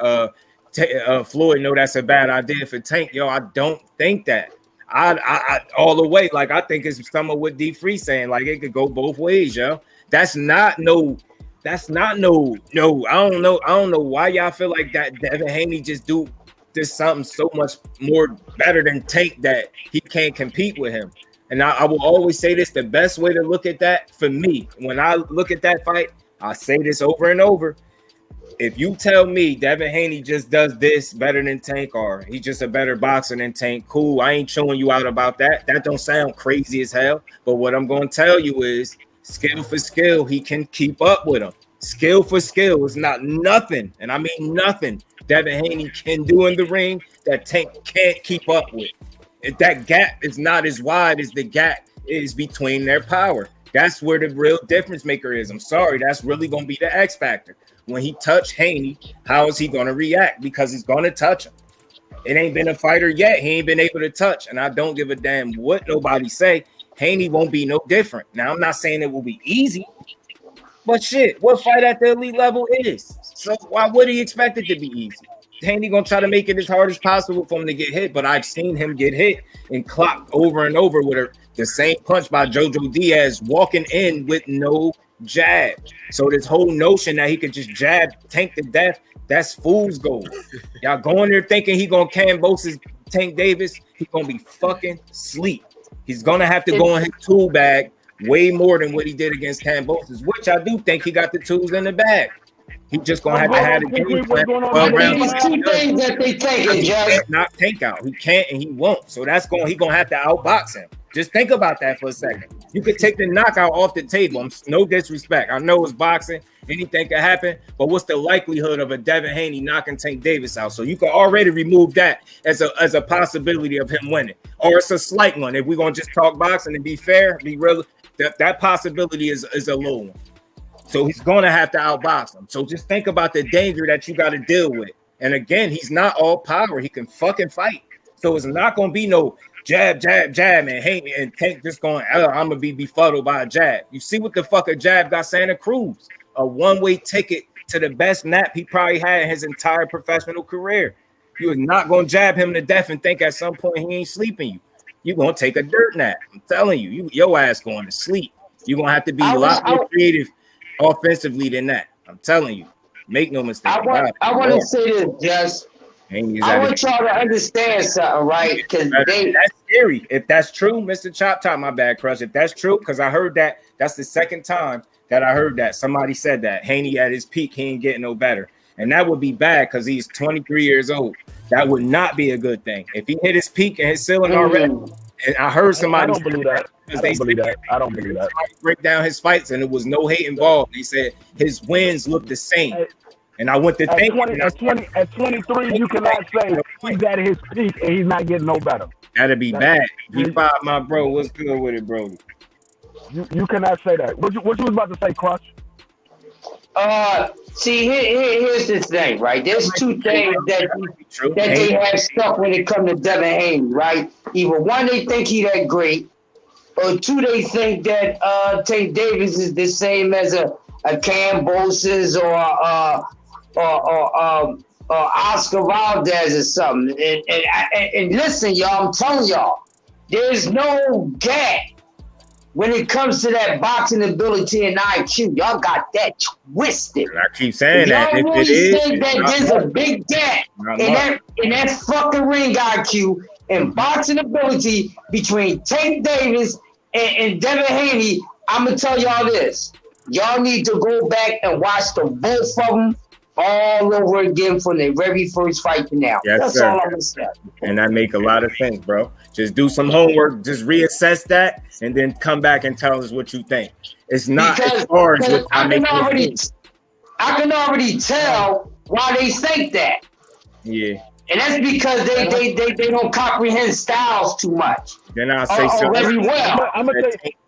Floyd, no, that's a bad idea for Tank. Yo, I don't think that. I all the way, like I think it's some of what D Free saying, like it could go both ways, yo. That's not no. I don't know why y'all feel like that Devin Haney just do something so much more better than Tank that he can't compete with him. And I will always say this: the best way to look at that for me, when I look at that fight, I say this over and over. If you tell me Devin Haney just does this better than Tank, or he's just a better boxer than Tank, cool. I ain't chewing you out about that. That don't sound crazy as hell. But what I'm going to tell you is, skill for skill, he can keep up with him. Skill for skill is not nothing, and I mean nothing, Devin Haney can do in the ring that Tank can't keep up with. If that gap is not as wide as the gap is between their power. That's where the real difference maker is. I'm sorry, that's really going to be the X factor. When he touch Haney, how is he going to react? Because he's going to touch him. It ain't been a fighter yet. He ain't been able to touch, and I don't give a damn what nobody say. Haney won't be no different. Now, I'm not saying it will be easy, but shit, what fight at the elite level is? So why would he expect it to be easy? Haney gonna try to make it as hard as possible for him to get hit, but I've seen him get hit and clocked over and over with the same punch by Jojo Diaz walking in with no jab. So this whole notion that he could just jab Tank to death, that's fool's gold. Y'all going there thinking he gonna Cambosis Tank Davis, he gonna be fucking sleep. He's gonna have to go in his tool bag way more than what he did against Cambosis, which I do think he got the tools in the bag. He just gonna have to game plan. There's two things that they taking, Judge. Not Tank out. He can't and he won't. So he gonna have to outbox him. Just think about that for a second. You could take the knockout off the table. No disrespect. I know it's boxing. Anything can happen. But what's the likelihood of a Devin Haney knocking Tank Davis out? So you can already remove that as a possibility of him winning. Or it's a slight one. If we're gonna just talk boxing and be fair, be real, that possibility is a low one. So he's going to have to outbox him. So just think about the danger that you got to deal with. And again, he's not all power. He can fucking fight. So it's not going to be no jab, and Tank just going, I'm going to be befuddled by a jab. You see what the fuck a jab got Santa Cruz? A one-way ticket to the best nap he probably had in his entire professional career. You are not going to jab him to death and think at some point he ain't sleeping you. you're gonna take a dirt nap. I'm telling you, your ass going to sleep. You're gonna have to be a lot more creative offensively than that. I'm telling you. Make no mistake. I want to say this, Jess. I want y'all to understand something, right? Because that's scary. If that's true, Mr. Chop Top, my bad, Crush. If that's true, because I heard that, that's the second time that I heard that. Somebody said that Haney at his peak, he ain't getting no better. And that would be bad because he's 23 years old. That would not be a good thing. If he hit his peak and his ceiling already, and I heard somebody. I don't believe that. I don't believe that. Break down his fights, and there was no hate involved. He said his wins look the same. And I went to think at 23, you cannot say he's at his peak and he's not getting no better. That'd be bad. G5, my bro. What's good with it, bro? You cannot say that. What you was about to say, Crush? See, here's the thing, right? There's two things that they have stuck when it comes to Devin Haney, right? Either one, they think he that great, or two, they think that Tank Davis is the same as a Cam Bosens or Oscar Valdez or something. And listen, y'all, I'm telling y'all, there's no gap when it comes to that boxing ability and IQ. Y'all got that twisted. And I keep saying that. Y'all really think that there's a big gap in that fucking ring IQ and boxing ability between Tank Davis and Devin Haney. I'm going to tell y'all this. Y'all need to go back and watch the both of them all over again from their very first fight to now. Yes, that's sir. all I'm going to say. And that make a lot of sense, bro. Just do some homework, just reassess that, and then come back and tell us what you think. It's not as far as what I can already tell why they think that. Yeah. And that's because they don't comprehend styles too much. Then I'll say something. Very well. I'm gonna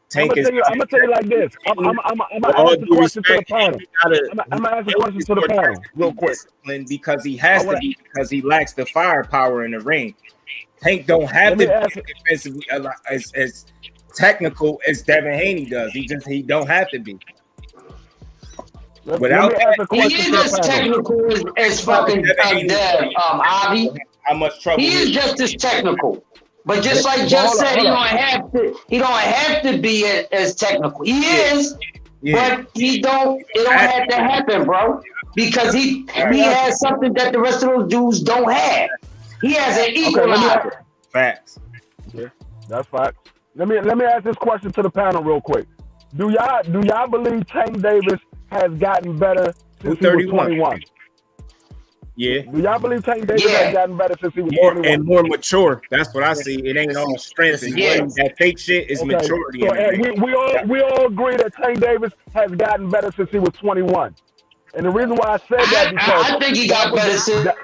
tell you like this. I'm gonna ask a question to the panel. I'm gonna ask a question to the panel real quick. Because he has to be, because he lacks the firepower in the ring. Tank don't have to be defensively as technical as Devin Haney does. He don't have to be. Without that, he is as technical as fucking Avi. How much trouble? He is just as technical. But just like Just said, he don't have to be as technical. He is, but it don't have to happen, bro. Because he has something that the rest of those dudes don't have. He has an equalizer. Facts. Yeah, that's facts. Let me ask this question to the panel real quick. Do y'all believe Tank Davis has gotten better since he was 21? Yeah. Do y'all believe Tank Davis has gotten better since he was 21? And more mature. That's what I see. It ain't all strength. That fake shit is maturity. So, we all agree that Tank Davis has gotten better since he was 21. And the reason why I said that because I think he got better since. That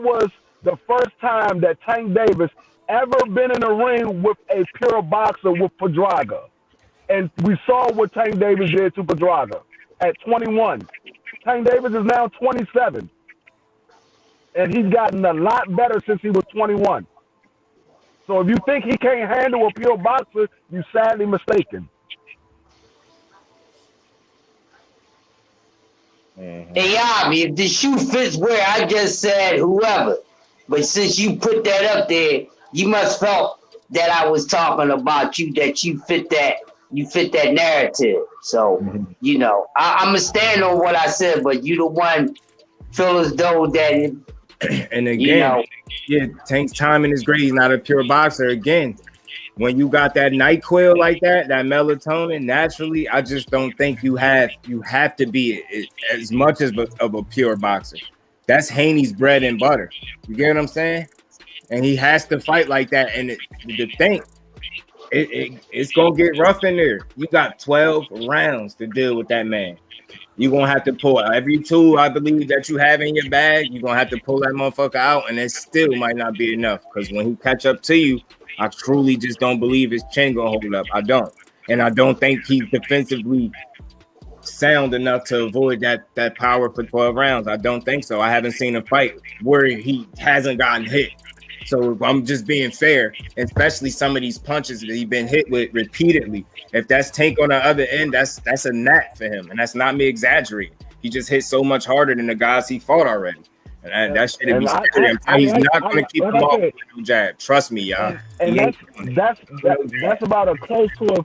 was the first time that Tank Davis ever been in a ring with a pure boxer with Pedraga. And we saw what Tank Davis did to Pedraga at 21. Tank Davis is now 27. And he's gotten a lot better since he was 21. So if you think he can't handle a pure boxer, you're sadly mistaken. Hey, Avi, if the shoe fits where I just said whoever, but since you put that up there, you must felt that I was talking about you, that you fit that narrative. So, you know, I'm going to stand on what I said, but you the one feel as though that, and again, Tank's timing is great. He's not a pure boxer. Again, when you got that NyQuil like that melatonin, naturally, I just don't think you have to be as much as of a pure boxer. That's Haney's bread and butter. You get what I'm saying? And he has to fight like that. And it's gonna get rough in there. You got 12 rounds to deal with that man. You're gonna have to pull every tool I believe that you have in your bag. You're gonna have to pull that motherfucker out, and it still might not be enough. Because when he catch up to you, I truly just don't believe his chin gonna hold up. I don't. And I don't think he's defensively sound enough to avoid that power for 12 rounds. I don't think so. I haven't seen a fight where he hasn't gotten hit. So I'm just being fair, especially some of these punches that he's been hit with repeatedly. If that's Tank on the other end, that's a knack for him. And that's not me exaggerating. He just hit so much harder than the guys he fought already. And that shit be scary. He's not going to keep him off with no jab. Trust me, y'all. And that's about as close to a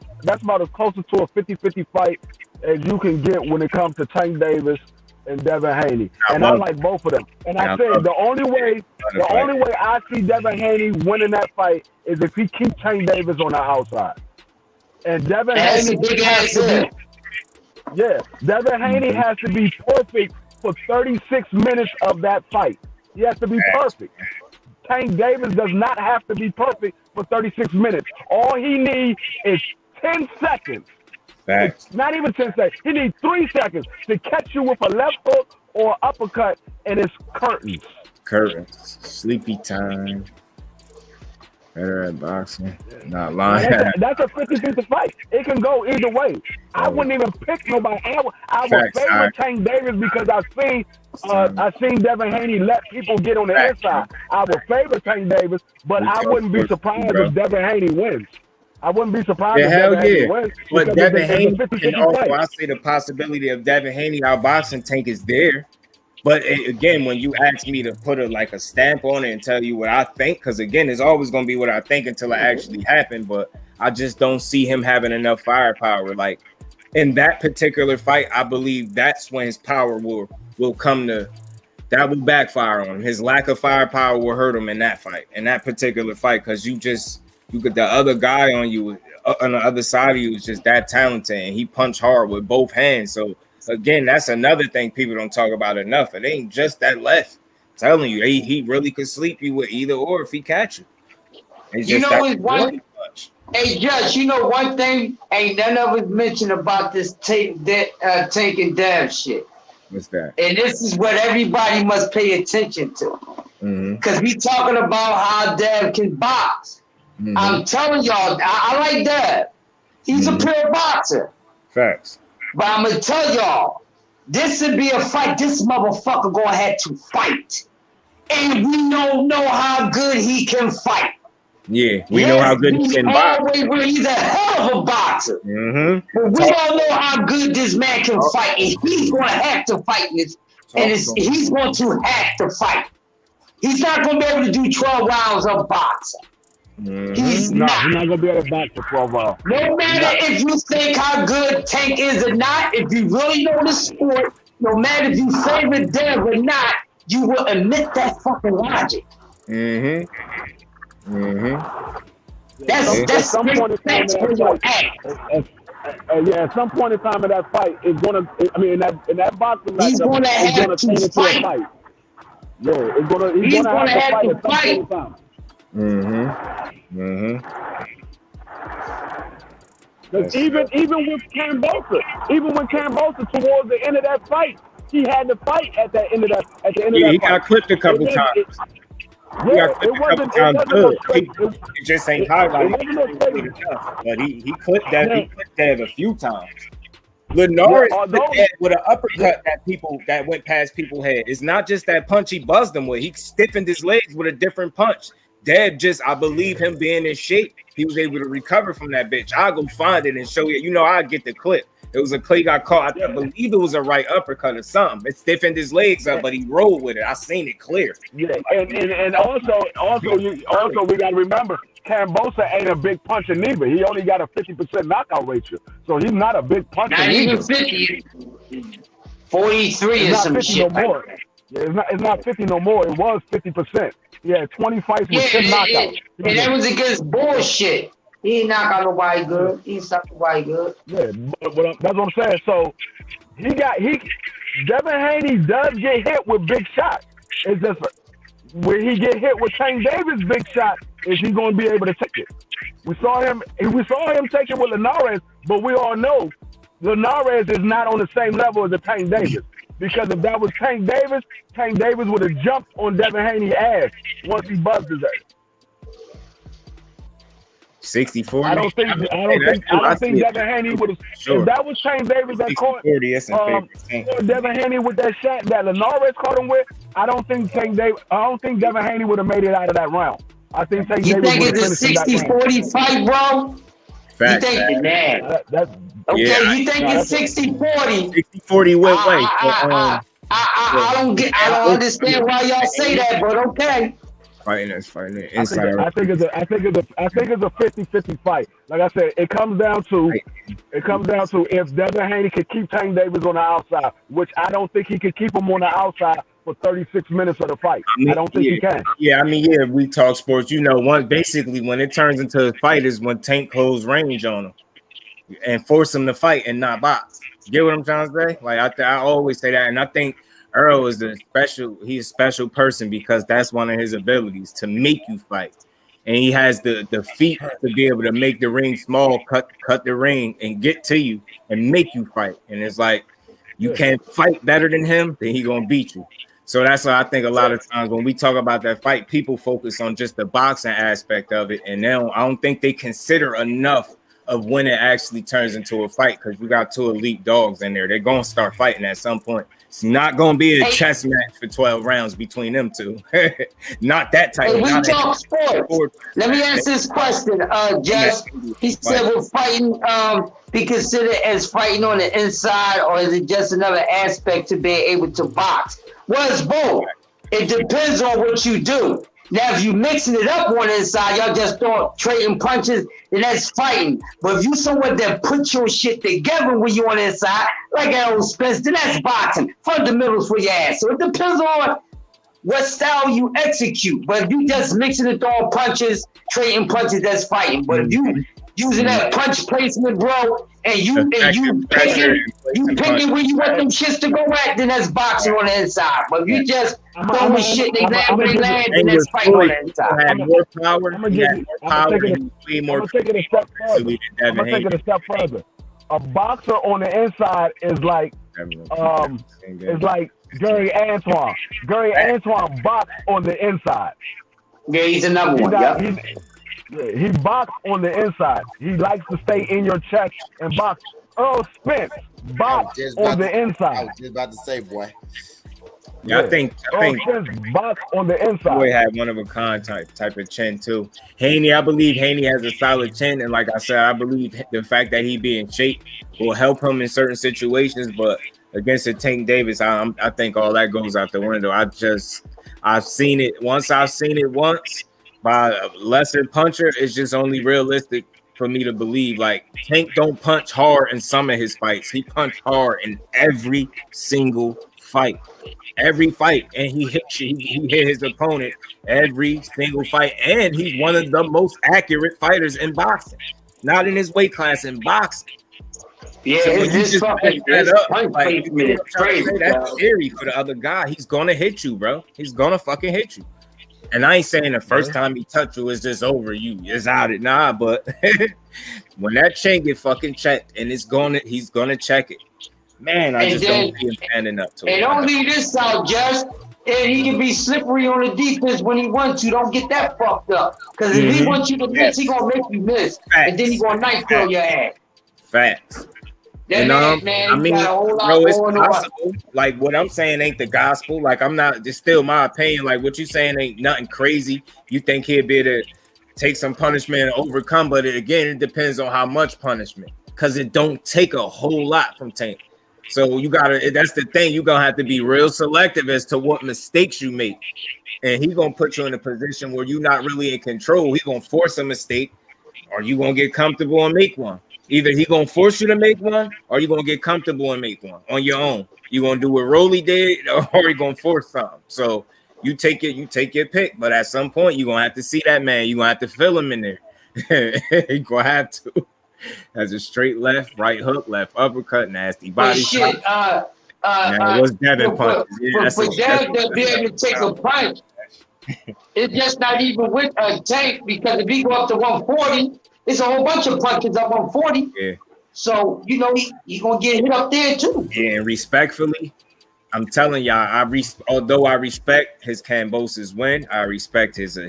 50-50 fight as you can get when it comes to Tank Davis and Devin Haney. And I like both of them. And I said the only way I see Devin Haney winning that fight is if he keeps Tank Davis on the outside. And Devin Haney Devin Haney has to be perfect for 36 minutes of that fight. He has to be perfect. Tank Davis does not have to be perfect for 36 minutes. All he needs is 10 seconds. Facts. Not even 10 seconds. He needs 3 seconds to catch you with a left hook or uppercut, and it's curtains. Curtains. Sleepy time. Better at boxing. Not lying. That's a 50-50 fight. It can go either way. I wouldn't even pick nobody. I would favor Tank Davis because I've seen Devin Haney let people get on the inside. I would favor Tank Davis, but I wouldn't be surprised if Devin Haney wins. I wouldn't be surprised if Devin Haney wins. But Devin Haney, and also I say the possibility of Devin Haney outboxing Tank is there. But again, when you ask me to put a stamp on it and tell you what I think, because again, it's always going to be what I think until it actually happened. But I just don't see him having enough firepower. Like in that particular fight, I believe that's when his power will come to. That will backfire on him. His lack of firepower will hurt him in that fight, in that particular fight, because you got the other guy on you on the other side of you is just that talented, and he punched hard with both hands. So. Again, that's another thing people don't talk about enough. It ain't just that left. I'm telling you, he really could sleep you with either or if he catch you. It's you know what's one? Hey, Judge, you know one thing ain't none of us mentioned about this Tank and Dev shit. What's that? And this is what everybody must pay attention to. Because we talking about how Dev can box. I'm telling y'all, I like Dev. He's a pure boxer. Facts. But I'm going to tell y'all, this would be a fight. This motherfucker going to have to fight. And we don't know how good he can fight. Yeah, we know how good he can box. He's a hell of a boxer. But we don't know how good this man can fight. And he's going to have to fight this. And he's going to have to fight. He's not going to be able to do 12 rounds of boxing. He's not going to be able to box for 12 rounds. No matter if you think how good Tank is or not, if you really know the sport, no matter if you favor Dev or not, you will admit that fucking logic. That's some point in time at some point in time in that fight, it's gonna. I mean, in that boxing match, he's gonna have to fight. Yeah, he's gonna have to fight. Because even with Cambosa, towards the end of that fight, he had to fight at the end of that. He got clipped a couple times. It just ain't highlighted. But he clipped that. He clipped that a few times. Linares with an uppercut that went past people's head. It's not just that punch he buzzed him with. He stiffened his legs with a different punch. Deb I believe him being in shape, he was able to recover from that bitch. I'll go find it and show you. You know, I'll get the clip. It was a clip got caught. I believe it was a right uppercut or something. It stiffened his legs up, but he rolled with it. I seen it clear. Yeah, and also we got to remember, Cambosa ain't a big puncher neither. He only got a 50% knockout ratio, so he's not a big puncher. Not even 50. 43 or some shit. No more. Yeah, it's not 50 no more. It was 50%. Yeah, 20 fights with 10 knockouts. And that was against bullshit. He ain't knock out nobody good. He ain't stop nobody good. Yeah, but that's what I'm saying. So Devin Haney does get hit with big shots. It's just when he get hit with Tank Davis' big shot, is he going to be able to take it? We saw him take it with Linares, but we all know Linares is not on the same level as the Tank Davis. Because if that was Tank Davis would have jumped on Devin Haney's ass once he buzzed his ass. 60-40. I don't think Devin Haney would have. Sure. If that was Tank Davis that caught Devin Haney with that shot that Linares caught him with, I don't think Devin Haney would have made it out of that round. I think Tank Davis would have finished that round. You think it's a 60-40 fight, bro? Fact, you think that? Okay, you think it's 60-40? 60-40 went way. I don't understand why y'all say that, but okay. Fighting. I think it's a 50-50 fight. Like I said, it comes down to if Devin Haney could keep Tank Davis on the outside, which I don't think he could keep him on the outside for 36 minutes of the fight. I don't think he can. Yeah, we talk sports. Basically when it turns into a fight is when Tank holds range on him and force him to fight and not box. Get what I'm trying to say? Like I always say that, and I think Earl is he's a special person because that's one of his abilities, to make you fight. And he has the feet to be able to make the ring small, cut the ring and get to you and make you fight. And it's like, you can't fight better than him, then he gonna beat you. So that's why I think a lot of times when we talk about that fight, people focus on just the boxing aspect of it. And now I don't think they consider enough of when it actually turns into a fight, because you got two elite dogs in there. They're gonna start fighting at some point. It's not going to be a chess match for 12 rounds between them two. Not that type. Hey, we talk sports. Let me ask this question. Just he said we're fighting. Be considered as fighting on the inside, or is it just another aspect to being able to box? Well, it's both. It depends on what you do. Now, if you mixing it up on the inside, y'all just start trading punches, then that's fighting. But if you someone that put your shit together when you on the inside, like Errol Spence, then that's boxing. Fundamentals for your ass. So it depends on what style you execute. But if you just mixing it, throwing punches, trading punches, that's fighting. But if you using that punch placement, bro, and you picking where you want them shits to go at, then that's boxing on the inside. But if you just throwing shit, they land, then that's fighting on the inside. Have more power. I'm gonna take it a step further. A boxer on the inside is like Gary Antoine. Gary Antoine boxed on the inside. Yeah, he's another one. He boxed on the inside. He likes to stay in your chest and box. Earl Spence boxed on the inside. I was just about to say, boy. Yeah, I think box on the inside. Boy had one of a kind type of chin too. Haney, I believe Haney has a solid chin, and like I said, I believe the fact that he be in shape will help him in certain situations. But against a Tank Davis, I think all that goes out the window. I've seen it once. By a lesser puncher, it's just only realistic for me to believe. Like, Tank don't punch hard in some of his fights. He punched hard in every single fight. And he hit his opponent every single fight. And he's one of the most accurate fighters in boxing. Not in his weight class, in boxing. Yeah, so that's scary for the other guy. He's gonna hit you, bro. He's gonna fucking hit you. And I ain't saying the first time he touch you is just over you. It's out it. Nah, but when that chain get fucking checked and he's gonna check it. Man, I just don't see him standing up to it. And don't leave this out, Just. And he can be slippery on the defense when he wants you. Don't get that fucked up. Because if he wants you to miss, he gonna make you miss. Facts. And then he gonna knife throw your ass. Facts. And man, I mean, bro, it's possible. Like, what I'm saying ain't the gospel. Like, it's still my opinion. Like, what you saying ain't nothing crazy. You think he'd be able to take some punishment and overcome, but again, it depends on how much punishment. Because it don't take a whole lot from Tank. So that's the thing. You're gonna have to be real selective as to what mistakes you make. And he's gonna put you in a position where you're not really in control. He's gonna force a mistake, or you gonna get comfortable and make one. Either he gonna force you to make one, or you gonna get comfortable and make one on your own. You gonna do what Rolly did, or you gonna force something. So you take your pick. But at some point, you're gonna have to see that man. You're gonna have to feel him in there. You're gonna have to. As a straight left, right hook, left uppercut, nasty body shot. What's Devin punch? For Devin to be able to take a punch, it's just not even with a Tank, because if he go up to 140, it's a whole bunch of punches at 140. Yeah. So, he's going to get hit up there too. Yeah, and respectfully, I'm telling y'all, although I respect his Cambosis win, I respect his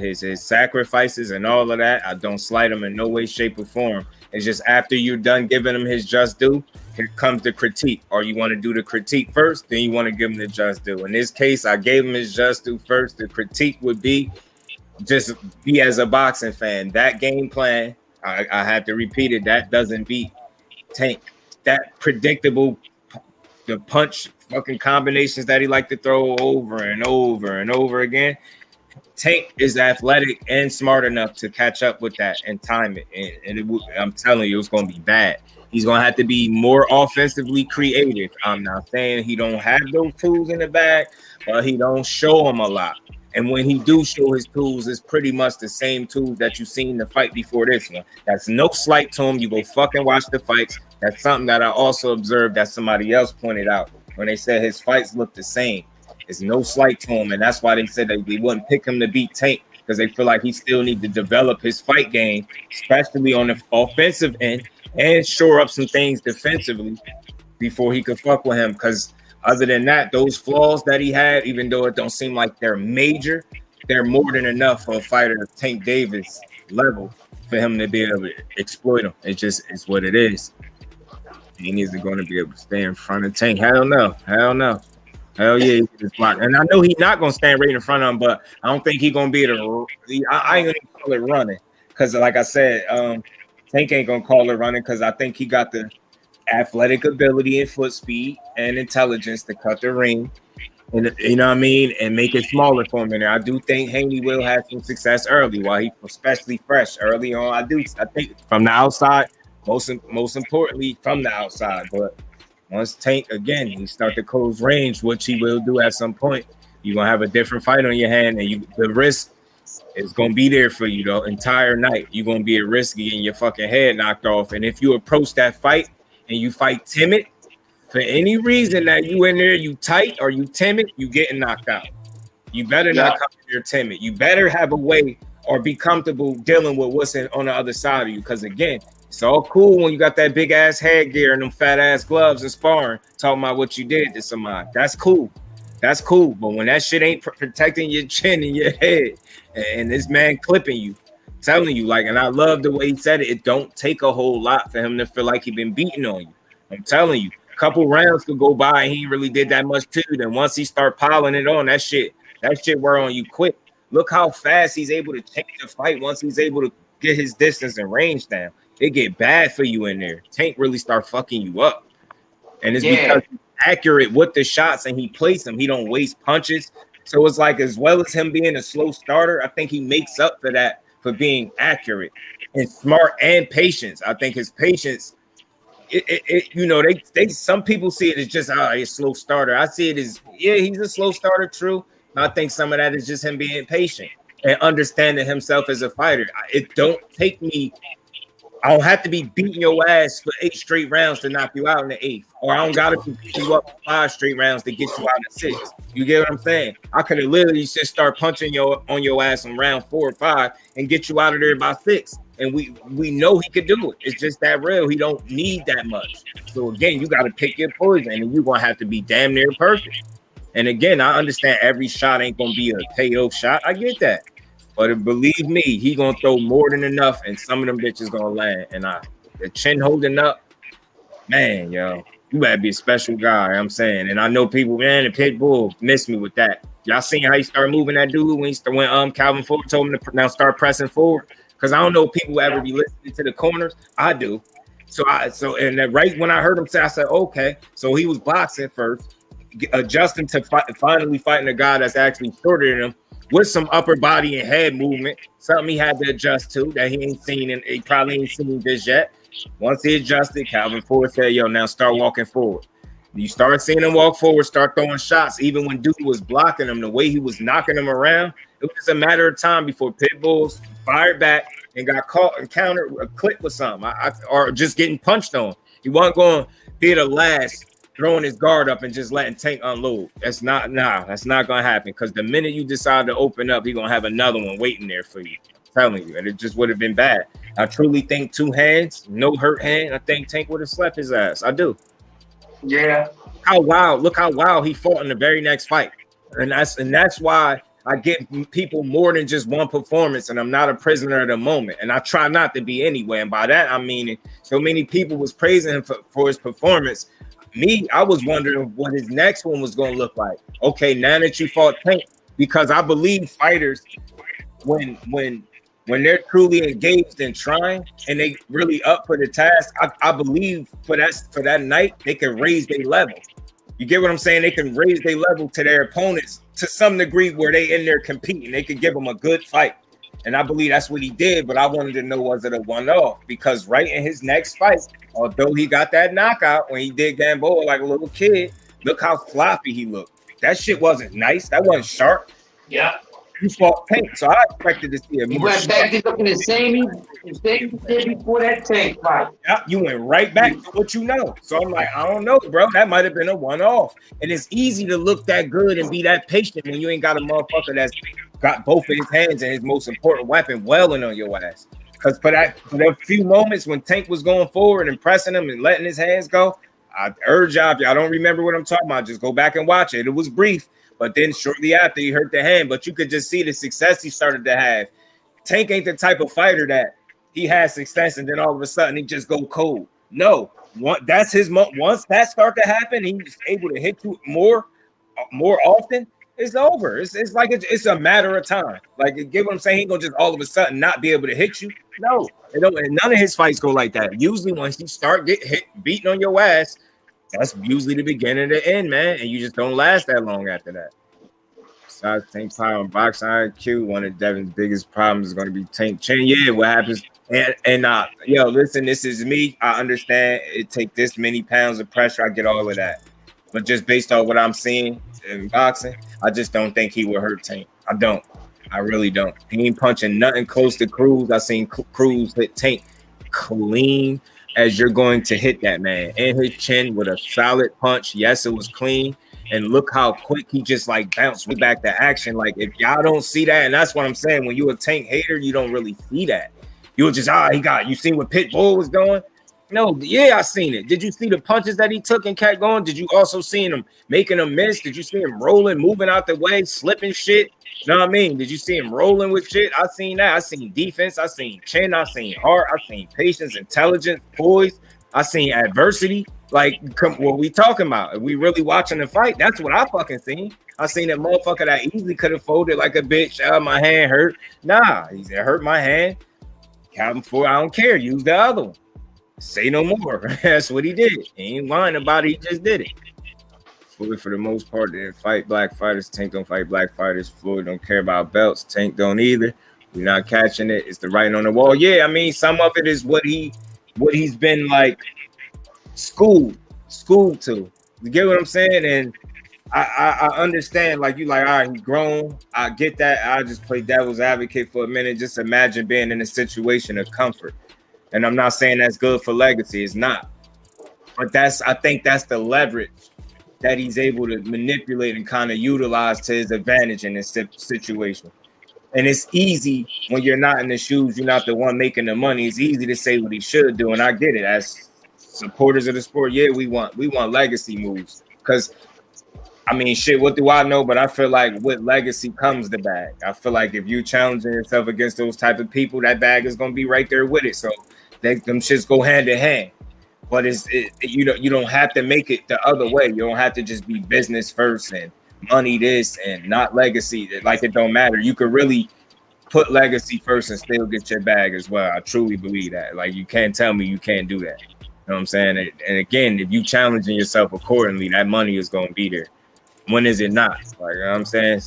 sacrifices and all of that. I don't slight him in no way, shape, or form. It's just after you're done giving him his just due, here comes the critique. Or you want to do the critique first, then you want to give him the just due. In this case, I gave him his just due first. The critique would be just be as a boxing fan. That game plan, I have to repeat it, that doesn't beat Tank. That predictable, the punch fucking combinations that he like to throw over and over and over again. Tank is athletic and smart enough to catch up with that and time it. And I'm telling you, it's going to be bad. He's going to have to be more offensively creative. I'm not saying he don't have those tools in the bag, but he don't show them a lot. And when he do show his tools, it's pretty much the same tools that you seen in the fight before this one. That's no slight to him. You go fucking watch the fights. That's something that I also observed that somebody else pointed out when they said his fights look the same. It's no slight to him, and that's why they said that they wouldn't pick him to beat Tank, because they feel like he still needs to develop his fight game, especially on the offensive end, and shore up some things defensively before he could fuck with him. Because other than that, those flaws that he had, even though it don't seem like they're major, they're more than enough for a fighter of Tank Davis level for him to be able to exploit them. It just is what it is. He needs to going to be able to stay in front of Tank. Hell no. Hell yeah, he just block. And I know he's not gonna stand right in front of him, but I don't think he's gonna be able to. I ain't gonna call it running, because like I said, Tank ain't gonna call it running, because I think he got the athletic ability and foot speed and intelligence to cut the ring, and you know what I mean, and make it smaller for him. And I do think Haney will have some success early, while he's especially fresh early on. I think from the outside, most importantly from the outside, but. Once Tank, again, he start to close range, which he will do at some point, you're going to have a different fight on your hand, and the risk is going to be there for you the entire night. You're going to be at risk of getting your fucking head knocked off. And if you approach that fight and you fight timid, for any reason that you in there, you tight or you timid, you getting knocked out. You better not come in there timid. You better have a way or be comfortable dealing with what's on the other side of you. Because, again, it's all cool when you got that big ass headgear and them fat ass gloves and sparring, talking about what you did to somebody. That's cool. But when that shit ain't protecting your chin and your head, and this man clipping you, telling you, like, and I love the way he said it, it don't take a whole lot for him to feel like he been beating on you. I'm telling you, a couple rounds could go by and he really did that much too. Then once he start piling it on, that shit wear on you quick. Look how fast he's able to change the fight once he's able to get his distance and range down. It get bad for you in there. Tank really start fucking you up. And it's because he's accurate with the shots and he plays them. He don't waste punches. So it's like, as well as him being a slow starter, I think he makes up for that, for being accurate and smart and patience. I think his patience, you know, they some people see it as just a slow starter. I see it as, he's a slow starter, true. I think some of that is just him being patient and understanding himself as a fighter. It don't take me. I don't have to be beating your ass for 8 straight rounds to knock you out in the 8th. Or I don't got to beat you up for 5 straight rounds to get you out in the 6th. You get what I'm saying? I could have literally just start punching on your ass on round 4 or 5 and get you out of there by 6. And we know he could do it. It's just that real. He don't need that much. So, again, you got to pick your poison, and you're going to have to be damn near perfect. And, again, I understand every shot ain't going to be a KO shot. I get that. But believe me, he gonna throw more than enough, and some of them bitches gonna land. And the chin holding up, man, yo, you better be a special guy. I'm saying, and I know people, man, the pit bull missed me with that. Y'all seen how he started moving that dude when Calvin Ford told him to now start pressing forward? Because I don't know if people ever be listening to the corners. I do. So right when I heard him say, I said, okay. So he was boxing first, adjusting to finally fighting a guy that's actually shorter than him, with some upper body and head movement, something he had to adjust to that he ain't seen, and he probably ain't seen this yet. Once he adjusted, Calvin Ford said, yo, now start walking forward. You start seeing him walk forward, start throwing shots. Even when dude was blocking him, the way he was knocking him around, it was just a matter of time before pit bulls fired back and got caught and countered a clip with something, or just getting punched on. He wasn't going to be the last throwing his guard up and just letting Tank unload. That's not going to happen, because the minute you decide to open up, he's going to have another one waiting there for you. I'm telling you, and it just would have been bad. I truly think 2 hands, no hurt hand, I think Tank would have slapped his ass. I do. Yeah. Look how wild he fought in the very next fight. And that's why I give people more than just one performance, and I'm not a prisoner of the moment. And I try not to be anyway. And by that, I mean, so many people was praising him for his performance. Me, I was wondering what his next one was going to look like. Okay, now that you fought Tank, because I believe fighters, when they're truly engaged and trying, and they really up for the task, I believe for that night they can raise their level. You get what I'm saying? They can raise their level to their opponents to some degree where they in there competing. They could give them a good fight. And I believe that's what he did, but I wanted to know, was it a one-off? Because right in his next fight, although he got that knockout when he did Gamboa like a little kid, look how floppy he looked. That shit wasn't nice. That wasn't sharp. Yeah. He fought Tank, so I expected to see a more. You went back to looking the same you did before that Tank fight. Yeah, you went right back to what you know. So I'm like, I don't know, bro. That might have been a one-off. And it's easy to look that good and be that patient when you ain't got a motherfucker that's got both of his hands and his most important weapon welling on your ass. Because for that few moments when Tank was going forward and pressing him and letting his hands go, I urge y'all, if y'all don't remember what I'm talking about, just go back and watch it. It was brief. But then shortly after, he hurt the hand. But you could just see the success he started to have. Tank ain't the type of fighter that he has success and then all of a sudden he just go cold. No, that's his. Once that start to happen, he's able to hit you more often. It's over. It's like it's a matter of time. Like, get what I'm saying? He gonna just all of a sudden not be able to hit you. No, none of his fights go like that. Usually, once he start get hit, beating on your ass, that's usually the beginning of the end, man. And you just don't last that long after that. Besides Tank power and boxing IQ, one of Devin's biggest problems is going to be Tank chin. Yeah, what happens? And yo, listen, this is me. I understand it take this many pounds of pressure. I get all of that. But just based on what I'm seeing in boxing, I just don't think he would hurt Tank. I don't. I really don't. He ain't punching nothing close to Cruz. I seen Cruz hit Tank clean as you're going to hit that man in his chin with a solid punch. Yes, it was clean. And look how quick he just like bounced back to action. Like, if y'all don't see that, and that's what I'm saying, when you a Tank hater, you don't really see that. You were just, you seen what Pitbull was doing? No, yeah, I seen it. Did you see the punches that he took and kept going? Did you also see him making them miss? Did you see him rolling, moving out the way, slipping shit? You know what I mean? Did you see him rolling with shit? I seen that. I seen defense. I seen chin. I seen heart. I seen patience, intelligence, poise. I seen adversity. Like, what we talking about? If we really watching the fight, that's what I fucking seen. I seen that motherfucker that easily could have folded like a bitch. My hand hurt. Nah, he said, hurt my hand. Count him for, I don't care. Use the other one. Say no more. That's what he did. He ain't lying about it. He just did it. Floyd, for the most part, they fight black fighters. Tank don't fight black fighters. Floyd don't care about belts. Tank don't either. We're not catching it. It's the writing on the wall. Yeah, I mean, some of it is what he's been like schooled to. You get what I'm saying? And I understand. Like, you like, all right, he's grown. I get that. I just play devil's advocate for a minute. Just imagine being in a situation of comfort. And I'm not saying that's good for legacy. It's not. But I think that's the leverage that he's able to manipulate and kind of utilize to his advantage in this situation. And it's easy when you're not in the shoes, you're not the one making the money. It's easy to say what he should do. And I get it. As supporters of the sport, yeah, we want legacy moves. Because, I mean, shit, what do I know? But I feel like with legacy comes the bag. I feel like if you challenging yourself against those type of people, that bag is going to be right there with it. So them shits go hand in hand. But you don't have to make it the other way. You don't have to just be business first and money this and not legacy. Like, it don't matter. You could really put legacy first and still get your bag as well. I truly believe that. Like, you can't tell me you can't do that. You know what I'm saying? And again, if you challenging yourself accordingly, that money is going to be there. When is it not? Like, you know what I'm saying?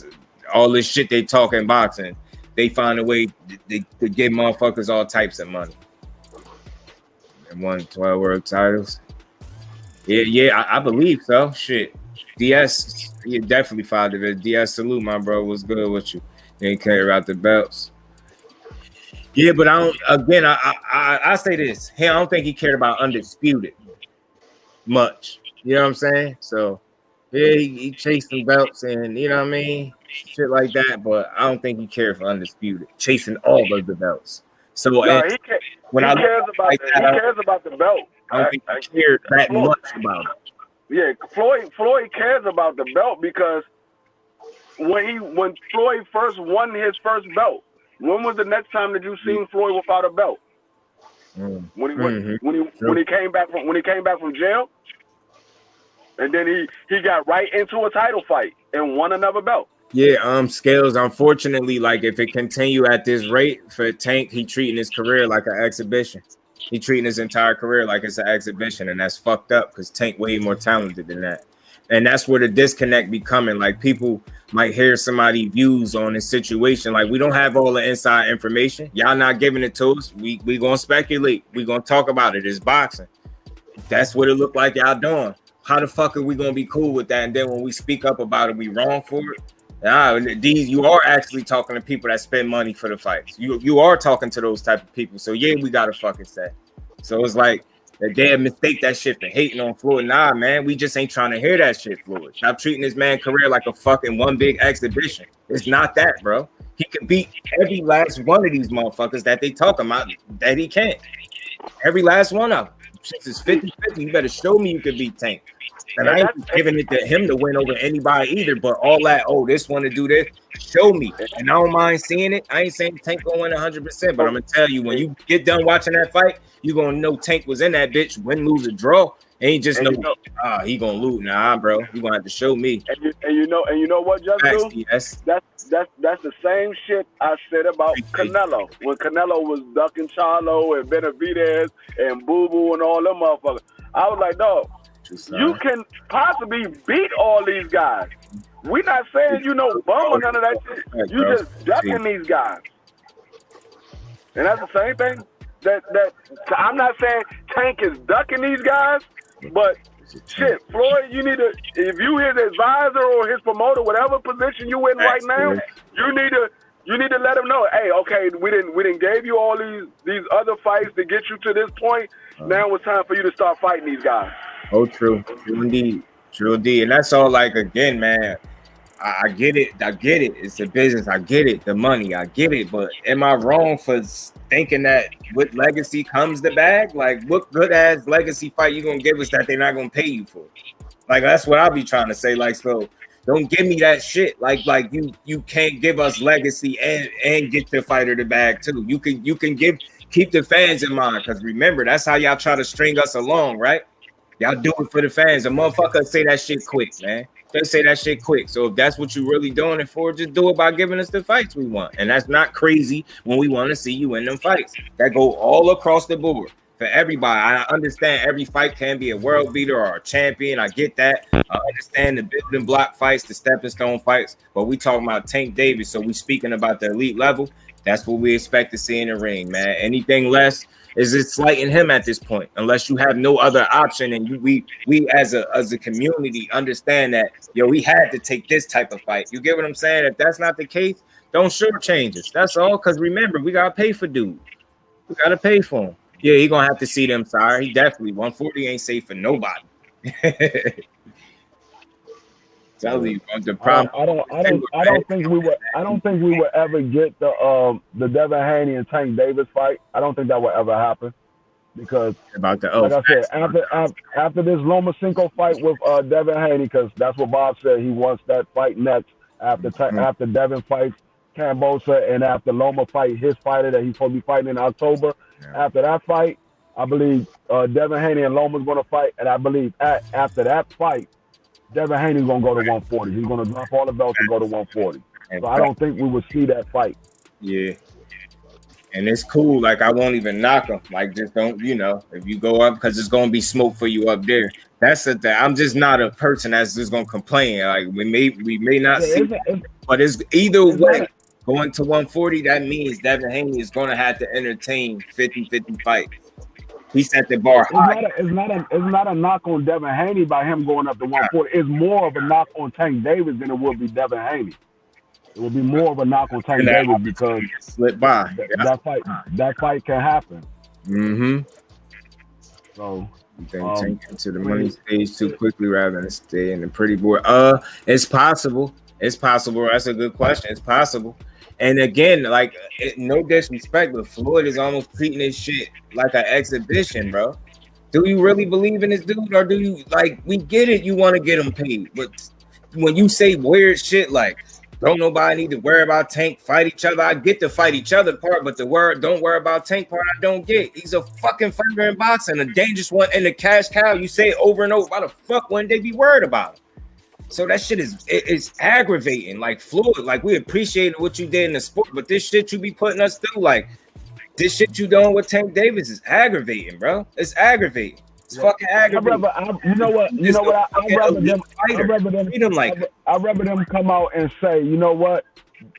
All this shit they talk in boxing, they find a way to give motherfuckers all types of money. And won 12 world titles. Yeah, I believe so. Shit. DS, you definitely found it. DS, salute, my bro. What's good with you? You ain't care about the belts. Yeah, but I say this. I don't think he cared about undisputed much. You know what I'm saying? So, yeah, he chased some belts and, you know what I mean? Shit like that, but I don't think he cared for undisputed. Chasing all of the belts. So, he cares about the belt. I don't think he cared that much about it. Yeah, Floyd cares about the belt because when Floyd first won his first belt, when was the next time that you seen Floyd without a belt? When he came back from jail, and then he got right into a title fight and won another belt. Yeah, Scales, unfortunately, like, if it continue at this rate for Tank, he treating his career like an exhibition. He treating his entire career like it's an exhibition, and that's fucked up because Tank way more talented than that. And that's where the disconnect be coming. Like people might hear somebody views on this situation. Like we don't have all the inside information. Y'all not giving it to us. We gonna speculate. We gonna talk about it. It's boxing. That's what it looked like y'all doing. How the fuck are we gonna be cool with that? And then when we speak up about it, we wrong for it. These you are actually talking to people that spend money for the fights. You are talking to those type of people. So yeah, we gotta fucking say. So it's like that damn mistake that shit for hating on Floyd. Nah, man, we just ain't trying to hear that shit, Floyd. Stop treating this man's career like a fucking one big exhibition. It's not that, bro. He can beat every last one of these motherfuckers that they talking about that he can't. Every last one of them. Shit is 50-50. You better show me you can beat Tank. And I ain't giving it to him to win over anybody either, but all that, this one to do this, show me. And I don't mind seeing it. I ain't saying Tank gonna win 100%, but I'm gonna tell you, when you get done watching that fight, you gonna know Tank was in that bitch, win, lose, or draw. Ain't just he gonna lose. Nah, bro. You gonna have to show me. And you know what, JusDue? Yes. That's the same shit I said about Canelo. When Canelo was ducking Charlo and Benavidez and Boo Boo and all them motherfuckers. I was like, no. You can possibly beat all these guys. We're not saying bum or none of that shit. You just ducking these guys. And that's the same thing. That I'm not saying Tank is ducking these guys, but shit, Floyd, you need to, if you his advisor or his promoter, whatever position you in right now, you need to let him know, hey, okay, we didn't gave you all these other fights to get you to this point. Now it's time for you to start fighting these guys. Oh, true indeed. And that's all. Like, again, man, I get it. It's a business. I get it. The money, I get it. But am I wrong for thinking that with legacy comes the bag? Like, what good ass legacy fight you gonna give us that they're not gonna pay you for? Like, that's what I'll be trying to say. Like, so don't give me that shit. Like you can't give us legacy and get the fighter the bag too. You can keep the fans in mind, because remember, that's how y'all try to string us along, right? Y'all do it for the fans. A motherfucker say that shit quick, man. They say that shit quick. So if that's what you really doing it for, just do it by giving us the fights we want. And that's not crazy when we want to see you in them fights. That go all across the board for everybody. I understand every fight can be a world beater or a champion. I get that. I understand the building block fights, the stepping stone fights. But we talking about Tank Davis, so we speaking about the elite level. That's what we expect to see in the ring, man. Anything less is it slighting him at this point, unless you have no other option. And we as a community understand that, we had to take this type of fight. You get what I'm saying? If that's not the case, don't shortchange us. That's all. Because remember, we gotta pay for dude. We gotta pay for him. Yeah, he gonna have to see them. Sorry, he definitely 140 ain't safe for nobody. Tell you the problem. I don't think we would ever get the Devin Haney and Tank Davis fight. I don't think that will ever happen, because like I said, after this Lomachenko fight with Devin Haney, because that's what Bob said, he wants that fight next after Devin fights Cambosa and after Loma fight his fighter that he's supposed to be fighting in October. Yeah. After that fight, I believe Devin Haney and Loma's going to fight, and I believe after that fight, Devin Haney's going to go to 140. He's going to drop all the belts and go to 140. So I don't think we would see that fight. Yeah. And it's cool. Like, I won't even knock him. Like, just don't, if you go up, because it's going to be smoke for you up there. That's the thing. I'm just not a person that's just going to complain. Like, we may not see that, but it's either way. Going to 140, that means Devin Haney is going to have to entertain 50-50 fights. He set the bar high. It's not a knock on Devin Haney by him going up to 140. It's more of a knock on Tank Davis than it would be Devin Haney. It would be more of a knock on Tank Davis because slip by. That fight can happen. Mm-hmm. So you think take him to the money stage too quickly rather than stay in the pretty boy? It's possible. It's possible. That's a good question. It's possible. And again, like, no disrespect, but Floyd is almost treating this shit like an exhibition, bro. Do you really believe in this dude, or do you, like, we get it, you want to get him paid, but when you say weird shit like, don't nobody need to worry about Tank, fight each other, I get the fight each other part, but the word don't worry about Tank part, I don't get. He's a fucking fighter in boxing, a dangerous one, and a cash cow. You say it over and over. Why the fuck wouldn't they be worried about him? So that shit is aggravating. Like, Floyd, like, we appreciated what you did in the sport, but this shit you be putting us through, like, this shit you doing with Tank Davis is aggravating, bro. It's aggravating. It's fucking aggravating. You know what? I'd rather them come out and say, you know what?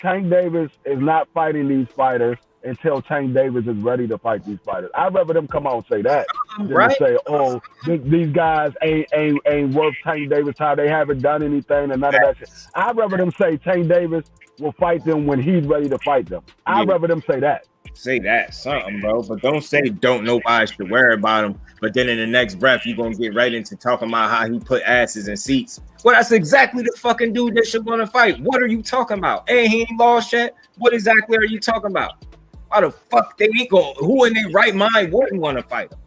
Tank Davis is not fighting these fighters until Tank Davis is ready to fight these fighters. I'd rather them come out and say that than to say, oh, these guys ain't worth Tank Davis time. They haven't done anything and none of that shit. I'd rather them say Tank Davis will fight them when he's ready to fight them. I'd rather them say that. Say that something, bro, but don't say don't nobody should worry about him. But then in the next breath, you're gonna get right into talking about how he put asses in seats. Well, that's exactly the fucking dude that should want to fight. What are you talking about? Hey, he ain't lost yet. What exactly are you talking about? Why the fuck they ain't going? Who in their right mind wouldn't want to fight him?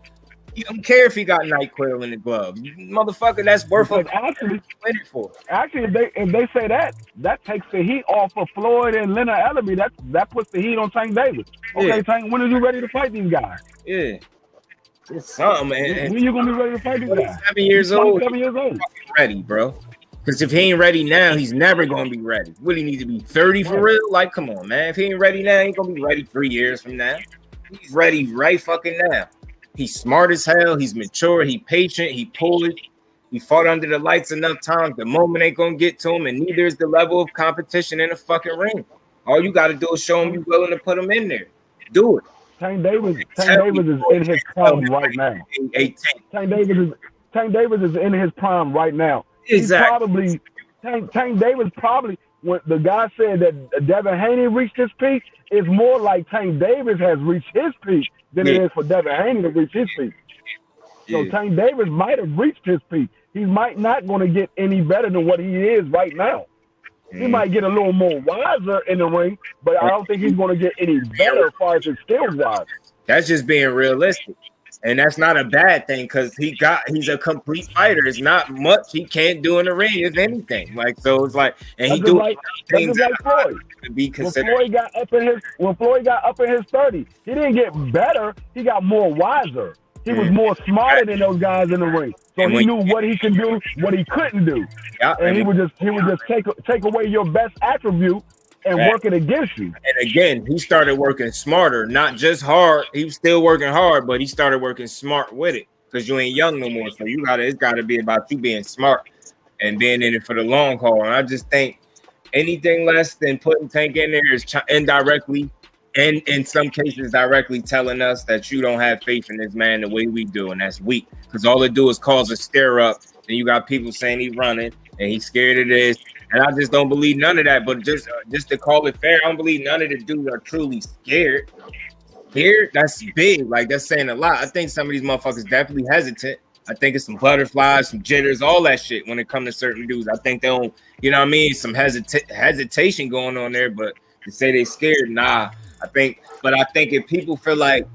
You don't care if he got NyQuil in the glove, motherfucker. That's worth it. Actually, if they say that takes the heat off of Floyd and Leonard Ellerby. That puts the heat on Tank Davis. Okay, Tank, when are you ready to fight these guys? Yeah, it's something, man. When you gonna be ready to fight these guys? 7 years old. 7 years old. Ready, bro. Because if he ain't ready now, he's never gonna be ready. What, he need to be 30 for real? Like, come on, man. If he ain't ready now, he ain't gonna be ready 3 years from now. He's ready right fucking now. He's smart as hell. He's mature. He patient. He poised. He fought under the lights enough times. The moment ain't gonna get to him, and neither is the level of competition in the fucking ring. All you gotta do is show him you're willing to put him in there. Do it. Tank Davis is in his prime right now. Tank Davis is in his prime right now. Exactly. Tank Davis probably, when the guy said that Devin Haney reached his peak, it's more like Tank Davis has reached his peak than it is for Devin Haney to reach his peak. So Tank Davis might have reached his peak. He might not going to get any better than what he is right now. He might get a little more wiser in the ring, but I don't think he's going to get any better as far as his skills wise. That's just being realistic. And that's not a bad thing because he's a complete fighter. It's not much he can't do in the ring, if anything. Like, so it's like, and he do things like Floyd. To be considered. When Floyd got up in his 30s, he didn't get better. He got more wiser. He was more smarter than those guys in the ring. So he knew what he could do, what he couldn't do. Yeah, and he would just take away your best attribute and work it against you. And again, he started working smarter, not just hard. He was still working hard, but he started working smart with it because you ain't young no more. So it's gotta be about you being smart and being in it for the long haul. And I just think anything less than putting Tank in there is indirectly and in some cases directly telling us that you don't have faith in this man the way we do, and that's weak. Because all it do is cause a stir up, and you got people saying he's running and he's scared of this. And I just don't believe none of that. But just to call it fair, I don't believe none of the dudes are truly scared. Scared? That's big. Like, that's saying a lot. I think some of these motherfuckers definitely hesitant. I think it's some butterflies, some jitters, all that shit when it comes to certain dudes. I think they don't, you know what I mean? Some hesitation going on there, but to say they scared, nah. I think if people feel like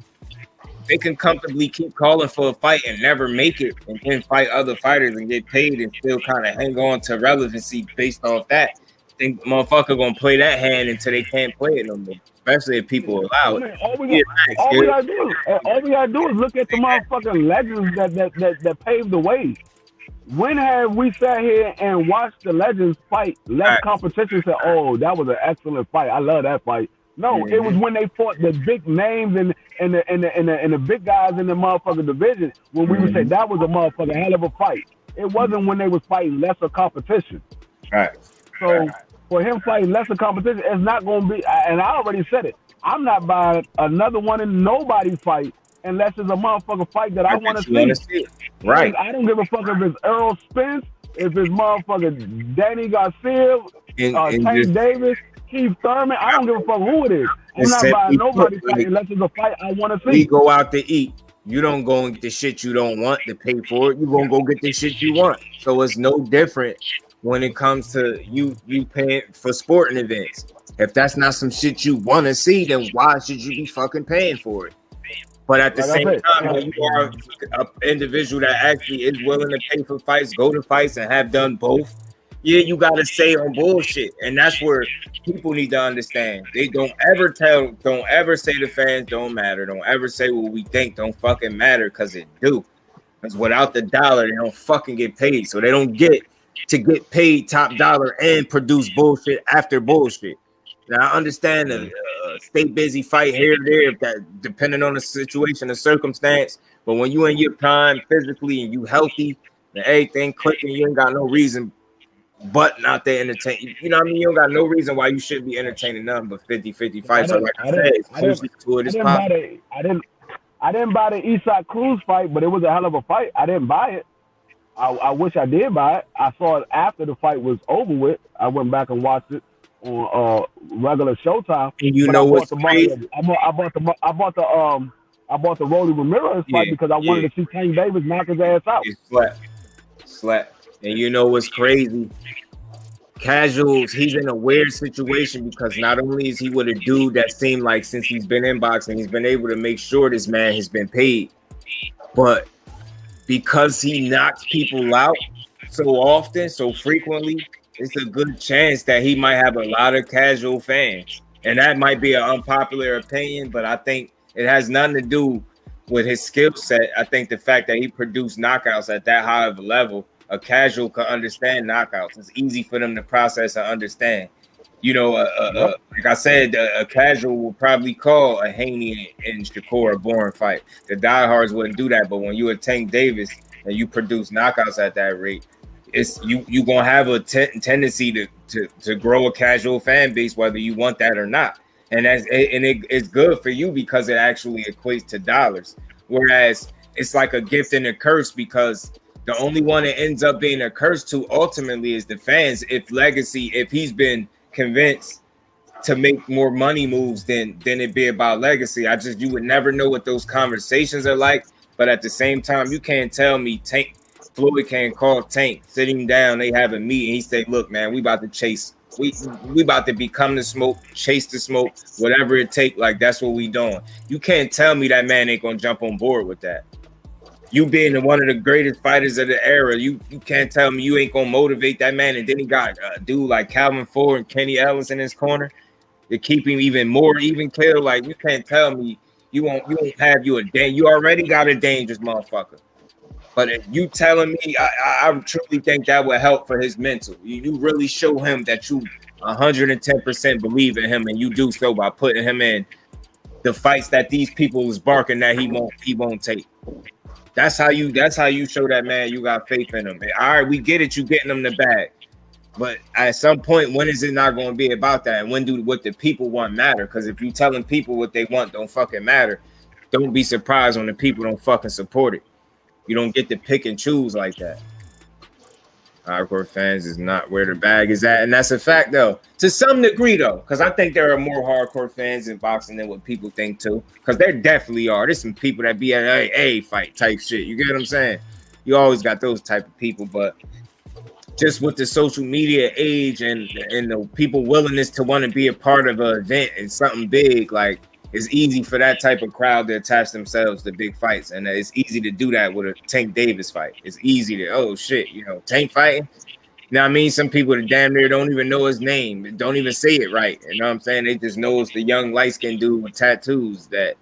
they can comfortably keep calling for a fight and never make it and then fight other fighters and get paid and still kind of hang on to relevancy based off that, I think motherfucker gonna play that hand until they can't play it no more, especially if people allow it. All we gotta do is look at the motherfucking legends that paved the way. When have we sat here and watched the legends fight less competition and said, oh, that was an excellent fight. I love that fight. No, it was when they fought the big names and the big guys in the motherfucking division when we would say that was a motherfucking hell of a fight. It wasn't when they was fighting lesser competition. Right. So for him fighting lesser competition, it's not going to be, and I already said it, I'm not buying another one in nobody fight unless it's a motherfucking fight that I want to see. Right. I don't give a fuck if it's Errol Spence, if it's motherfucking Danny Garcia, Tank Davis, Keith Thurman. I don't give a fuck who it is. I'm not buying nobody fight unless it's a fight I want to see. We go out to eat. You don't go and get the shit you don't want to pay for it. You gonna go get the shit you want. So it's no different when it comes to you paying for sporting events. If that's not some shit you want to see, then why should you be fucking paying for it? But at the same time, when you are an individual that actually is willing to pay for fights, go to fights, and have done both, yeah, you got to say on bullshit. And that's where people need to understand. They don't ever say the fans don't matter. Don't ever say what we think don't fucking matter, because it do. Because without the dollar, they don't fucking get paid. So they don't get to get paid top dollar and produce bullshit after bullshit. Now, I understand the stay busy fight here or there, if that depending on the situation, the circumstance. But when you in your prime physically and you healthy and everything clicking, you ain't got no reason but not to entertain. You know what I mean? You don't got no reason why you shouldn't be entertaining nothing but 50-50 fights. So like I said, it's closest to it as possible. I didn't buy the Eastside Cruz fight, but it was a hell of a fight. I didn't buy it. I wish I did buy it. I saw it after the fight was over with. I went back and watched it on regular Showtime. And you know what's crazy? I bought the Rolly Ramirez fight because I wanted to see Tank Davis knock his ass out. It's slap. And you know what's crazy? Casuals, he's in a weird situation because not only is he with a dude that seemed like since he's been in boxing, he's been able to make sure this man has been paid. But because he knocks people out so often, so frequently, it's a good chance that he might have a lot of casual fans. And that might be an unpopular opinion, but I think it has nothing to do with his skill set. I think the fact that he produced knockouts at that high of a level, a casual can understand knockouts. It's easy for them to process and understand. You know, like I said, a casual will probably call a Haney and Shakur a boring fight. The diehards wouldn't do that, but when you a Tank Davis and you produce knockouts at that rate, it's you gonna have a tendency to grow a casual fan base, whether you want that or not. And it's good for you because it actually equates to dollars. Whereas it's like a gift and a curse because the only one it ends up being a curse to ultimately is the fans. If he's been convinced to make more money moves than it be about legacy. You would never know what those conversations are like. But at the same time, you can't tell me Floyd can't call Tank, sit him down, they have a meeting. He say, look, man, we about to chase. We about to become the smoke, chase the smoke, whatever it take. Like, that's what we doing. You can't tell me that man ain't going to jump on board with that. You being one of the greatest fighters of the era, you can't tell me you ain't gonna motivate that man. And then he got a dude like Calvin Ford and Kenny Ellis in his corner to keep him even more even kill. Like, you can't tell me you won't have you you already got a dangerous motherfucker. But if you telling me, I truly think that would help for his mental. You really show him that you 110% believe in him, and you do so by putting him in the fights that these people is barking that he won't take. That's how you show that man you got faith in him. All right, we get it, you getting them the bag. But at some point, when is it not going to be about that? And when do what the people want matter? Because if you telling people what they want don't fucking matter, don't be surprised when the people don't fucking support it. You don't get to pick and choose like that. Hardcore fans is not where the bag is at. And that's a fact, though. To some degree, though. Because I think there are more hardcore fans in boxing than what people think, too. Because there definitely are. There's some people that be at a fight type shit. You get what I'm saying? You always got those type of people. But just with the social media age and the people willingness to want to be a part of an event and something big, like, it's easy for that type of crowd to attach themselves to big fights. And it's easy to do that with a Tank Davis fight. It's easy to, oh shit, Tank fighting. You know what I mean? Some people that damn near don't even know his name, don't even say it right. You know what I'm saying? They just know it's the young light-skinned dude with tattoos that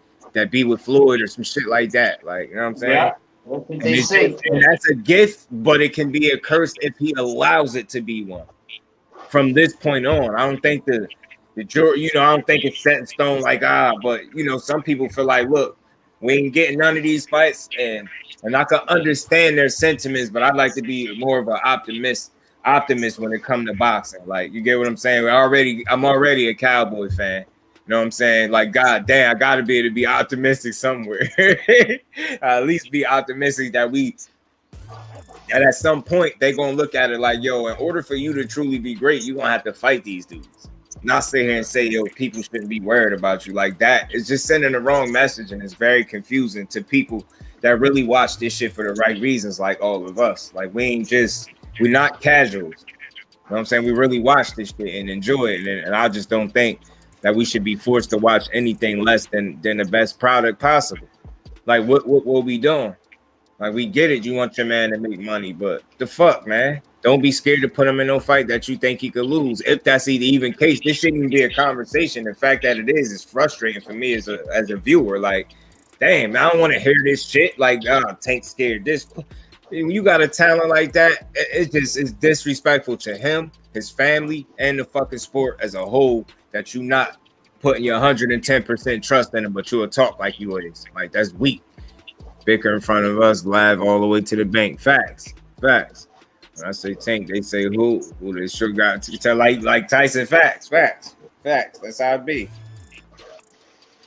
be with Floyd or some shit like that. Like, you know what I'm saying? Yeah. That's what they say. And that's a gift, but it can be a curse if he allows it to be one. From this point on, I don't think the jury, I don't think it's set in stone like, but some people feel like, look, we ain't getting none of these fights, and I can understand their sentiments, but I'd like to be more of an optimist when it comes to boxing. Like, you get what I'm saying? I'm already a Cowboy fan. You know what I'm saying? Like, God damn, I gotta be able to be optimistic somewhere. At least be optimistic that at some point they're gonna look at it like, yo, in order for you to truly be great, you're gonna have to fight these dudes. Not sit here and say, yo, people shouldn't be worried about you like that. It's just sending the wrong message, and it's very confusing to people that really watch this shit for the right reasons, like all of us. Like, we're not casuals. You know what I'm saying? We really watch this shit and enjoy it. And I just don't think that we should be forced to watch anything less than the best product possible. Like, what we doing? Like, we get it. You want your man to make money, but the fuck, man? Don't be scared to put him in no fight that you think he could lose. If that's the even case, this shouldn't even be a conversation. The fact that it is frustrating for me as a viewer. Like, damn, I don't want to hear this shit. Like, Tank scared. When you got a talent like that, it's disrespectful to him, his family, and the fucking sport as a whole that you not putting your 110% trust in him, but you'll talk like you is. Like, that's weak. Bicker in front of us, live all the way to the bank. Facts. When I say Tank, they say who they sure got to tell like Tyson. Facts. That's how it be.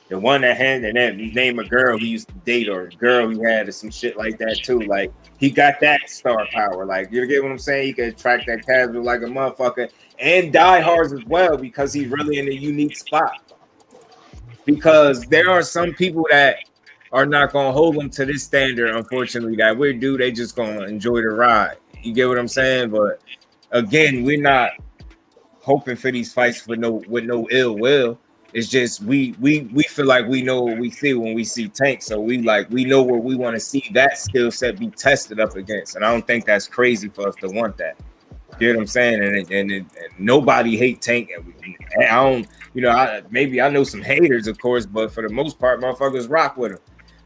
The one that had and that name a girl he used to date or a girl he had or some shit like that too. Like, he got that star power. Like, you get what I'm saying? He can attract that casual like a motherfucker and diehards as well, because he's really in a unique spot. Because there are some people that are not gonna hold him to this standard, unfortunately, that we do. They just gonna enjoy the ride. You get what I'm saying? But again, we're not hoping for these fights with no ill will. It's just we feel like we know what we see when we see Tank, so we know where we want to see that skill set be tested up against, and I don't think that's crazy for us to want that. You know what I'm saying? And nobody hate Tank. I don't, maybe I know some haters, of course, but for the most part, motherfuckers rock with him,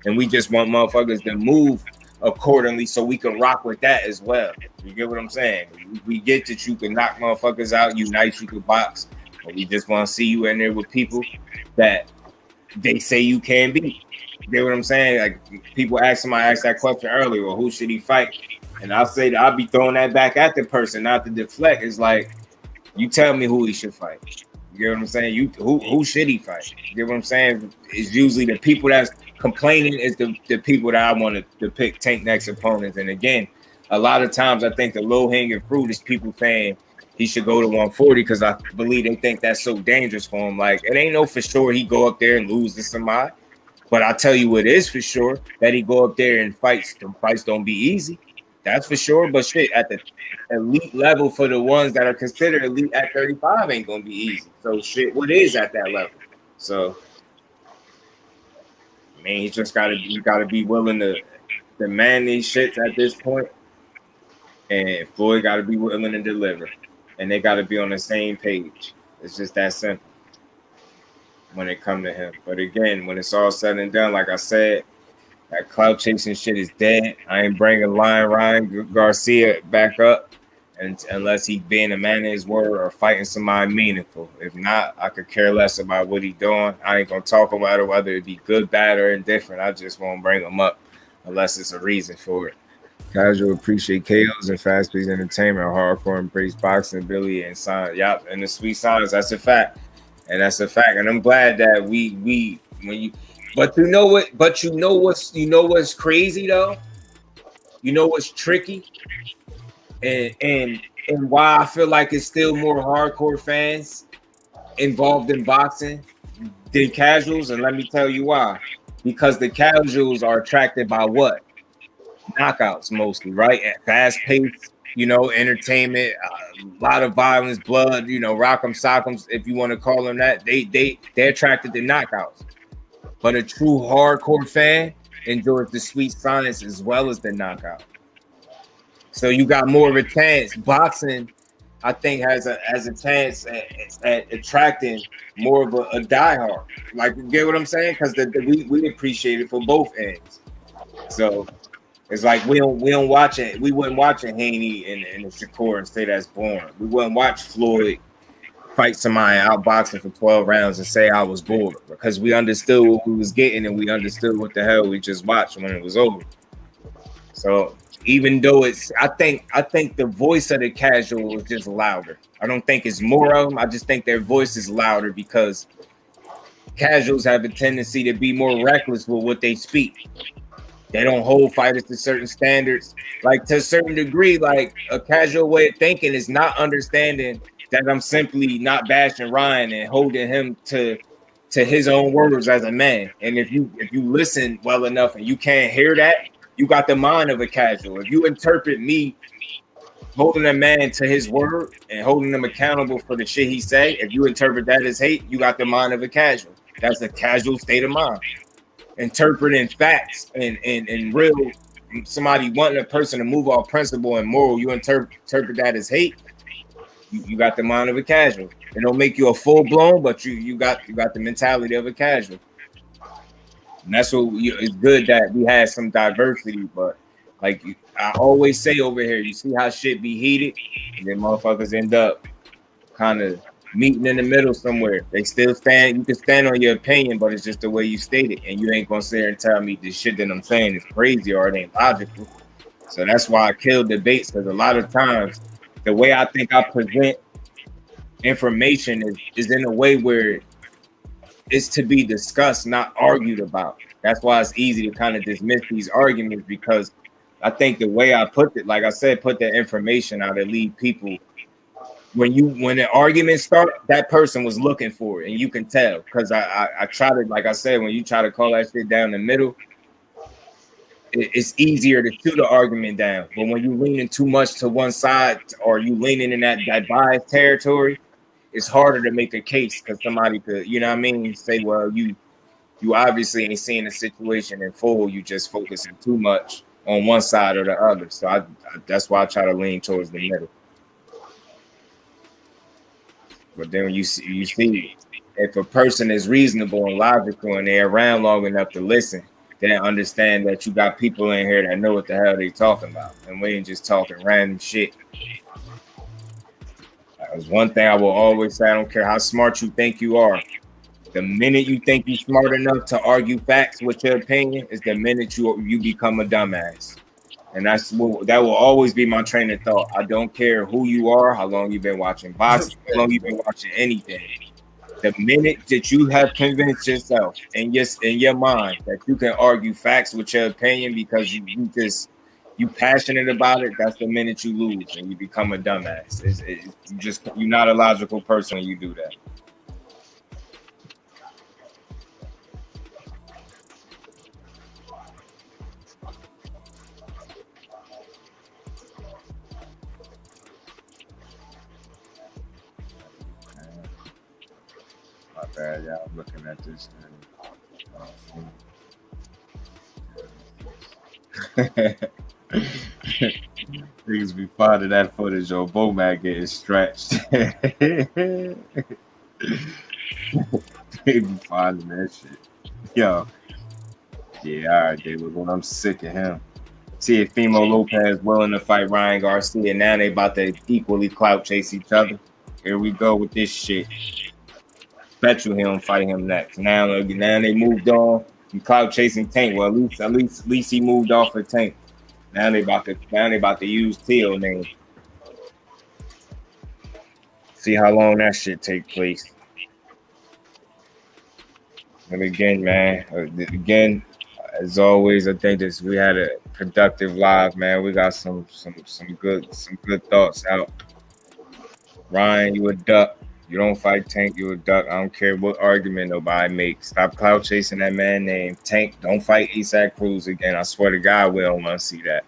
and we just want motherfuckers to move accordingly so we can rock with that as well. You get what I'm saying? We get that you can knock motherfuckers out, you nice, you can box. But we just want to see you in there with people that they say you can beat. You get what I'm saying? Like, people asked that question earlier, well, who should he fight? And I'll say that I'll be throwing that back at the person, not to deflect. It's like, you tell me who he should fight. You get what I'm saying? Who should he fight? You get what I'm saying? It's usually the people that's complaining is the people that I want to pick Tank next opponents. And again, a lot of times I think the low-hanging fruit is people saying he should go to 140 because I believe they think that's so dangerous for him. Like, it ain't no for sure he go up there and lose to somebody. But I tell you what is for sure, that he go up there and fights. The fights don't be easy. That's for sure. But shit, at the elite level for the ones that are considered elite at 35 ain't going to be easy. So shit, what is at that level? So, I mean, you got to be willing to demand these shits at this point. And Floyd got to be willing to deliver. And they got to be on the same page. It's just that simple when it come to him. But again, when it's all said and done, like I said, that clout chasing shit is dead. I ain't bringing Ryan Garcia back up unless he being a man of his word or fighting somebody meaningful. If not, I could care less about what he doing. I ain't going to talk about it, whether it be good, bad, or indifferent. I just won't bring him up unless it's a reason for it. Casual appreciate KOs and fast-paced entertainment, hardcore embrace boxing, Billy and sign. Yep, and the sweet signs. That's a fact, and that's a fact. And I'm glad that we when you. But you know what? But you know what's crazy though. You know what's tricky, and why I feel like it's still more hardcore fans involved in boxing than casuals, and let me tell you why. Because the casuals are attracted by what? Knockouts mostly, right? At fast-paced, entertainment, a lot of violence, blood, rock'em sock'ems, if you want to call them that. They're attracted to knockouts. But a true hardcore fan enjoys the sweet science as well as the knockout. So you got more of a chance. Boxing, I think, has a chance at attracting more of a diehard. Like, you get what I'm saying? Because we appreciate it for both ends. So it's like we don't watch it. We wouldn't watch a Haney and a Shakur and say that's boring. We wouldn't watch Floyd fight somebody outboxing for 12 rounds and say I was bored, because we understood what we was getting and we understood what the hell we just watched when it was over. So even though I think the voice of the casual is just louder. I don't think it's more of them. I just think their voice is louder because casuals have a tendency to be more reckless with what they speak. They don't hold fighters to certain standards. Like, to a certain degree, like, a casual way of thinking is not understanding that I'm simply not bashing Ryan and holding him to his own words as a man. And if you listen well enough and you can't hear that, you got the mind of a casual. If you interpret me holding a man to his word and holding him accountable for the shit he say, if you interpret that as hate, you got the mind of a casual. That's a casual state of mind. Interpreting facts and real, somebody wanting a person to move off principle and moral, you interpret that as hate. You got the mind of a casual. It don't make you a full blown, but you got the mentality of a casual. And that's what it's good that we had some diversity. But like I always say over here, you see how shit be heated, and then motherfuckers end up kind of meeting in the middle somewhere. They still stand. You can stand on your opinion, but it's just the way you state it, and you ain't gonna sit there and tell me the shit that I'm saying is crazy or it ain't logical. So that's why I kill debates, because a lot of times the way I think I present information is in a way where it's to be discussed, not argued about. That's why it's easy to kind of dismiss these arguments, because I think the way I put it, like I said, put that information out, it lead people. When the argument start, that person was looking for it, and you can tell, because I try to, like I said, when you try to call that shit down the middle, it's easier to shoot the argument down. But when you leaning too much to one side, or you leaning in that biased territory, it's harder to make a case, because somebody could, you know what I mean, say, well, you obviously ain't seeing the situation in full. You just focusing too much on one side or the other. So that's why I try to lean towards the middle. But then when you see if a person is reasonable and logical and they're around long enough to listen, they understand that you got people in here that know what the hell they talking about, and we ain't just talking random shit. That was one thing I will always say. I don't care how smart you think you are. The minute you think you're smart enough to argue facts with your opinion is the minute you become a dumbass. And that will always be my train of thought. I don't care who you are, how long you've been watching boxing, how long you've been watching anything. The minute that you have convinced yourself in your mind that you can argue facts with your opinion because you passionate about it, that's the minute you lose and you become a dumbass. You're not a logical person when you do that. My bad, y'all. Looking at this Niggas be finding that footage on Bomac getting stretched. They be finding that shit. Yo. Yeah, all right, David. When I'm sick of him. See if Fimo Lopez willing to fight Ryan Garcia. Now they about to equally clout chase each other. Here we go with this shit. Bet you he don't fight him next. Now they moved on. You clout chasing Tank. Well, at least he moved off of Tank. Now they about to use Teal name. See how long that shit take place. And again, man, as always, I think we had a productive live, man. We got some good thoughts out. Ryan, you a duck. You don't fight Tank, you a duck. I don't care what argument nobody makes. Stop clout chasing that man named Tank. Don't fight Isaac Cruz again. I swear to God, we don't want to see that.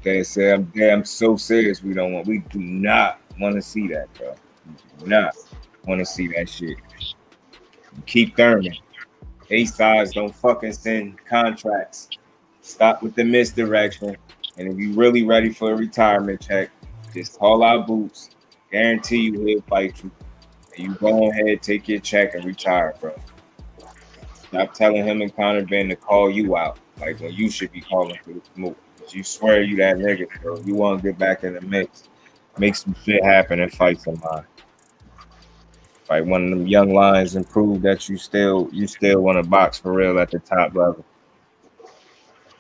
They say I'm so serious. We do not want to see that, bro. We do not want to see that shit. Keep Thurman. A-sides don't fucking send contracts. Stop with the misdirection. And if you really ready for a retirement check, just call out Boots. Guarantee you he'll fight you. And you go ahead, take your check, and retire, bro. Stop telling him and Conor Benn to call you out, like when you should be calling for the smoke. You swear you that nigga, bro. You want to get back in the mix. Make some shit happen and fight somebody. Fight one of them young lions and prove that you still want to box for real at the top level.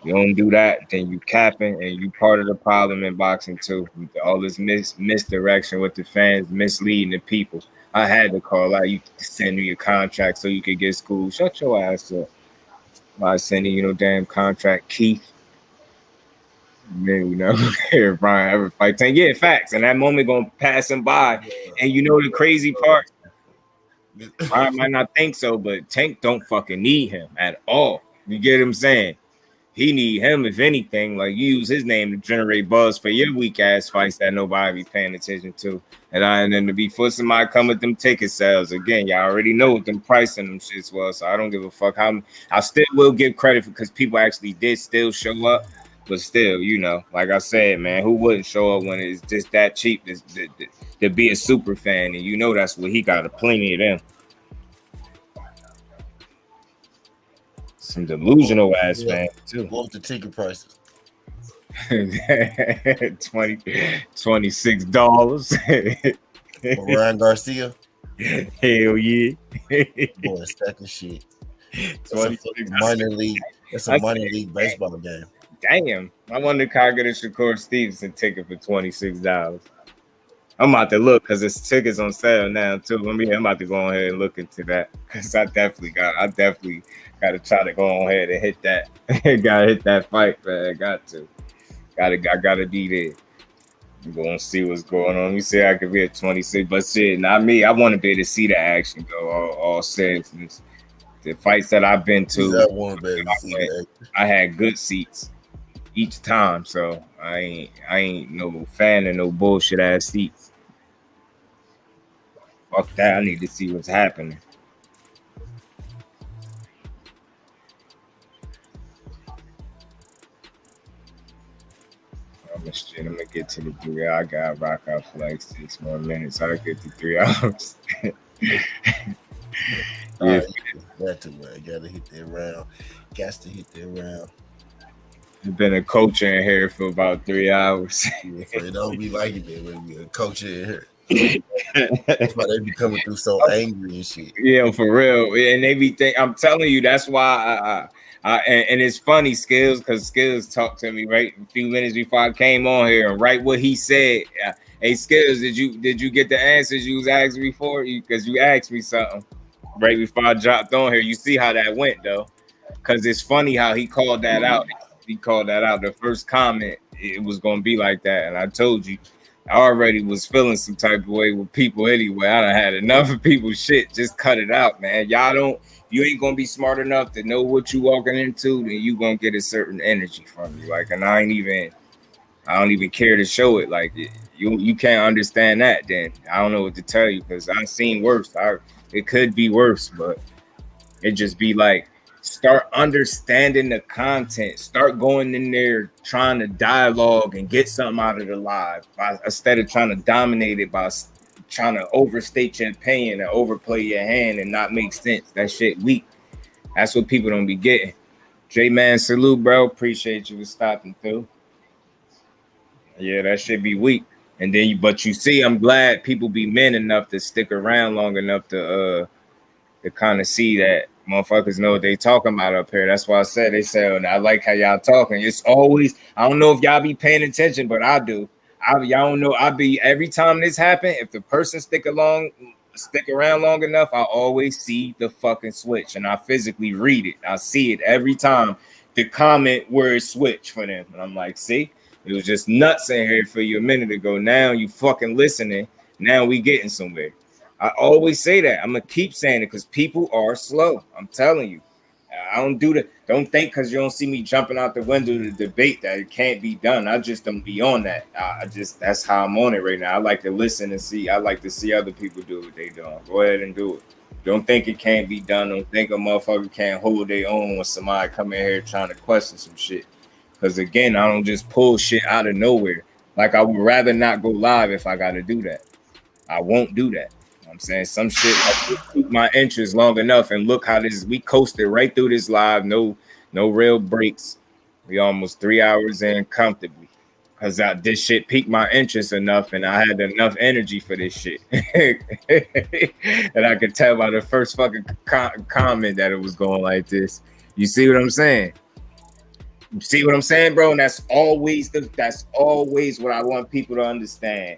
You don't do that, then you capping, and you part of the problem in boxing too. With all this misdirection with the fans, misleading the people. I had to call out. You send me your contract so you could get school. Shut your ass up. By sending you no damn contract, Keith. Man, we never care if Brian ever fight Tank. Yeah, facts. And that moment gonna pass him by. And you know the crazy part? Brian might not think so, but Tank don't fucking need him at all. You get what I'm saying? He need him, if anything. Like, you use his name to generate buzz for your weak ass fights that nobody be paying attention to. And then to be for somebody come with them ticket sales again, y'all already know what them pricing them shits was. So I don't give a fuck how. I still will give credit because people actually did still show up, but still, you know, like I said, man, who wouldn't show up when it's just that cheap to be a super fan? And you know that's what he got, plenty of them. Some delusional ass fans too. What was the ticket prices? $26. Ryan Garcia. Hell yeah. Boy, second shit. That's a minor league. That's a minor league baseball game. Damn. I wonder if I get a Shakur Stevenson ticket for $26. I'm about to look because it's tickets on sale now too. I'm about to go ahead and look into that because I definitely got to try to go ahead and hit that. Gotta hit that fight, man. I gotta be there. We're gonna see what's going on. You say I could be at 26, but shit, not me. I want to be able to see the action go. All seriousness. The fights that I've been to, I had good seats each time, so I ain't no fan of no bullshit ass seats. Fuck that! I need to see what's happening. I'm gonna get to the 3 hours. I gotta rock out for like 6 more minutes. I get to 3 hours. Yeah, got to hit that round. Got to hit that round. I've been a coach in here for about 3 hours. Yeah, it don't be like it, man. When you're a coach in here. That's why they be coming through so angry and shit. Yeah, for real. And they be I'm telling you, that's why and it's funny, Skills, because Skills talked to me right a few minutes before I came on here, and right what he said. Hey, Skills, did you get the answers you was asking me for? Because you asked me something right before I dropped on here. You see how that went though, because it's funny how he called that out. He called that out. The first comment, it was gonna be like that, and I told you. I already was feeling some type of way with people anyway. I done had enough of people's shit. Just cut it out, man. You ain't gonna be smart enough to know what you walking into, then you gonna get a certain energy from you. Like, and I don't even care to show it. Like, you can't understand that, then I don't know what to tell you because I've seen worse. It could be worse, but it just be like, start understanding the content. Start going in there trying to dialogue and get something out of the live instead of trying to dominate it by trying to overstate your opinion and overplay your hand and not make sense. That shit weak. That's what people don't be getting. J-Man, salute, bro. Appreciate you for stopping through. Yeah, that should be weak. And then, but you see, I'm glad people be men enough to stick around long enough to kind of see that motherfuckers know what they talking about up here. That's why I said, they say, I like how y'all talking. It's always, I don't know if y'all be paying attention, but I do. Y'all don't know. Every time this happen, if the person stick around long enough, I always see the fucking switch and I physically read it. I see it every time the comment where it switched for them. And I'm like, see, it was just nuts in here for you a minute ago. Now you fucking listening. Now we getting somewhere. I always say that. I'm going to keep saying it because people are slow. I'm telling you. I don't do that. Don't think because you don't see me jumping out the window to debate that it can't be done. I just don't be on that. That's how I'm on it right now. I like to listen and see. I like to see other people do what they doing. Go ahead and do it. Don't think it can't be done. Don't think a motherfucker can't hold their own when somebody come in here trying to question some shit. Because again, I don't just pull shit out of nowhere. Like I would rather not go live if I got to do that. I won't do that. I'm saying some shit I keep my interest long enough, and look how we coasted right through this live, no real breaks. We almost 3 hours in comfortably because this shit piqued my interest enough, and I had enough energy for this shit. And I could tell by the first fucking comment that it was going like this. You see what I'm saying? You see what I'm saying, bro? And that's always what I want people to understand.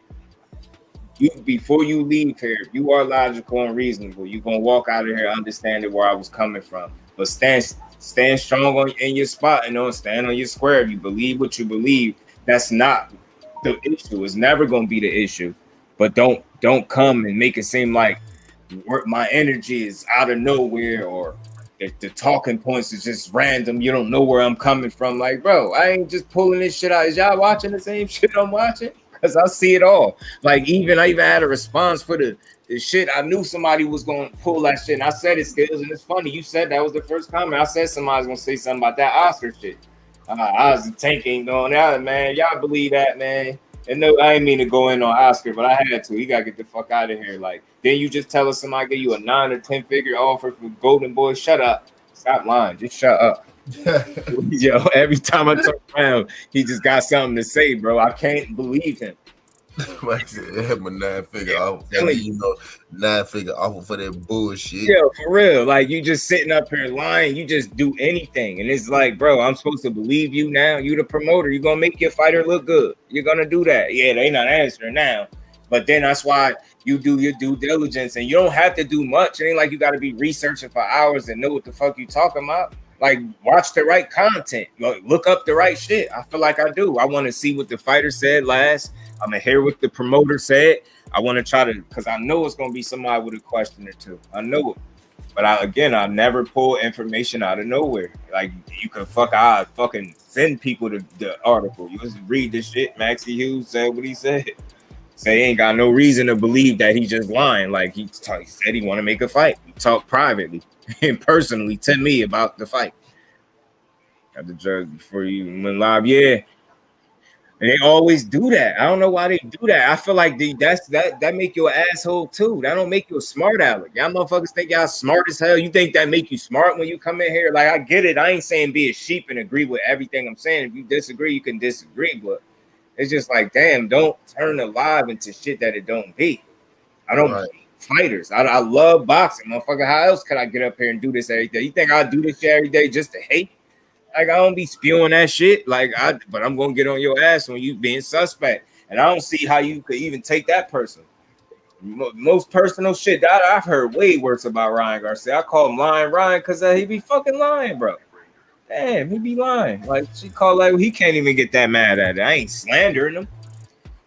Before you leave here, if you are logical and reasonable, you're gonna walk out of here understanding where I was coming from. But stand strong in your spot and stand on your square. If you believe what you believe, that's not the issue. It's never gonna be the issue. But don't come and make it seem like my energy is out of nowhere or the talking points is just random. You don't know where I'm coming from. Like, bro, I ain't just pulling this shit out. Is y'all watching the same shit I'm watching? Because I see it all. Like, I even had a response for the shit. I knew somebody was going to pull that shit. And I said it, Skills, and it's funny. You said that was the first comment. I said somebody's going to say something about that Oscar shit. I was tanking on that, man. Y'all believe that, man. And no, I didn't mean to go in on Oscar, but I had to. He got to get the fuck out of here. Like, then you just tell us somebody give you a 9 or 10 figure offer for Golden Boy. Shut up. Stop lying. Just shut up. Yo, every time I turn around, he just got something to say, bro. I can't believe him. Him a 9-figure offer. You know, 9-figure offer for that bullshit. Yeah, for real. Like you just sitting up here lying. You just do anything, and it's like, bro, I'm supposed to believe you now. You the promoter. You're gonna make your fighter look good. You're gonna do that. Yeah, they not answering now, but then that's why you do your due diligence, and you don't have to do much. It ain't like you got to be researching for hours and know what the fuck you talking about. Like, watch the right content. Look up the right shit. I feel like I do. I want to see what the fighter said last. I'm going to hear what the promoter said. I want to try to, because I know it's going to be somebody with a question or two. I know it. But I never pull information out of nowhere. Like, you can fucking send people the article. You just read this shit. Maxie Hughes said what he said. Say he ain't got no reason to believe that he just lying. Like, he said he want to make a fight. He talked privately and personally to me about the fight. Got the judge before you went live, yeah. And they always do that. I don't know why they do that. I feel like that make you an asshole too. That don't make you a smart aleck. Y'all motherfuckers think y'all smart as hell. You think that make you smart when you come in here? Like, I get it. I ain't saying be a sheep and agree with everything I'm saying. If you disagree, you can disagree, but it's just like, damn, don't turn the live into shit that it don't be. I don't fighters. I love boxing, motherfucker. How else could I get up here and do this every day? You think I do this shit every day just to hate? Like, I don't be spewing that shit. But I'm gonna get on your ass when you being suspect. And I don't see how you could even take that person. Most personal shit that I've heard way worse about Ryan Garcia. I call him lying Ryan because he be fucking lying, bro. Damn, he be lying. Like, she called like he can't even get that mad at it. I ain't slandering him.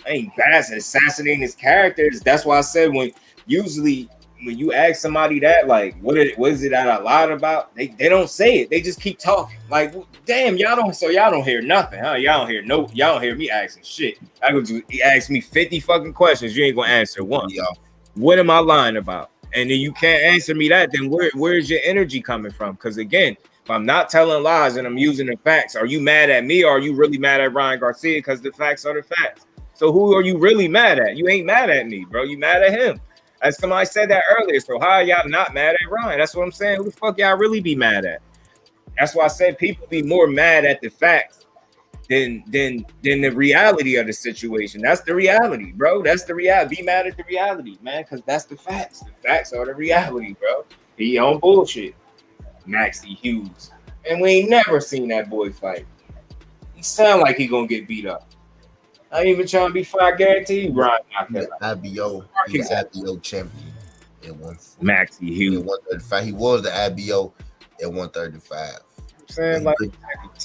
I ain't assassinating his characters. That's why I said when you ask somebody that, like, what is it that I lied about? They don't say it. They just keep talking. Like, damn, y'all don't hear nothing, huh? Y'all don't hear me asking shit. I go to ask me 50 fucking questions. You ain't gonna answer one. Y'all. What am I lying about? And then you can't answer me that. Then where's your energy coming from? Because again, if I'm not telling lies and I'm using the facts, are you mad at me or are you really mad at Ryan Garcia? Because the facts are the facts. So who are you really mad at? You ain't mad at me, bro. You mad at him. As somebody said that earlier. So how are y'all not mad at Ryan? That's what I'm saying. Who the fuck y'all really be mad at? That's why I said people be more mad at the facts than the reality of the situation. That's the reality, bro. That's the reality. Be mad at the reality, man, because that's the facts. The facts are the reality, bro. He on bullshit. Maxie Hughes. And we ain't never seen that boy fight. He sound like he gonna get beat up. I ain't even trying to be fair. I guarantee you, Brian. He's the IBO champion at 140. Maxie Hughes. At 135. He was the IBO at 135. Saying like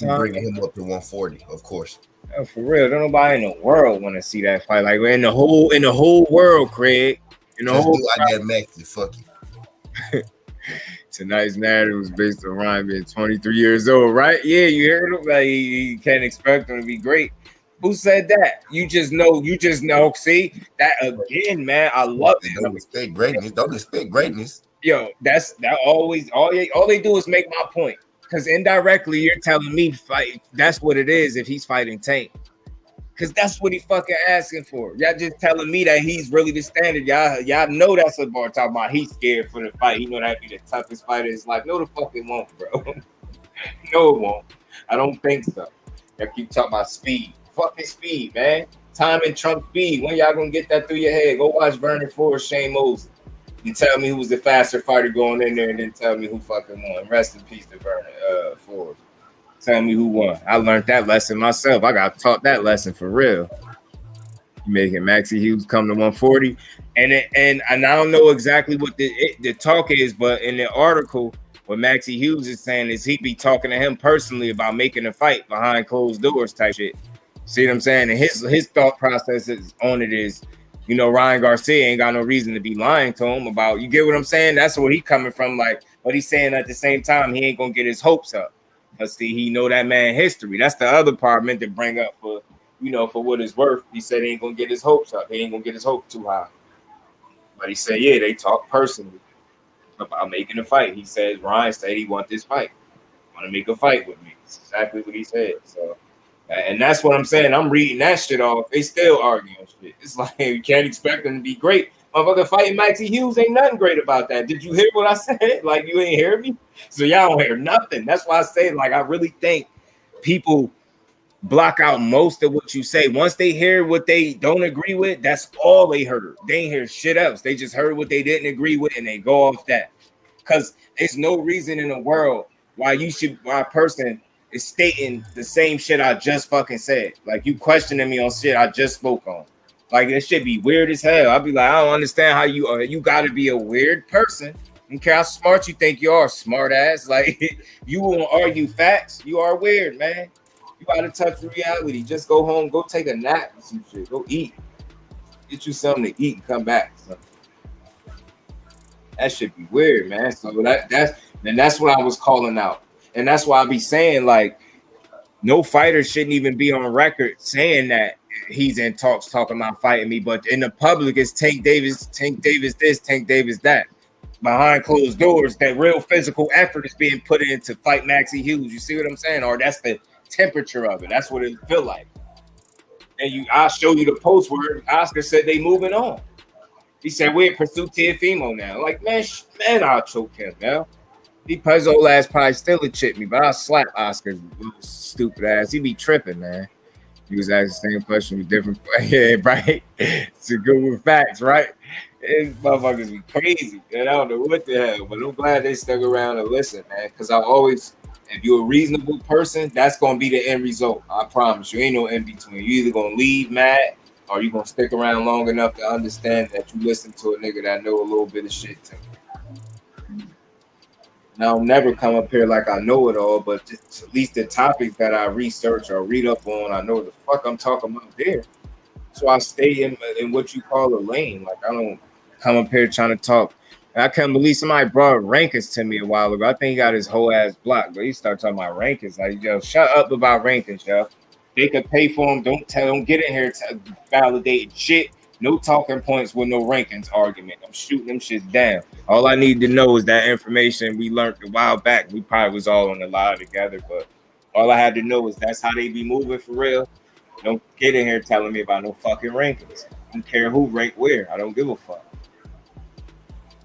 bringing him up to 140, of course. Oh, for real, don't nobody in the world want to see that fight. Like in the whole world, Craig. In the whole, I got Maxie. Fuck you. Tonight's narrative was based on Ryan being 23 years old, right? Yeah, you heard him. Like you can't expect him to be great. Who said that? You just know. See that again, man. I love it. Don't expect greatness. Don't expect greatness. Yo, that always all they do is make my point. Because indirectly, you're telling me fight. That's what it is if he's fighting Tank. Because that's what he fucking asking for. Y'all just telling me that he's really the standard. Y'all know that's what bar talking about. He's scared for the fight. He know that'd be the toughest fight of his life. No, the fuck it won't, bro. No, it won't. I don't think so. Y'all keep talking about speed. Fucking speed, man. Time and trump speed. When y'all gonna get that through your head? Go watch Vernon Forrest, Shane Moses. You tell me who was the faster fighter going in there, and then tell me who fucking won. Rest in peace to Vernon Forrest. Tell me who won. I learned that lesson myself. I got taught that lesson for real. You making Maxie Hughes come to 140, and I don't know exactly what the talk is, but in the article, what Maxie Hughes is saying is he be talking to him personally about making a fight behind closed doors type shit. See what I'm saying? And his thought process on it is, you know, Ryan Garcia ain't got no reason to be lying to him about. You get what I'm saying? That's where he coming from. Like, but he's saying at the same time he ain't gonna get his hopes up. But see, he know that man history. That's the other part meant to bring up for, you know, for what it's worth. He said he ain't gonna get his hopes up. He ain't gonna get his hopes too high. But he said, yeah, they talk personally about making a fight. He says Ryan said he want this fight. Want to make a fight with me. That's exactly what he said. So. And that's what I'm saying. I'm reading that shit off. They still arguing shit. It's like you can't expect them to be great. Motherfucker fighting Maxie Hughes ain't nothing great about that. Did you hear what I said? Like you ain't hear me? So y'all don't hear nothing. That's why I say, like, I really think people block out most of what you say. Once they hear what they don't agree with, that's all they heard. They ain't hear shit else. They just heard what they didn't agree with and they go off that. Because there's no reason in the world why a person is stating the same shit I just fucking said. Like, you questioning me on shit I just spoke on. Like, that shit be weird as hell. I'll be like, I don't understand how you are. You got to be a weird person. I don't care how smart you think you are, smart ass. Like, you won't argue facts. You are weird, man. You got to touch reality. Just go home, go take a nap and some shit. Go eat. Get you something to eat and come back. So, that should be weird, man. So that's what I was calling out. And that's why I be saying, like, no fighter shouldn't even be on record saying that he's in talks talking about fighting me. But in the public, it's Tank Davis this, Tank Davis that. Behind closed doors, that real physical effort is being put in to fight Maxie Hughes. You see what I'm saying? Or that's the temperature of it. That's what it feel like. And I'll show you the post where Oscar said they moving on. He said we're in pursuit Teofimo now. Like, man, I'll choke him now. He his old ass probably still a chip me, but I'll slap Oscar's stupid ass. He be tripping, man. He was asking the same question with different yeah, right? It's a good with facts, right? These motherfuckers be crazy. And I don't know what the hell, but I'm glad they stuck around and listen, man. Because I always, if you're a reasonable person, that's gonna be the end result. I promise you, ain't no in between. You either gonna leave mad or you gonna stick around long enough to understand that you listen to a nigga that know a little bit of shit too. And I'll never come up here like I know it all, but just at least the topics that I research or read up on, I know the fuck I'm talking about there. So I stay in what you call a lane. Like, I don't come up here trying to talk. And I can't believe somebody brought rankings to me a while ago. I think he got his whole ass blocked, but he started talking about rankings. Like, yo, shut up about rankings, yo. They could pay for them. Don't get in here to validate shit. No talking points with no rankings argument. I'm shooting them shits down. All I need to know is that information we learned a while back. We probably was all on the line together, but all I had to know is that's how they be moving for real. Don't get in here telling me about no fucking rankings. I don't care who rank where. I don't give a fuck.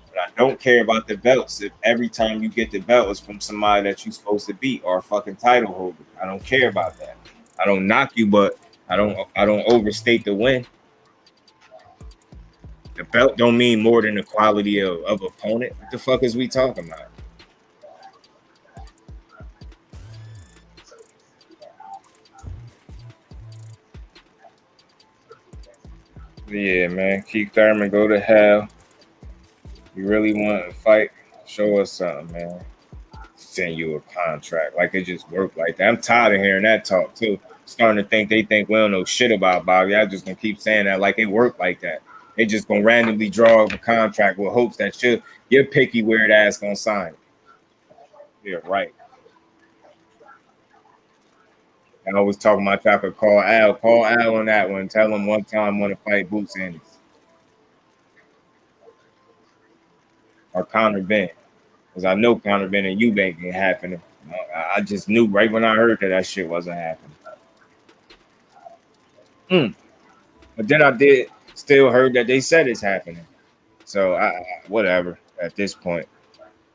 But I don't care about the belts if every time you get the belt is from somebody that you're supposed to beat or a fucking title holder. I don't care about that. I don't knock you, but I don't overstate the win. The belt don't mean more than the quality of opponent. What the fuck is we talking about? Yeah, man. Keith Thurman, go to hell. You really want to fight? Show us something, man. Send you a contract. Like, it just worked like that. I'm tired of hearing that talk, too. Starting to think they think we don't know shit about Bobby. I just gonna keep saying that like it worked like that. They just gonna randomly draw up a contract with hopes that your picky weird ass gonna sign it. Yeah, right. I always talking about trying to call Al. Call Al on that one. Tell him one time want to fight Boots Ennis. Or Conor Benn. Because I know Conor Benn and Eubank ain't happening. I just knew right when I heard that shit wasn't happening. But then I did still heard that they said it's happening. So whatever at this point.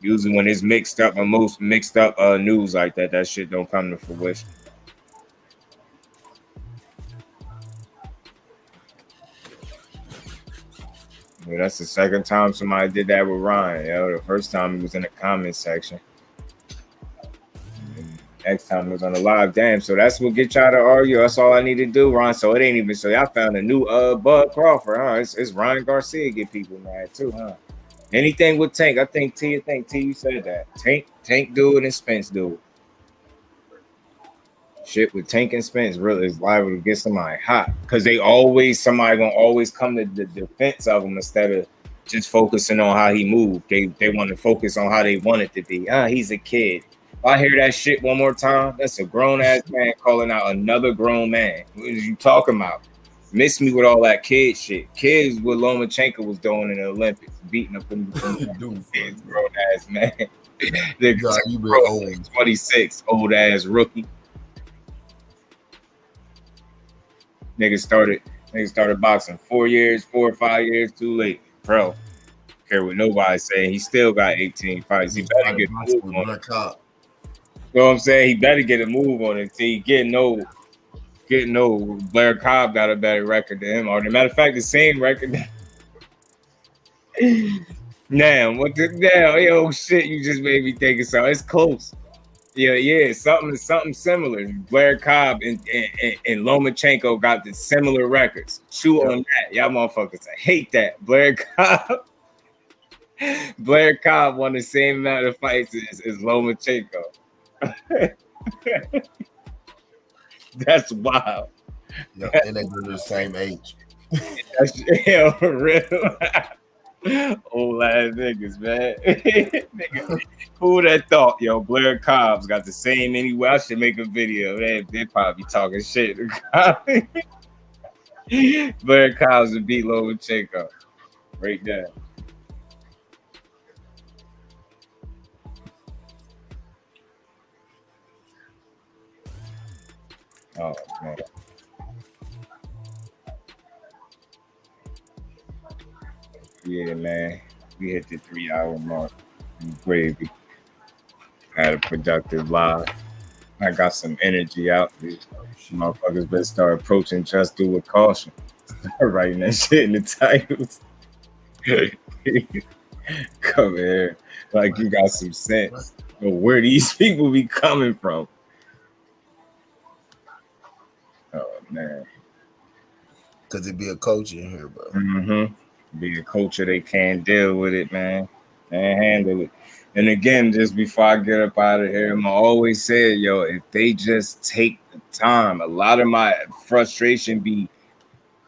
Usually when it's mixed up and most mixed up news like that, that shit don't come to fruition. Yeah, that's the second time somebody did that with Ryan. Yo, the first time he was in the comment section. Next time it was on the live. Damn, so that's what get y'all to argue. That's all I need to do, Ron. So it ain't even so y'all found a new Bud Crawford, huh? It's Ryan Garcia get people mad too, huh? Anything with Tank. I think T you said that. Tank do it and Spence do it. Shit with Tank and Spence really is liable to get somebody hot. Cause somebody gonna always come to the defense of him instead of just focusing on how he moved. They want to focus on how they want it to be. He's a kid. If I hear that shit one more time, that's a grown-ass man calling out another grown man. What are you talking about? Miss me with all that kid shit. Kids what Lomachenko was doing in the Olympics, beating up them grown-ass man. They're 26, old-ass rookie. Niggas started boxing 4 or 5 years too late. Bro, care what nobody saying. He still got 18 fights. He better get a move on it. You know what I'm saying? He better get a move on it. See, he getting old. getting old. Blair Cobb got a better record than him. Or, as a matter of fact, the same record. Damn, what the damn? Yo, shit, you just made me think of something. It's close. Yeah, something similar. Blair Cobb and Lomachenko got the similar records. Chew on that. Y'all motherfuckers, I hate that. Blair Cobb won the same amount of fights as Lomachenko. That's wild. Yeah, and they're the same age. That's real. Old ass niggas, man. Nigga, who would have thought, yo, Blair Cobb's got the same anyway? I should make a video. They probably be talking shit. Blair Cobb's would beat Lomachenko. Right there. Oh, man. Yeah, man. We hit the 3-hour mark. Gravy. Had a productive live. I got some energy out. These motherfuckers better start approaching Just Do with caution. Writing that shit in the titles. Come here. Like you got some sense. But where these people be coming from? Oh, man. Because it be a coach in here, bro. Mm-hmm. Be a culture, they can't deal with it, man. Can't handle it. And again, just before I get up out of here, I'm always say, yo, if they just take the time, a lot of my frustration be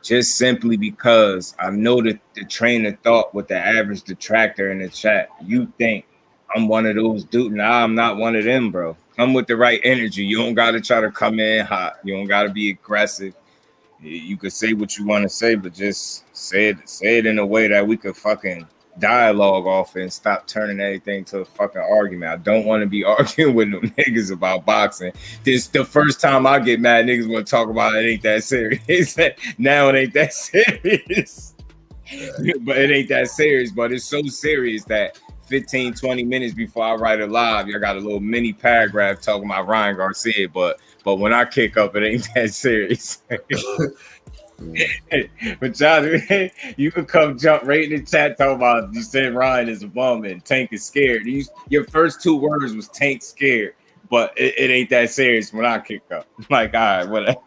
just simply because I know that the train of thought with the average detractor in the chat, you think I'm one of those dudes. Nah, I'm not one of them, bro. Come with the right energy. You don't got to try to come in hot. You don't got to be aggressive. You could say what you want to say, but just say it in a way that we could fucking dialogue off and stop turning everything to a fucking argument. I don't want to be arguing with them niggas about boxing. This the first time I get mad, niggas want to talk about it ain't that serious. Now it ain't that serious. But it ain't that serious, but it's so serious that 15, 20 minutes before I write it live, y'all got a little mini paragraph talking about Ryan Garcia, but when I kick up, it ain't that serious. But y'all, you could come jump right in the chat talking about you said Ryan is a bum and Tank is scared. Your first 2 words was Tank scared, but it ain't that serious when I kick up. Like, all right, whatever.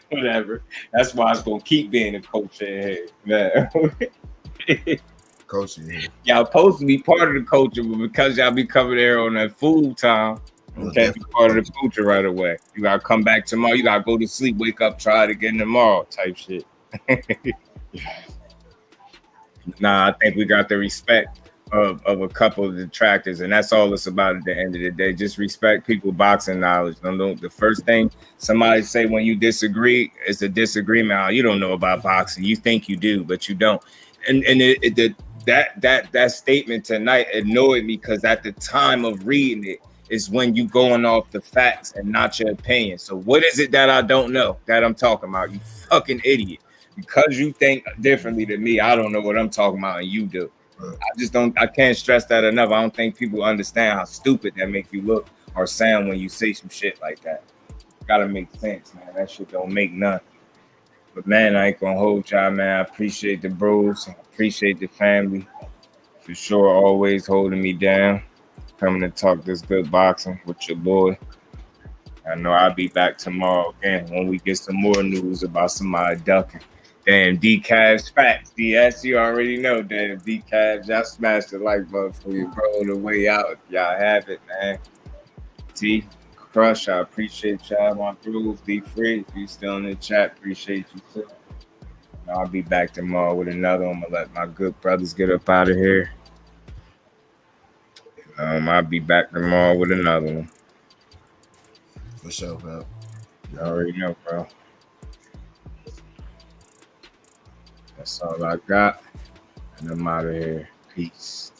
Whatever. That's why I was gonna keep being a coach in here. Coaching. Y'all supposed to be part of the culture, but because y'all be coming there on that food time, you can't be part of the culture right away. You gotta come back tomorrow. You gotta go to sleep, wake up, try it again tomorrow, type shit. Nah, I think we got the respect of a couple of detractors, and that's all it's about at the end of the day. Just respect people boxing knowledge. The first thing somebody say when you disagree is a disagreement. Oh, you don't know about boxing. You think you do, but you don't. And that statement tonight annoyed me because at the time of reading it is when you going off the facts and not your opinion. So what is it that I don't know that I'm talking about? You fucking idiot. Because you think differently than me, I don't know what I'm talking about and you do. I can't stress that enough. I don't think people understand how stupid that make you look or sound when you say some shit like that. Gotta make sense, man. That shit don't make none. But man, I ain't gonna hold y'all, man. I appreciate the bros. I appreciate the family. For sure, always holding me down. Coming to talk this good boxing with your boy. I know I'll be back tomorrow again when we get some more news about somebody ducking. Damn, D-Cavs facts. DS, you already know. Damn, D-Cavs, y'all smashed the like button for you, bro. The way out. Y'all have it, man. T, Crush, I appreciate y'all. My bros, be free. If you still in the chat, appreciate you too. I'll be back tomorrow with another one. I'm going to let my good brothers get up out of here. I'll be back tomorrow with another one. For sure, bro. You already know, bro. That's all I got. And I'm out of here. Peace.